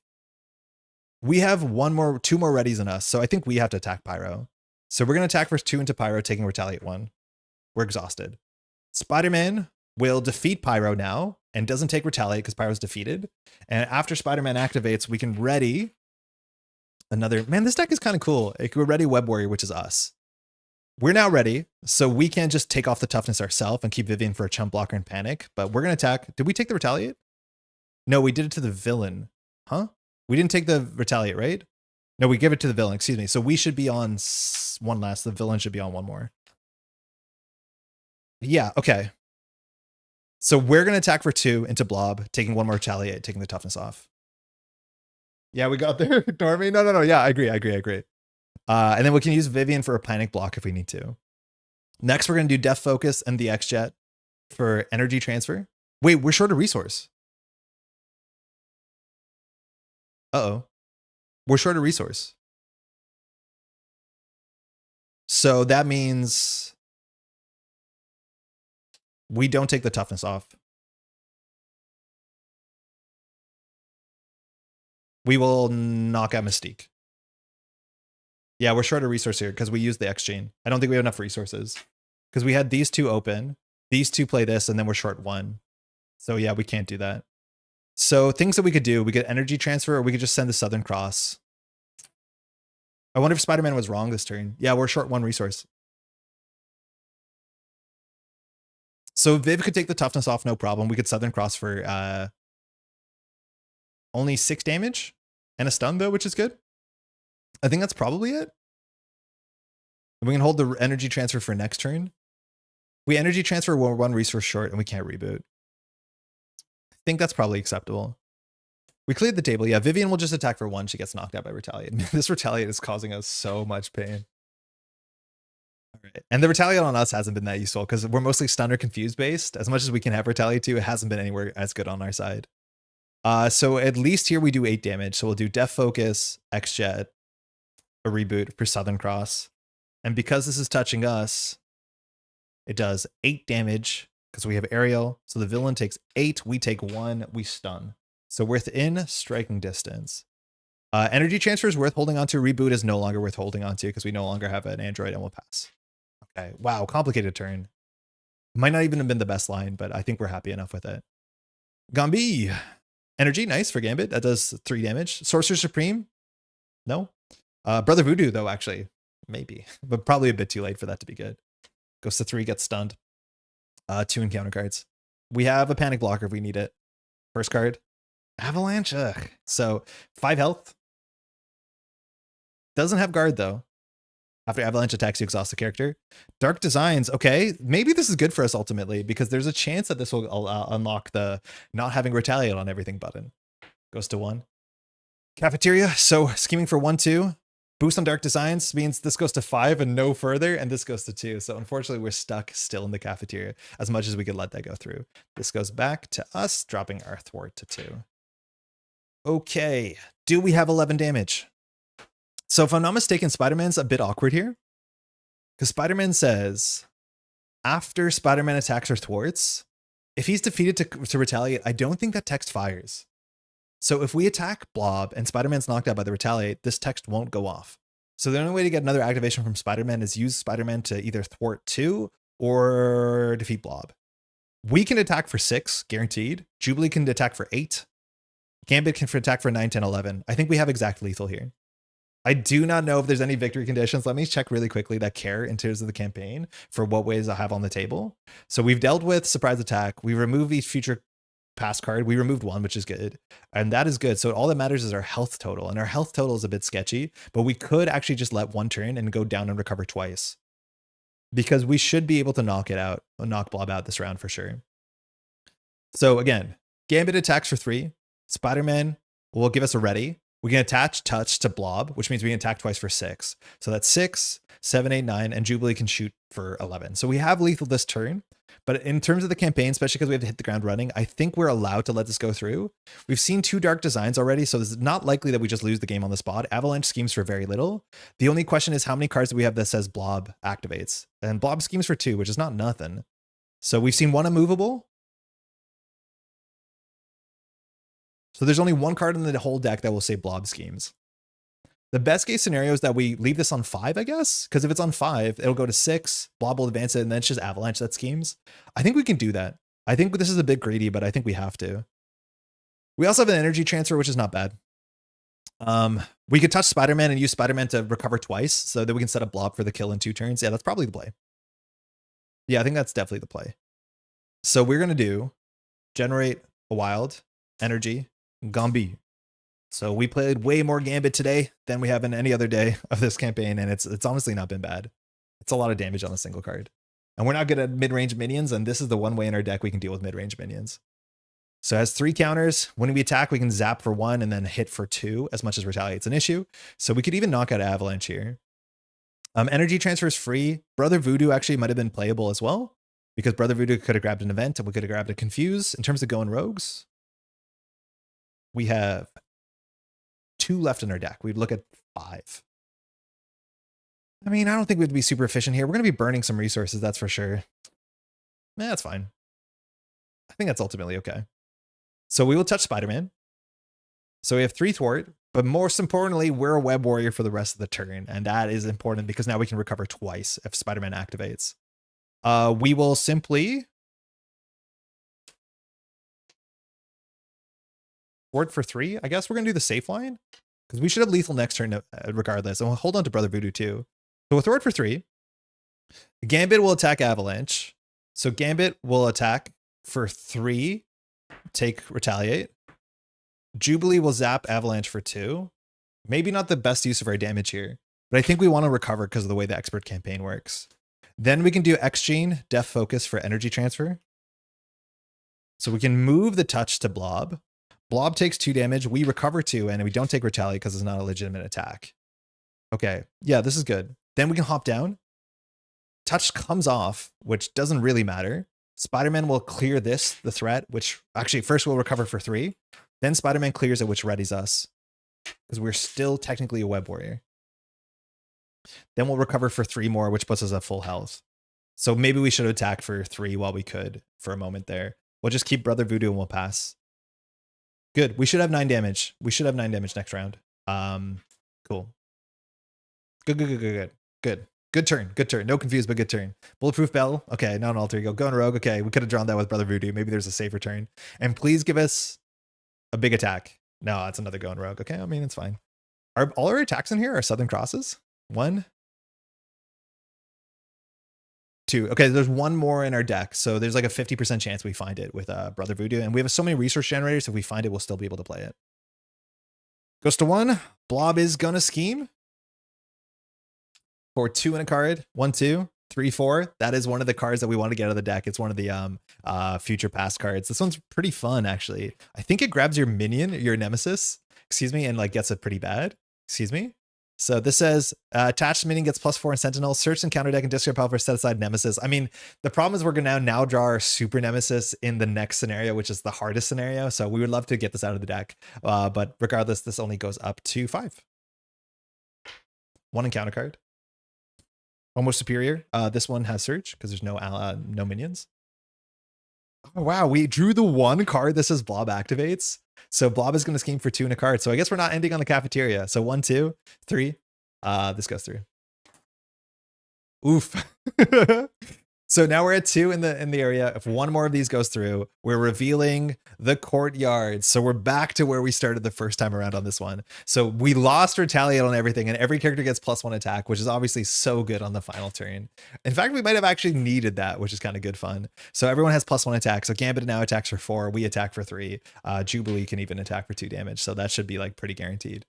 We have 2 more readies than us, so I think we have to attack Pyro. So we're going to attack for 2 into Pyro, taking Retaliate 1. We're exhausted. Spider-Man will defeat Pyro now, and doesn't take Retaliate because Pyro's defeated. And after Spider-Man activates, we can ready another... Man, this deck is kind of cool. We're ready Web Warrior, which is us. We're now ready, so we can just take off the toughness ourselves and keep Vivian for a chump blocker and panic. But we're going to attack. Did we take the Retaliate? No, we did it to the villain. Huh? We didn't take the Retaliate, right? No, we give it to the villain, excuse me. So we should be on 1 less. The villain should be on 1 more. Yeah, okay. So we're going to attack for 2 into Blob, taking 1 more Retaliate, taking the toughness off. Yeah, we got there. Ignore me. No. Yeah, I agree. And then we can use Vivian for a panic block if we need to. Next, we're going to do Death Focus and the X-Jet for energy transfer. Wait, we're short a resource. Uh-oh. We're short a resource. So that means we don't take the toughness off. We will knock out Mystique. Yeah, we're short a resource here because we used the X-Chain. I don't think we have enough resources because we had these two open. These two play this, and then we're short one. So yeah, we can't do that. So things that we could do, we could energy transfer, or we could just send the Southern Cross. I wonder if Spider-Man was wrong this turn. Yeah, we're short one resource. So Viv could take the toughness off, no problem. We could Southern Cross for only 6 damage and a stun though, which is good. I think that's probably it. We can hold the energy transfer for next turn. We energy transfer, we're one resource short and we can't reboot. I think that's probably acceptable. We cleared the table. Yeah, Vivian will just attack for 1. She gets knocked out by Retaliate. This Retaliate is causing us so much pain. All right. And the Retaliate on us hasn't been that useful because we're mostly stun or confused based. As much as we can have Retaliate to, it hasn't been anywhere as good on our side. So at least here we do 8 damage. So we'll do Death Focus, X-Jet, a reboot for Southern Cross. And because this is touching us, it does 8 damage because we have Aerial. So the villain takes 8, we take 1, we stun. So within striking distance. Energy transfer is worth holding on to. Reboot is no longer worth holding on to because we no longer have an android and we'll pass. Okay, wow, complicated turn. Might not even have been the best line, but I think we're happy enough with it. Gambi. Energy, nice for Gambit. That does 3 damage. Sorcerer Supreme? No. Brother Voodoo, though, actually. Maybe. But probably a bit too late for that to be good. Goes to 3, gets stunned. 2 encounter cards. We have a panic blocker if we need it. First card. Avalanche. Ugh. So 5 health. Doesn't have guard, though. After Avalanche attacks, you exhaust the character. Dark Designs. Okay, maybe this is good for us ultimately because there's a chance that this will unlock the not having Retaliate on everything button. Goes to 1. Cafeteria. So scheming for 1-2. Boost on Dark Designs means this goes to 5 and no further, and this goes to 2. So unfortunately, we're stuck still in the cafeteria as much as we could let that go through. This goes back to us, dropping our thwart to 2. Okay, do we have 11 damage? So if I'm not mistaken, Spider-Man's a bit awkward here. Because Spider-Man says, after Spider-Man attacks or thwarts, if he's defeated to retaliate, I don't think that text fires. So if we attack Blob and Spider-Man's knocked out by the retaliate, this text won't go off. So the only way to get another activation from Spider-Man is use Spider-Man to either thwart 2 or defeat Blob. We can attack for 6, guaranteed. Jubilee can attack for 8. Gambit can attack for 9, 10, 11. I think we have exact lethal here. I do not know if there's any victory conditions. Let me check really quickly that care in terms of the campaign for what ways I have on the table. So we've dealt with surprise attack. We removed each future pass card. We removed 1, which is good. And that is good. So all that matters is our health total. And our health total is a bit sketchy, but we could actually just let 1 turn and go down and recover twice. Because we should be able to knock it out, knock Blob out this round for sure. So again, Gambit attacks for 3. Spider-Man will give us a ready. We can attach touch to Blob, which means we can attack twice for 6. So that's 6, 7, 8, 9, and Jubilee can shoot for 11. So we have lethal this turn, but in terms of the campaign, especially because we have to hit the ground running, I think we're allowed to let this go through. We've seen 2 Dark Designs already, so it's not likely that we just lose the game on the spot. Avalanche schemes for very little. The only question is how many cards do we have that says Blob activates? And Blob schemes for 2, which is not nothing. So we've seen 1 immovable. So there's only 1 card in the whole deck that will say Blob schemes. The best case scenario is that we leave this on 5, I guess. Because if it's on 5, it'll go to 6, Blob will advance it, and then it's just Avalanche that schemes. I think we can do that. I think this is a bit greedy, but I think we have to. We also have an energy transfer, which is not bad. We could touch Spider-Man and use Spider-Man to recover twice so that we can set up Blob for the kill in 2 turns. Yeah, that's probably the play. Yeah, I think that's definitely the play. So we're going to do generate a wild, energy, Gambi. So we played way more Gambit today than we have in any other day of this campaign, and it's honestly not been bad. It's a lot of damage on a single card. And we're not good at mid-range minions, and this is the one way in our deck we can deal with mid-range minions. So it has 3 counters. When we attack, we can zap for 1 and then hit for 2, as much as retaliate's an issue. So we could even knock out Avalanche here. Energy transfer is free. Brother Voodoo actually might have been playable as well, because Brother Voodoo could have grabbed an event and we could have grabbed a Confuse. In terms of going rogues, we have 2 left in our deck. We'd look at 5. I mean, I don't think we'd be super efficient here. We're going to be burning some resources, that's for sure. That's fine. I think that's ultimately okay. So we will touch Spider-Man. So we have 3 thwart, but most importantly, we're a web warrior for the rest of the turn. And that is important because now we can recover twice if Spider-Man activates. We will simply thwart for 3. I guess we're going to do the safe line because we should have lethal next turn regardless. And we'll hold on to Brother Voodoo too. So we'll thwart for 3. Gambit will attack Avalanche. So Gambit will attack for 3, take retaliate. Jubilee will zap Avalanche for 2. Maybe not the best use of our damage here, but I think we want to recover because of the way the expert campaign works. Then we can do X-Gene, Death Focus for energy transfer. So we can move the touch to Blob. Blob takes 2 damage. We recover 2, and we don't take retaliate because it's not a legitimate attack. Okay, yeah, this is good. Then we can hop down. Touch comes off, which doesn't really matter. Spider-Man will clear the threat, which actually first we'll recover for 3. Then Spider-Man clears it, which readies us because we're still technically a web warrior. Then we'll recover for 3 more, which puts us at full health. So maybe we should attack for 3 while we could for a moment there. We'll just keep Brother Voodoo and we'll pass. Good. We should have 9 damage. We should have 9 damage next round. Cool. Good. Good turn. Good turn. No confused, but good turn. Bulletproof Bell. Okay, not an alter ego. Going rogue. Okay, we could have drawn that with Brother Voodoo. Maybe there's a safer turn. And please give us a big attack. No, that's another going rogue. Okay, I mean, it's fine. Are all our attacks in here are Southern Crosses? 1, 2. Okay, there's 1 more in our deck. So there's like a 50% chance we find it with Brother Voodoo. And we have so many resource generators. If we find it, we'll still be able to play it. Goes to 1. Blob is gonna scheme. For 2 in a card. 1, 2, 3, 4. That is one of the cards that we want to get out of the deck. It's one of the future past cards. This one's pretty fun, actually. I think it grabs your minion, your nemesis, excuse me, and like gets it pretty bad. Excuse me. So this says attached minion gets +4 in Sentinel. Search and counter deck and discard pile for set aside nemesis. I mean, the problem is we're gonna now draw our super nemesis in the next scenario, which is the hardest scenario. So we would love to get this out of the deck, but regardless, this only goes up to 5. 1 encounter card. Almost superior. This one has search because there's no minions. Oh, wow, we drew the 1 card that says Blob activates. So Blob is going to scheme for 2 in a card. So I guess we're not ending on the cafeteria. So 1, 2, 3. This goes through. Oof. So now we're at 2 in the area. If 1 more of these goes through, we're revealing the courtyard. So we're back to where we started the first time around on this one. So we lost retaliate on everything, and every character gets +1 attack, which is obviously so good on the final turn. In fact, we might have actually needed that, which is kind of good fun. So everyone has +1 attack. So Gambit now attacks for 4. We attack for 3. Jubilee can even attack for 2 damage. So that should be like pretty guaranteed.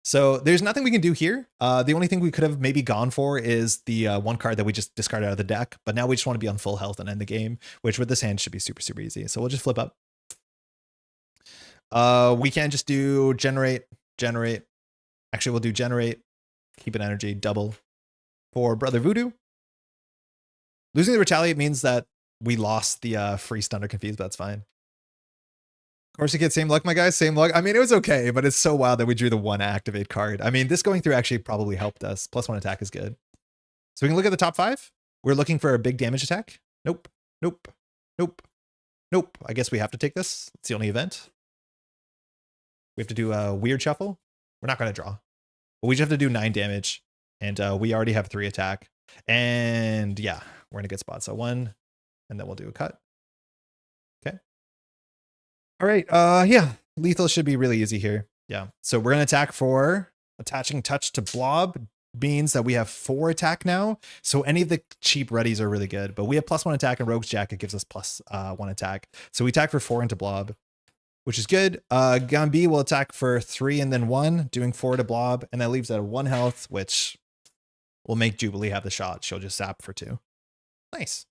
So there's nothing we can do here. The only thing we could have maybe gone for is the 1 card that we just discarded out of the deck. But now we just want to be on full health and end the game, which with this hand should be super, super easy. So we'll just flip up. We can just do generate. Actually, we'll do generate, keep an energy, double for Brother Voodoo. Losing the retaliate means that we lost the free stun or confuse, but that's fine. Of course, you get same luck, my guys, same luck. I mean, it was okay, but it's so wild that we drew the 1 activate card. I mean, this going through actually probably helped us. +1 attack is good. So we can look at the top 5. We're looking for a big damage attack. Nope. I guess we have to take this. It's the only event. We have to do a weird shuffle. We're not going to draw. But we just have to do 9 damage. And we already have 3 attack. And yeah, we're in a good spot. So 1, and then we'll do a cut. Okay. All right. Yeah, lethal should be really easy here. Yeah. So we're going to attack for attaching touch to Blob. Means that we have 4 attack now. So any of the cheap readies are really good. But we have +1 attack, and Rogue's Jacket gives us +1 attack. So we attack for 4 into Blob, which is good. Gambi will attack for 3 and then 1, doing 4 to Blob. And that leaves at 1 health, which will make Jubilee have the shot. She'll just zap for 2. Nice.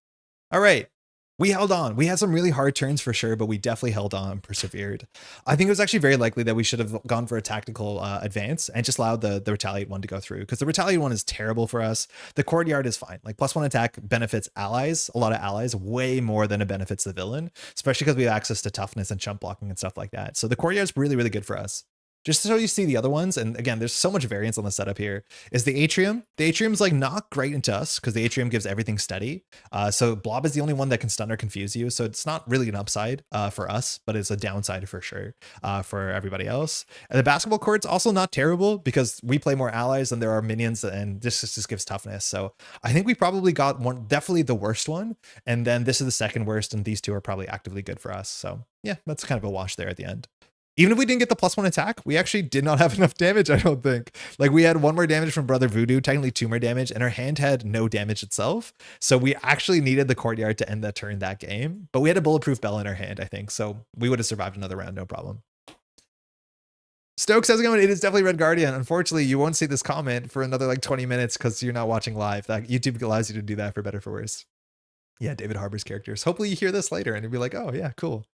All right. We held on. We had some really hard turns for sure, but we definitely held on and persevered. I think it was actually very likely that we should have gone for a tactical advance and just allowed the retaliate one to go through, because the retaliate one is terrible for us. The courtyard is fine. Like +1 attack benefits allies, a lot of allies, way more than it benefits the villain, especially because we have access to toughness and chump blocking and stuff like that. So the courtyard is really, really good for us. Just so you see the other ones, and again, there's so much variance on the setup here, is the atrium. The atrium's like not great into us because the atrium gives everything steady. So blob is the only one that can stun or confuse you. So it's not really an upside for us, but it's a downside for sure for everybody else. And the basketball court's also not terrible because we play more allies and there are minions, and this just gives toughness. So I think we probably got one, definitely the worst one. And then this is the second worst, and these two are probably actively good for us. So yeah, that's kind of a wash there at the end. Even if we didn't get the +1 attack, we actually did not have enough damage, I don't think. Like we had 1 more damage from Brother Voodoo, technically 2 more damage, and our hand had no damage itself. So we actually needed the courtyard to end that turn that game. But we had a bulletproof bell in our hand, I think. So we would have survived another round, no problem. Stokes, how's it going? It is definitely Red Guardian. Unfortunately, you won't see this comment for another like 20 minutes because you're not watching live. That YouTube allows you to do that for better or for worse. Yeah, David Harbour's characters. Hopefully you hear this later and you'll be like, oh yeah, cool.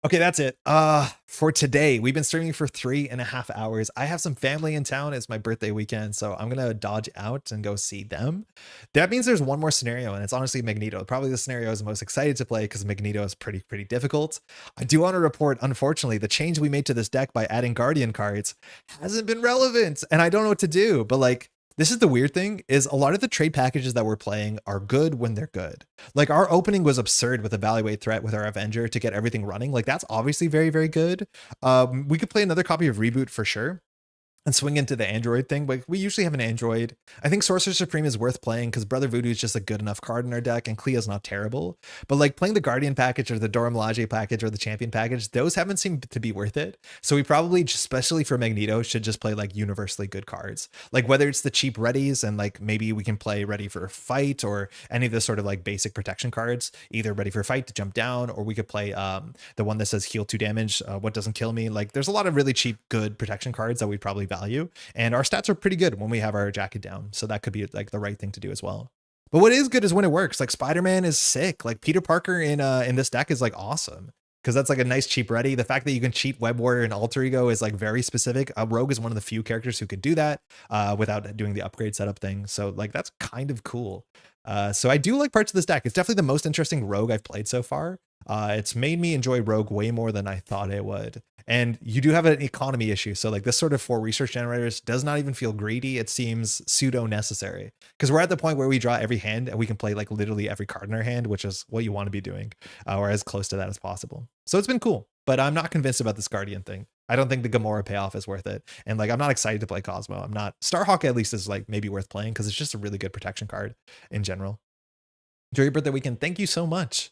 Okay, that's it. For today, we've been streaming for 3.5 hours. I have some family in town. It's my birthday weekend, so I'm gonna dodge out and go see them. That means there's one more scenario, and it's honestly Magneto. Probably the scenario I was most excited to play because Magneto is pretty difficult. I do want to report, unfortunately, the change we made to this deck by adding Guardian cards hasn't been relevant, and I don't know what to do. But like, this is the weird thing, is a lot of the trade packages that we're playing are good when they're good. Like our opening was absurd with Evaluate Threat with our Avenger to get everything running. Like that's obviously very good. We could play another copy of Reboot for sure and swing into the Android thing, but we usually have an Android. I think Sorcerer Supreme is worth playing because Brother Voodoo is just a good enough card in our deck, and Cleo's not terrible. But like playing the Guardian package or the Dora Milaje package or the Champion package, those haven't seemed to be worth it. So we probably, especially for Magneto, should just play like universally good cards. Like whether it's the cheap readies and like maybe we can play Ready for a Fight or any of the sort of like basic protection cards, either Ready for a Fight to jump down, or we could play the one that says heal 2 damage, what doesn't kill me. Like there's a lot of really cheap, good protection cards that we'd probably value, and our stats are pretty good when we have our jacket down, so that could be like the right thing to do as well. But what is good is when it works. Like Spider-Man is sick. Like Peter Parker in this deck is like awesome because that's like a nice cheap ready. The fact that you can cheat Web Warrior and Alter Ego is like very specific. Rogue is one of the few characters who could do that without doing the upgrade setup thing. So like that's kind of cool. So I do like parts of this deck. It's definitely the most interesting Rogue I've played so far. It's made me enjoy Rogue way more than I thought it would. And you do have an economy issue. So like this sort of 4 research generators does not even feel greedy. It seems pseudo necessary because we're at the point where we draw every hand and we can play like literally every card in our hand, which is what you want to be doing, or as close to that as possible. So it's been cool, but I'm not convinced about this Guardian thing. I don't think the Gamora payoff is worth it. And like, I'm not excited to play Cosmo. I'm not. Starhawk at least is like maybe worth playing because it's just a really good protection card in general. Enjoy your birthday weekend. Thank you so much.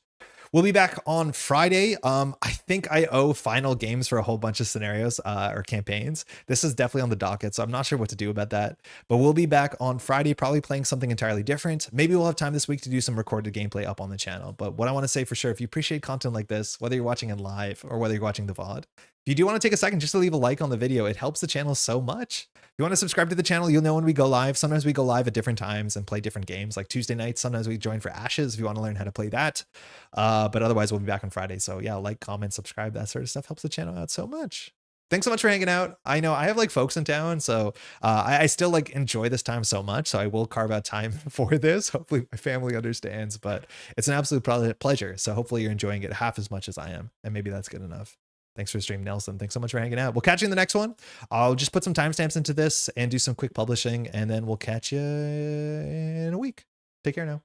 We'll be back on Friday. I think I owe final games for a whole bunch of scenarios or campaigns. This is definitely on the docket, so I'm not sure what to do about that. But we'll be back on Friday, probably playing something entirely different. Maybe we'll have time this week to do some recorded gameplay up on the channel. But what I want to say for sure, if you appreciate content like this, whether you're watching it live or whether you're watching the VOD, if you do want to take a second just to leave a like on the video, it helps the channel so much. If you want to subscribe to the channel, you'll know when we go live. Sometimes we go live at different times and play different games, like Tuesday nights. Sometimes we join for Ashes if you want to learn how to play that. But otherwise, we'll be back on Friday. So yeah, like, comment, subscribe, that sort of stuff helps the channel out so much. Thanks so much for hanging out. I know I have like folks in town, so I still like enjoy this time so much. So I will carve out time for this. Hopefully my family understands, but it's an absolute pleasure. So hopefully you're enjoying it half as much as I am. And maybe that's good enough. Thanks for the stream, Nelson. Thanks so much for hanging out. We'll catch you in the next one. I'll just put some timestamps into this and do some quick publishing, and then we'll catch you in a week. Take care now.